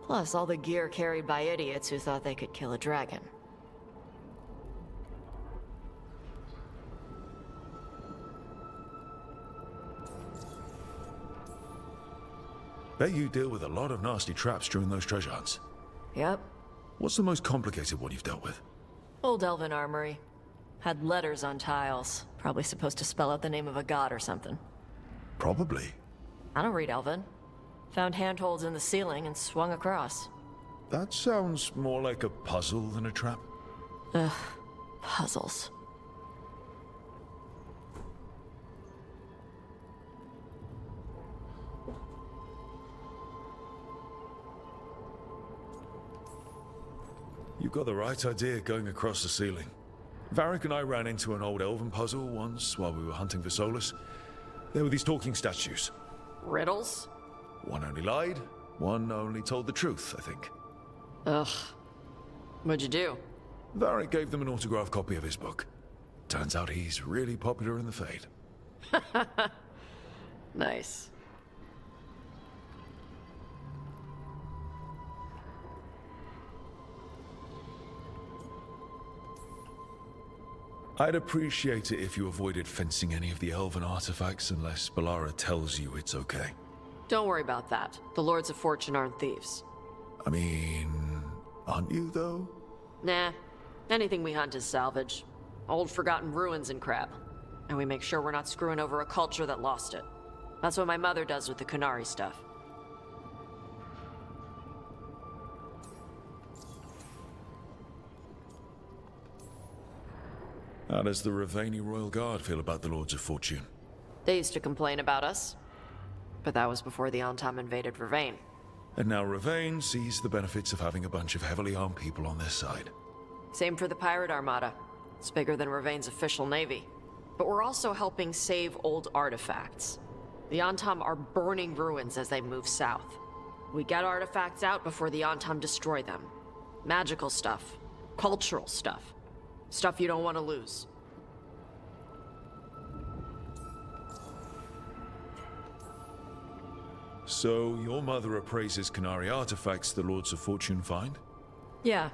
Speaker 14: Plus all the gear carried by idiots who thought they could kill a dragon.
Speaker 3: Bet you deal with a lot of nasty traps during those treasure hunts.
Speaker 14: Yep.
Speaker 3: What's the most complicated one you've dealt with?
Speaker 14: Old Elven armory. Had letters on tiles. Probably supposed to spell out the name of a god or something.
Speaker 3: Probably.
Speaker 14: I don't read Elven. Found handholds in the ceiling and swung across.
Speaker 3: That sounds more like a puzzle than a trap.
Speaker 14: Ugh. Puzzles.
Speaker 3: You've got the right idea going across the ceiling. Varric and I ran into an old elven puzzle once while we were hunting for Solus. There were these talking statues.
Speaker 14: Riddles?
Speaker 3: One only lied, one only told the truth, I think.
Speaker 14: Ugh. What'd you do?
Speaker 3: Varric gave them an autographed copy of his book. Turns out he's really popular in the Fade.
Speaker 14: Nice.
Speaker 3: I'd appreciate it if you avoided fencing any of the elven artifacts unless Balara tells you it's okay.
Speaker 14: Don't worry about that. The Lords of Fortune aren't thieves.
Speaker 3: I mean, aren't you, though?
Speaker 14: Nah. Anything we hunt is salvage. Old forgotten ruins and crap. And we make sure we're not screwing over a culture that lost it. That's what my mother does with the Kunari stuff.
Speaker 3: How does the Ravani Royal Guard feel about the Lords of Fortune?
Speaker 14: They used to complain about us. But that was before the Antam invaded Ravane.
Speaker 3: And now Ravane sees the benefits of having a bunch of heavily armed people on their side.
Speaker 14: Same for the Pirate Armada. It's bigger than Ravane's official navy. But we're also helping save old artifacts. The Antam are burning ruins as they move south. We get artifacts out before the Antam destroy them. Magical stuff. Cultural stuff. Stuff you don't want to lose.
Speaker 3: So, your mother appraises Kunari artifacts the Lords of Fortune find?
Speaker 14: Yeah.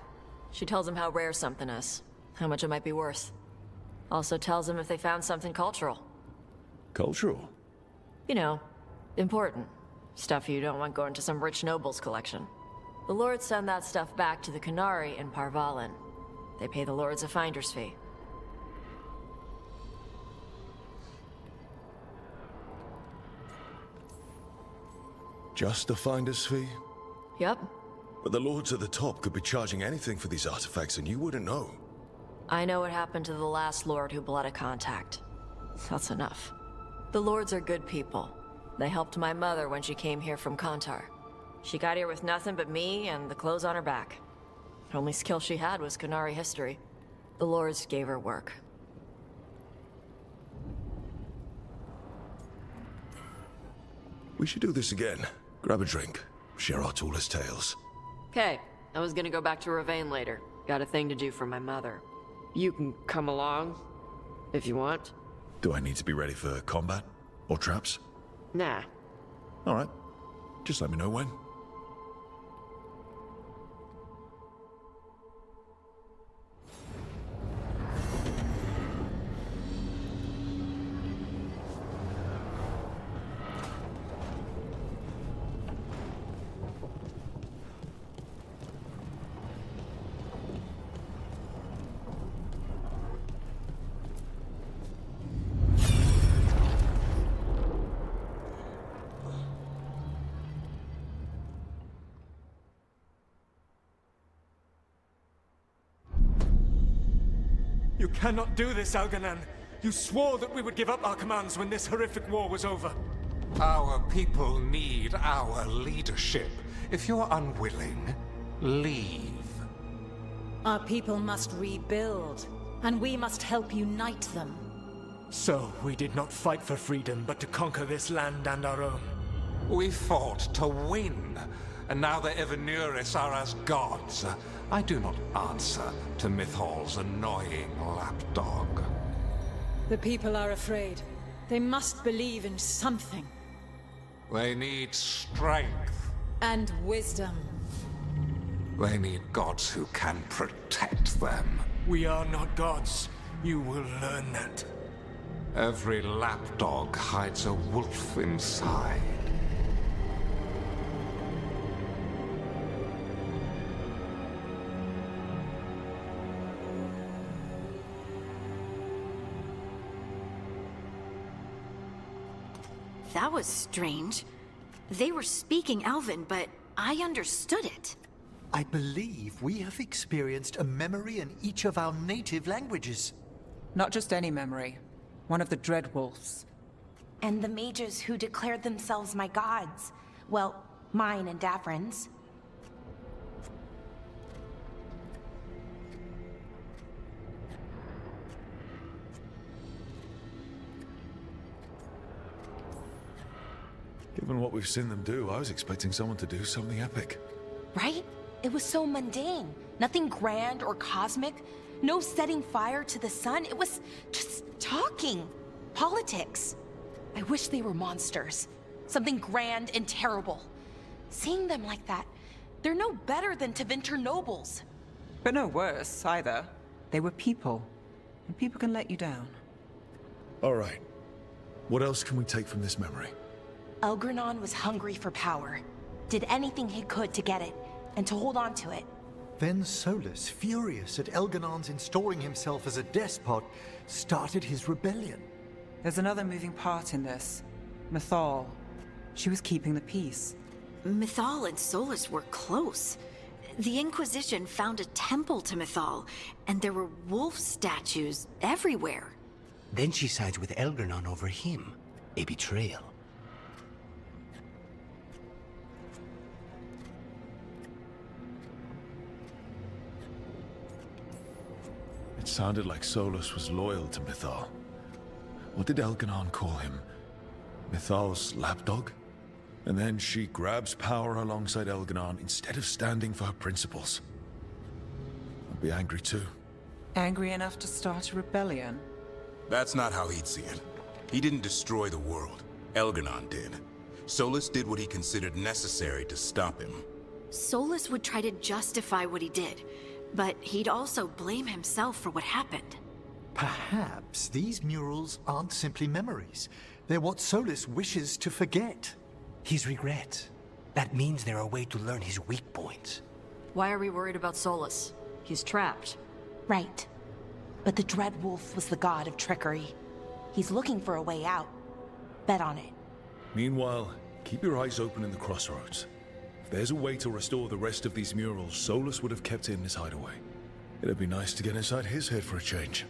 Speaker 14: She tells them how rare something is. How much it might be worth. Also tells them if they found something cultural.
Speaker 3: Cultural?
Speaker 14: You know, important. Stuff you don't want going to some rich noble's collection. The Lords send that stuff back to the Kunari in Parvalin. They pay the Lords a finder's fee.
Speaker 3: Just a finder's fee?
Speaker 14: Yep.
Speaker 3: But the Lords at the top could be charging anything for these artifacts and you wouldn't know.
Speaker 14: I know what happened to the last Lord who bled a contact. That's enough. The Lords are good people. They helped my mother when she came here from Kantar. She got here with nothing but me and the clothes on her back. The only skill she had was Kunari history. The Lords gave her work.
Speaker 3: We should do this again. Grab a drink. Share our tallest tales.
Speaker 14: Okay, I was gonna go back to Ravane later. Got a thing to do for my mother. You can come along, if you want.
Speaker 3: Do I need to be ready for combat? Or traps?
Speaker 14: Nah.
Speaker 3: Alright. Just let me know when.
Speaker 10: You cannot do this, Alganan. You swore that we would give up our commands when this horrific war was over.
Speaker 13: Our people need our leadership. If you're unwilling, leave.
Speaker 24: Our people must rebuild, and we must help unite them.
Speaker 10: So, we did not fight for freedom, but to conquer this land and our own.
Speaker 13: We fought to win, and now the Evanuris are as gods. I do not answer to Mythal's annoying lapdog.
Speaker 24: The people are afraid. They must believe in something.
Speaker 13: They need strength.
Speaker 24: And wisdom.
Speaker 13: They need gods who can protect them.
Speaker 10: We are not gods. You will learn that.
Speaker 13: Every lapdog hides a wolf inside.
Speaker 2: That was strange. They were speaking Elven, but I understood it.
Speaker 8: I believe we have experienced a memory in each of our native languages.
Speaker 15: Not just any memory. One of the Dread Wolves.
Speaker 7: And the mages who declared themselves my gods. Well, mine and Davrin's.
Speaker 3: Given what we've seen them do, I was expecting someone to do something epic.
Speaker 7: Right? It was so mundane. Nothing grand or cosmic. No setting fire to the sun. It was just talking. Politics. I wish they were monsters. Something grand and terrible. Seeing them like that, they're no better than Tevinter nobles.
Speaker 15: But no worse, either. They were people. And people can let you down.
Speaker 3: All right. What else can we take from this memory?
Speaker 7: Elgranon was hungry for power. Did anything he could to get it, and to hold on to it.
Speaker 8: Then Solus, furious at Elganon's installing himself as a despot, started his rebellion.
Speaker 15: There's another moving part in this. Mythal. She was keeping the peace.
Speaker 2: Mythal and Solus were close. The Inquisition found a temple to Mythal, and there were wolf statues everywhere.
Speaker 16: Then she sides with Elgranon over him. A betrayal.
Speaker 3: It sounded like Solus was loyal to Mythal. What did Elganon call him? Mythal's lapdog? And then she grabs power alongside Elganon instead of standing for her principles. I'd be angry too.
Speaker 15: Angry enough to start a rebellion?
Speaker 12: That's not how he'd see it. He didn't destroy the world. Elganon did. Solus did what he considered necessary to stop him.
Speaker 2: Solus would try to justify what he did, but he'd also blame himself for what happened.
Speaker 8: Perhaps these murals aren't simply memories. They're what Solus wishes to forget.
Speaker 16: His regret. That means they're a way to learn his weak points.
Speaker 14: Why are we worried about Solus? He's trapped.
Speaker 7: Right. But the Dread Wolf was the god of trickery. He's looking for a way out. Bet on it.
Speaker 3: Meanwhile, keep your eyes open in the crossroads. If there's a way to restore the rest of these murals, Solus would have kept it in his hideaway. It'd be nice to get inside his head for a change.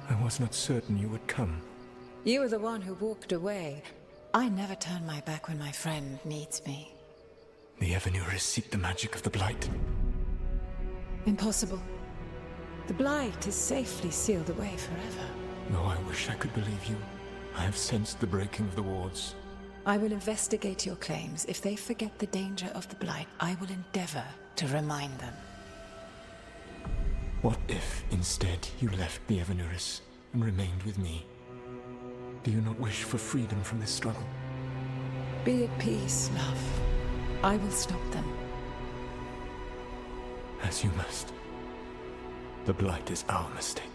Speaker 10: I was not certain you would come.
Speaker 24: You were the one who walked away. I never turn my back when my friend needs me.
Speaker 10: The Evanuris seek the magic of the Blight.
Speaker 24: Impossible. The Blight is safely sealed away forever.
Speaker 10: Though I wish I could believe you. I have sensed the breaking of the wards.
Speaker 24: I will investigate your claims. If they forget the danger of the Blight, I will endeavor to remind them.
Speaker 10: What if, instead, you left the Evanuris and remained with me? Do you not wish for freedom from this struggle?
Speaker 24: Be at peace, love. I will stop them.
Speaker 10: As you must. The Blight is our mistake.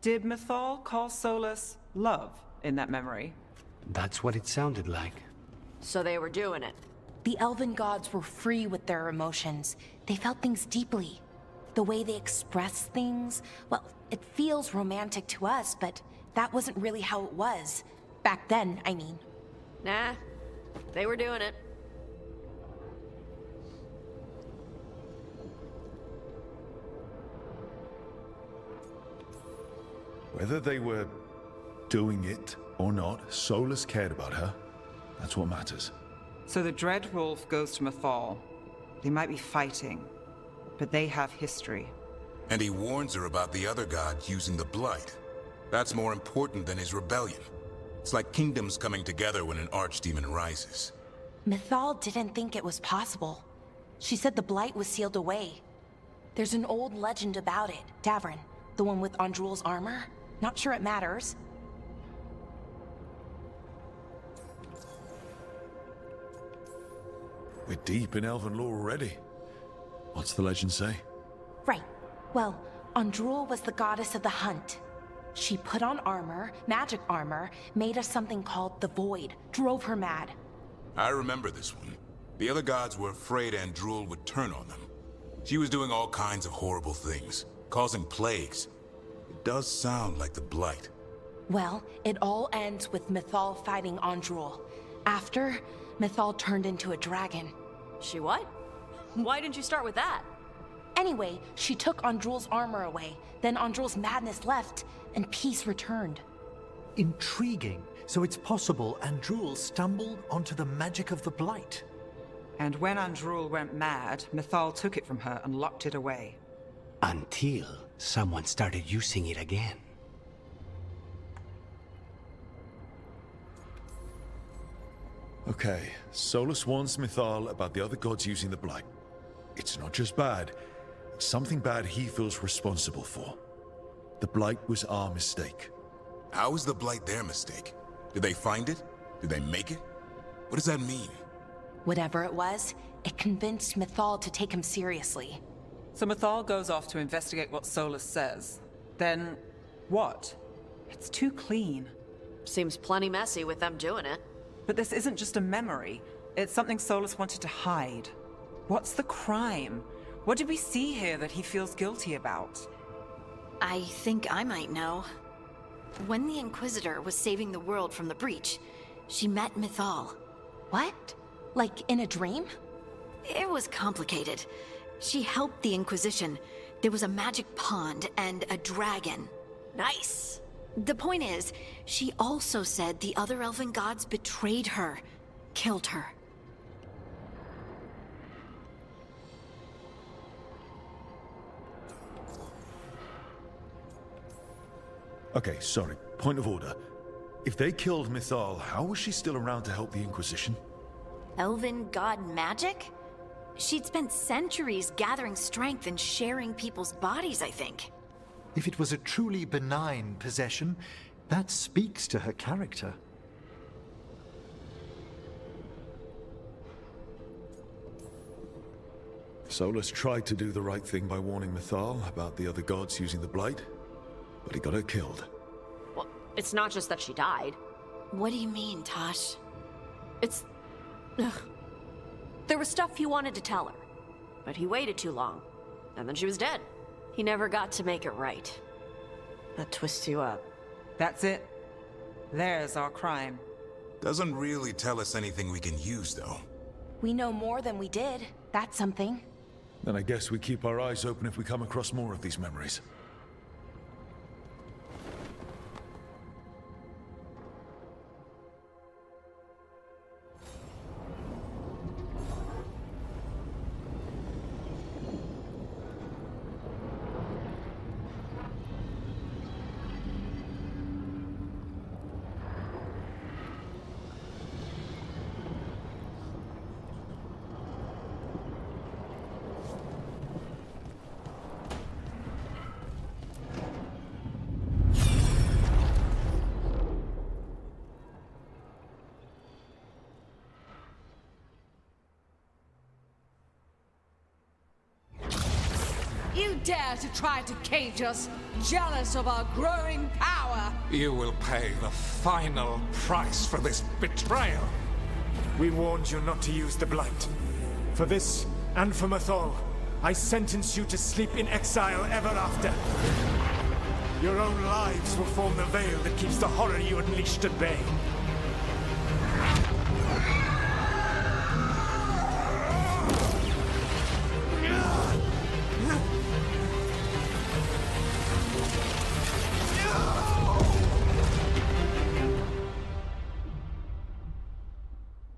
Speaker 15: Did Mythal call Solus love in that memory?
Speaker 16: That's what it sounded like.
Speaker 14: So they were doing it.
Speaker 7: The elven gods were free with their emotions. They felt things deeply. The way they express things, well, it feels romantic to us, but that wasn't really how it was. Back then, I mean.
Speaker 14: Nah, they were doing it.
Speaker 3: Whether they were doing it or not, Solus cared about her. That's what matters.
Speaker 15: So the Dread Wolf goes to Mythal. They might be fighting, but they have history.
Speaker 12: And he warns her about the other god using the Blight. That's more important than his rebellion. It's like kingdoms coming together when an archdemon rises.
Speaker 7: Mythal didn't think it was possible. She said the Blight was sealed away. There's an old legend about it. Davrin, the one with Andrul's armor. Not sure it matters.
Speaker 3: We're deep in elven lore already. What's the legend say?
Speaker 7: Right. Well, Andrul was the goddess of the hunt. She put on armor, magic armor, made us something called the Void, drove her mad.
Speaker 12: I remember this one. The other gods were afraid Andrul would turn on them. She was doing all kinds of horrible things, causing plagues. It does sound like the Blight.
Speaker 7: Well, it all ends with Mythal fighting Andrul. After, Mythal turned into a dragon.
Speaker 14: She what? Why didn't you start with that?
Speaker 7: Anyway, she took Andrul's armor away, then Andrul's madness left, and peace returned.
Speaker 8: Intriguing. So it's possible Andrul stumbled onto the magic of the Blight.
Speaker 15: And when Andrul went mad, Mythal took it from her and locked it away.
Speaker 16: Until someone started using it again.
Speaker 3: Okay, Solus warns Mythal about the other gods using the Blight. It's not just bad, it's something bad he feels responsible for. The Blight was our mistake.
Speaker 12: How was the Blight their mistake? Did they find it? Did they make it? What does that mean?
Speaker 7: Whatever it was, it convinced Mythal to take him seriously.
Speaker 15: So Mythal goes off to investigate what Solus says. Then, what? It's too clean.
Speaker 14: Seems plenty messy with them doing it.
Speaker 15: But this isn't just a memory. It's something Solus wanted to hide. What's the crime? What did we see here that he feels guilty about?
Speaker 2: I think I might know. When the Inquisitor was saving the world from the breach, she met Mythal.
Speaker 7: What? Like in a dream?
Speaker 2: It was complicated. She helped the Inquisition. There was a magic pond and a dragon.
Speaker 14: Nice!
Speaker 2: The point is, she also said the other elven gods betrayed her, killed her.
Speaker 3: Okay, sorry. Point of order. If they killed Mythal, how was she still around to help the Inquisition?
Speaker 2: Elven god magic? She'd spent centuries gathering strength and sharing people's bodies, I think.
Speaker 8: If it was a truly benign possession, that speaks to her character.
Speaker 3: Solus tried to do the right thing by warning Mythal about the other gods using the Blight, but he got her killed.
Speaker 14: Well, it's not just that she died.
Speaker 2: What do you mean, Tosh?
Speaker 14: It's... Ugh. There was stuff he wanted to tell her, but he waited too long, and then she was dead. He never got to make it right. That twists you up.
Speaker 15: That's it. There's our crime.
Speaker 12: Doesn't really tell us anything we can use, though.
Speaker 7: We know more than we did. That's something.
Speaker 3: Then I guess we keep our eyes open if we come across more of these memories.
Speaker 9: dare to try to cage us, jealous of our growing power.
Speaker 13: You will pay the final price for this betrayal.
Speaker 10: We warned you not to use the Blight. For this, and for Mythol, I sentence you to sleep in exile ever after. Your own lives will form the veil that keeps the horror you unleashed at bay.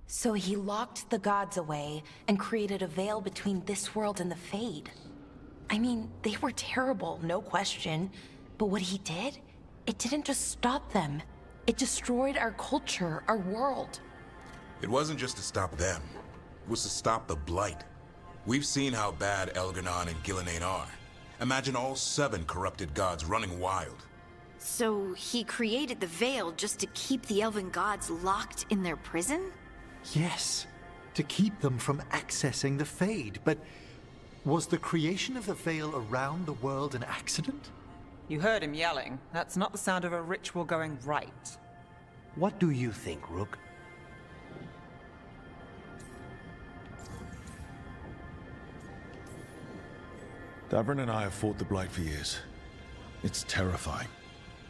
Speaker 7: So he locked the gods away and created a veil between this world and the Fade. I mean, they were terrible, no question. But what he did, it didn't just stop them. It destroyed our culture, our world.
Speaker 12: It wasn't just to stop them. It was to stop the Blight. We've seen how bad Elganon and Gillenane are. Imagine all 7 corrupted gods running wild.
Speaker 2: So he created the Veil just to keep the elven gods locked in their prison?
Speaker 8: Yes, to keep them from accessing the Fade. But was the creation of the Veil around the world an accident?
Speaker 15: You heard him yelling. That's not the sound of a ritual going right.
Speaker 16: What do you think, Rook?
Speaker 3: Davrin and I have fought the Blight for years. It's terrifying.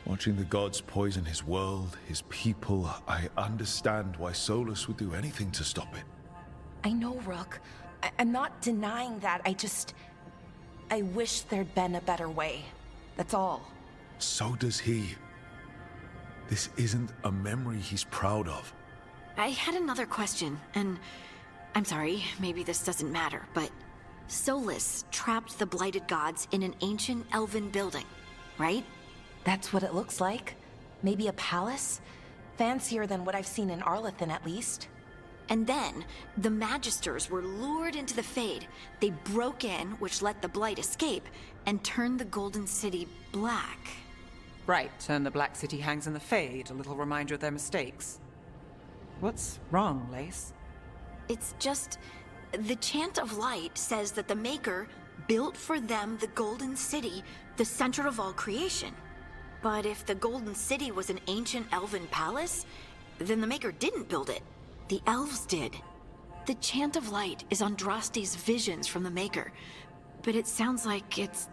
Speaker 3: Watching the gods poison his world, his people, I understand why Solus would do anything to stop it.
Speaker 7: I know, Rook. I'm not denying that. I wish there'd been a better way. That's all.
Speaker 3: So does he. This isn't a memory he's proud of.
Speaker 2: I had another question, and I'm sorry, maybe this doesn't matter, but Solus trapped the blighted gods in an ancient elven building, right?
Speaker 7: That's what it looks like. Maybe a palace? Fancier than what I've seen in Arlethan, at least.
Speaker 2: And then, the Magisters were lured into the Fade. They broke in, which let the Blight escape, and turned the Golden City black.
Speaker 15: Right, and the Black City hangs in the Fade, a little reminder of their mistakes. What's wrong, Lace?
Speaker 2: It's just... the Chant of Light says that the Maker built for them the Golden City, the center of all creation. But if the Golden City was an ancient elven palace, then the Maker didn't build it. The elves did. The Chant of Light is Andraste's visions from the Maker, but it sounds like it's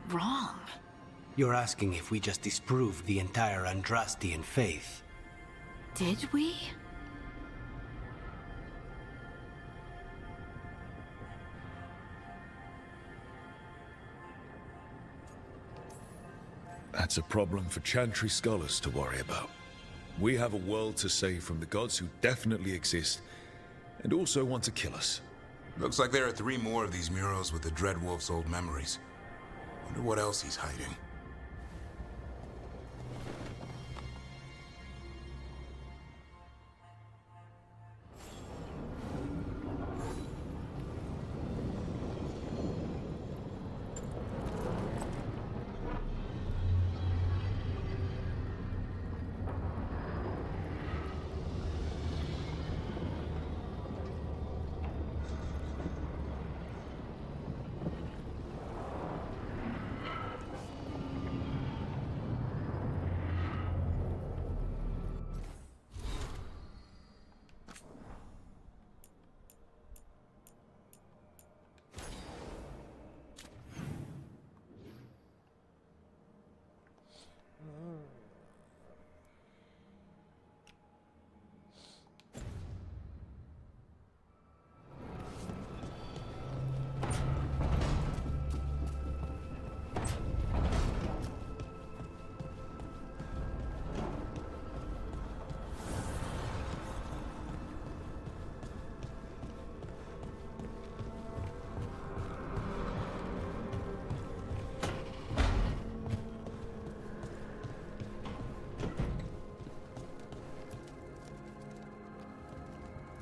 Speaker 2: wrong.
Speaker 16: You're asking if we just disproved the entire Andrastian faith.
Speaker 2: Did we?
Speaker 3: That's a problem for Chantry scholars to worry about. We have a world to save from the gods who definitely exist, and also want to kill us.
Speaker 12: Looks like there are 3 more of these murals with the Dreadwolf's old memories. Wonder what else he's hiding.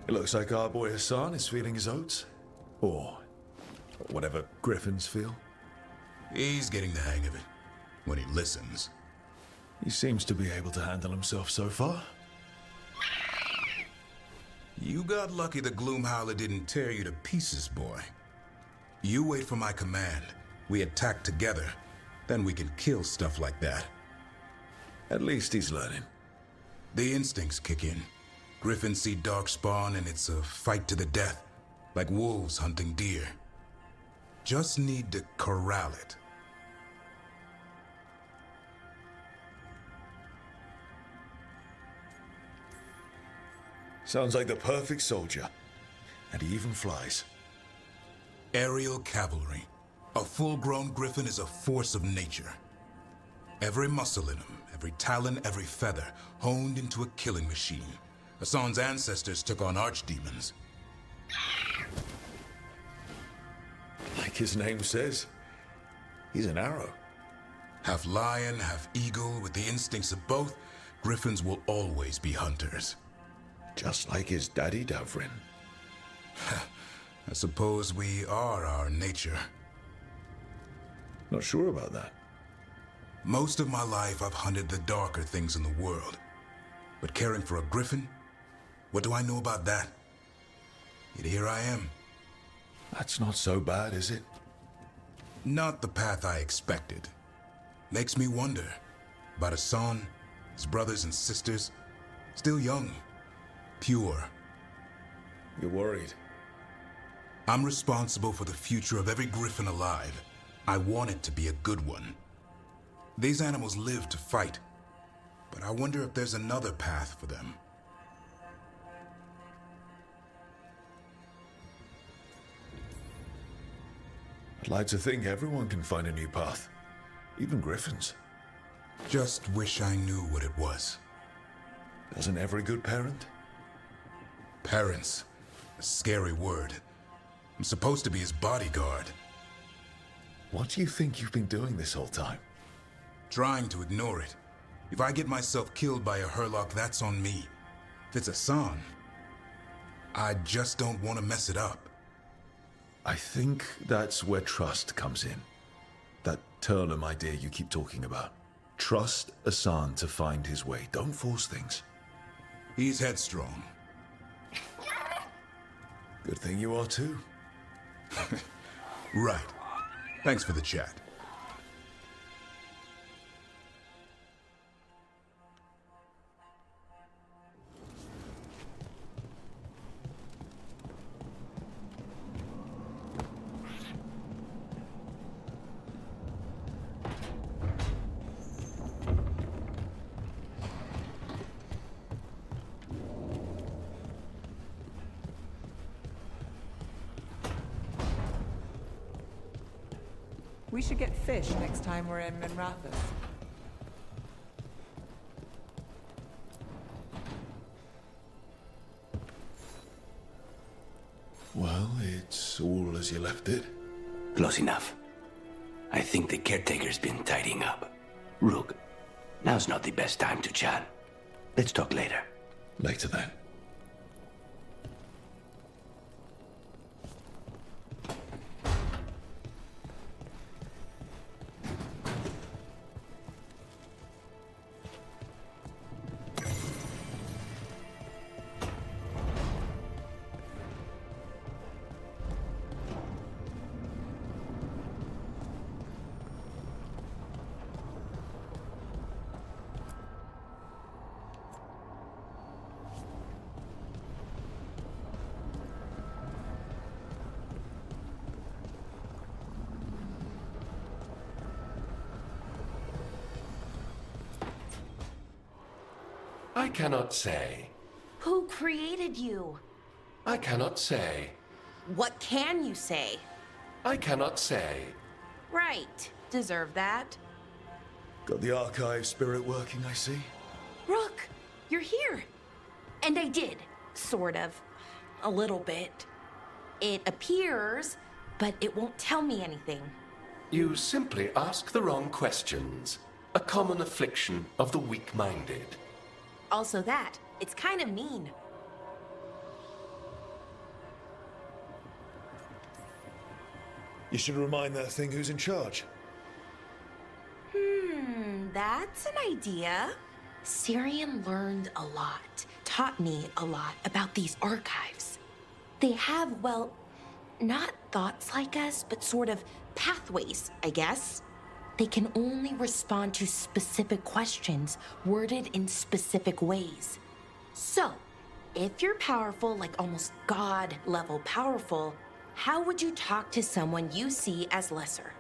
Speaker 3: It looks like our boy Hassan is feeling his oats. Or whatever griffins feel.
Speaker 12: He's getting the hang of it. When he listens.
Speaker 3: He seems to be able to handle himself so far.
Speaker 12: You got lucky the Gloomhowler didn't tear you to pieces, boy. You wait for my command, We attack together, then we can kill stuff like that.
Speaker 3: At least he's learning.
Speaker 12: The instincts kick in. Griffins see darkspawn and it's a fight to the death, like wolves hunting deer. Just need to corral it.
Speaker 3: Sounds like the perfect soldier. And he even flies.
Speaker 12: Aerial cavalry. A full-grown griffin is a force of nature. Every muscle in him, every talon, every feather, honed into a killing machine. Hassan's ancestors took on archdemons.
Speaker 3: Like his name says, he's an arrow.
Speaker 12: Half lion, half eagle, with the instincts of both, griffins will always be hunters.
Speaker 3: Just like his daddy Davrin.
Speaker 12: I suppose we are our nature.
Speaker 3: Not sure about that.
Speaker 12: Most of my life I've hunted the darker things in the world. But caring for a griffin? What do I know about that? Yet here I am.
Speaker 3: That's not so bad, is it?
Speaker 12: Not the path I expected. Makes me wonder about Hassan, his brothers and sisters, still young, pure.
Speaker 3: You're worried?
Speaker 12: I'm responsible for the future of every griffin alive. I want it to be a good one. These animals live to fight, but I wonder if there's another path for them.
Speaker 3: I'd like to think everyone can find a new path. Even griffins.
Speaker 12: Just wish I knew what it was.
Speaker 3: Doesn't every good parent?
Speaker 12: Parents. A scary word. I'm supposed to be his bodyguard.
Speaker 3: What do you think you've been doing this whole time?
Speaker 12: Trying to ignore it. If I get myself killed by a Hurlock, that's on me. If it's Hassan, I just don't want to mess it up.
Speaker 3: I think that's where trust comes in. That Turlum idea you keep talking about. Trust Hassan to find his way. Don't force things.
Speaker 12: He's headstrong.
Speaker 3: Good thing you are too.
Speaker 12: Right. Thanks for the chat.
Speaker 15: We should get fish next time we're in Minrathous.
Speaker 3: Well, it's all as you left it.
Speaker 16: Close enough. I think the caretaker's been tidying up. Rook, now's not the best time to chat. Let's talk later.
Speaker 3: Later then.
Speaker 11: I cannot say.
Speaker 7: Who created you?
Speaker 11: I cannot say.
Speaker 7: What can you say?
Speaker 11: I cannot say.
Speaker 7: Right. Deserve that.
Speaker 3: Got the archive spirit working, I see.
Speaker 7: Rook, you're here. And I did, sort of. A little bit. It appears, but it won't tell me anything.
Speaker 11: You simply ask the wrong questions. A common affliction of the weak-minded.
Speaker 7: Also that, it's kind of mean.
Speaker 3: You should remind that thing who's in charge.
Speaker 7: That's an idea. Syrian learned a lot, taught me a lot about these archives. They have, well, not thoughts like us, but sort of pathways, I guess. They can only respond to specific questions worded in specific ways. So, if you're powerful, like almost God-level powerful, how would you talk to someone you see as lesser?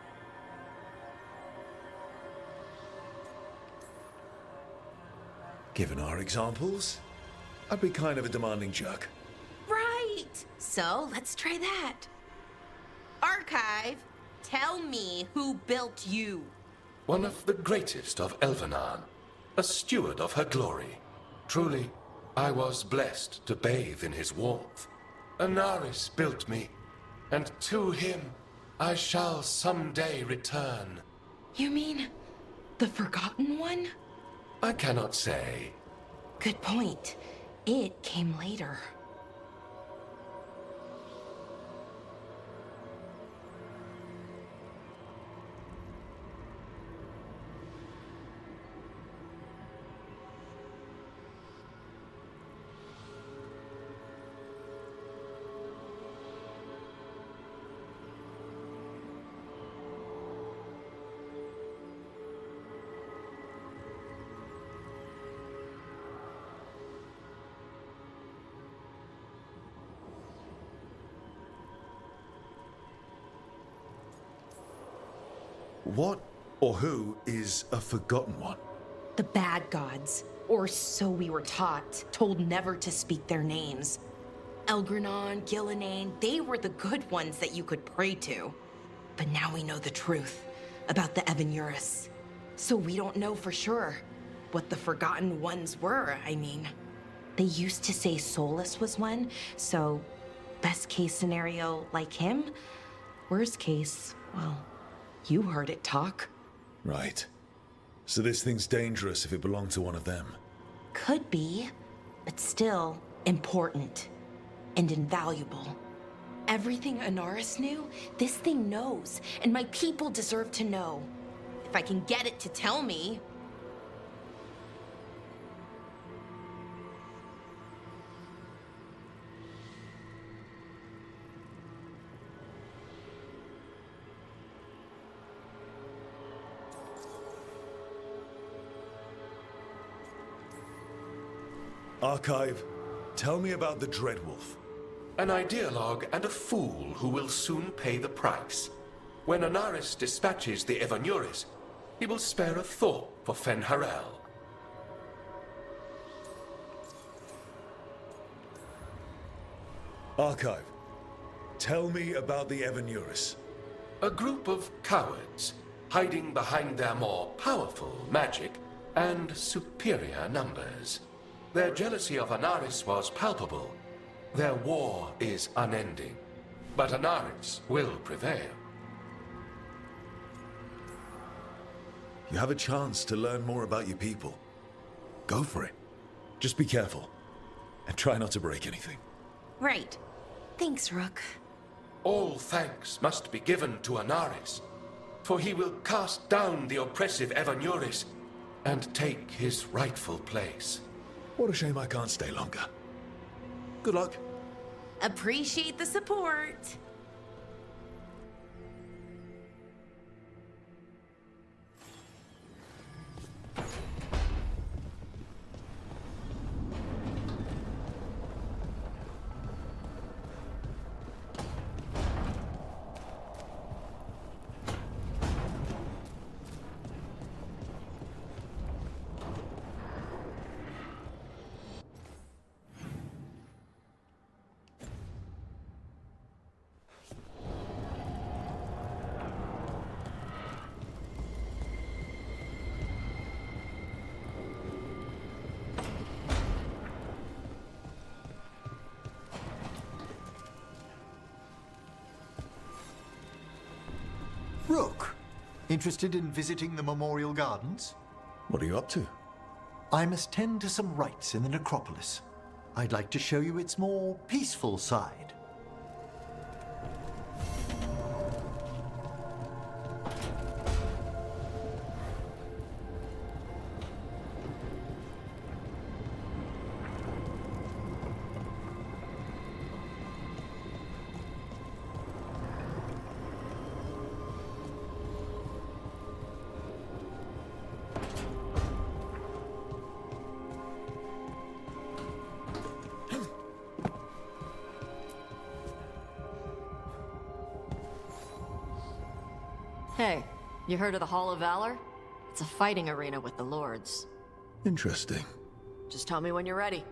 Speaker 3: Given our examples, I'd be kind of a demanding jerk.
Speaker 7: Right! So, let's try that. Archive, tell me who built you.
Speaker 11: One of the greatest of Elvenan, a steward of her glory. Truly, I was blessed to bathe in his warmth. Anaris built me, and to him I shall someday return.
Speaker 7: You mean the Forgotten One?
Speaker 11: I cannot say.
Speaker 7: Good point. It came later.
Speaker 3: What or who is a Forgotten One?
Speaker 7: The bad gods, or so we were taught, told never to speak their names. Elgranon, Gillenane, they were the good ones that you could pray to. But now we know the truth about the Evanuris. So we don't know for sure what the Forgotten Ones were, I mean. They used to say Solus was one, so best case scenario like him. Worst case, well, you heard it talk.
Speaker 3: Right. So this thing's dangerous if it belonged to one of them.
Speaker 7: Could be, but still important and invaluable. Everything Anaris knew, this thing knows, and my people deserve to know. If I can get it to tell me.
Speaker 3: Archive, tell me about the Dreadwolf.
Speaker 11: An ideologue and a fool who will soon pay the price. When Anaris dispatches the Evanuris, he will spare a thought for Fen'Harel.
Speaker 3: Archive, tell me about the Evanuris.
Speaker 11: A group of cowards, hiding behind their more powerful magic and superior numbers. Their jealousy of Anaris was palpable. Their war is unending. But Anaris will prevail.
Speaker 3: You have a chance to learn more about your people. Go for it. Just be careful. And try not to break anything.
Speaker 7: Right. Thanks, Rook.
Speaker 11: All thanks must be given to Anaris, for he will cast down the oppressive Evanuris and take his rightful place.
Speaker 3: What a shame I can't stay longer. Good luck.
Speaker 7: Appreciate the support.
Speaker 8: Rook, interested in visiting the Memorial Gardens?
Speaker 3: What are you up to?
Speaker 8: I must tend to some rites in the necropolis. I'd like to show you its more peaceful side.
Speaker 14: You heard of the Hall of Valor? It's a fighting arena with the lords.
Speaker 3: Interesting.
Speaker 14: Just tell me when you're ready.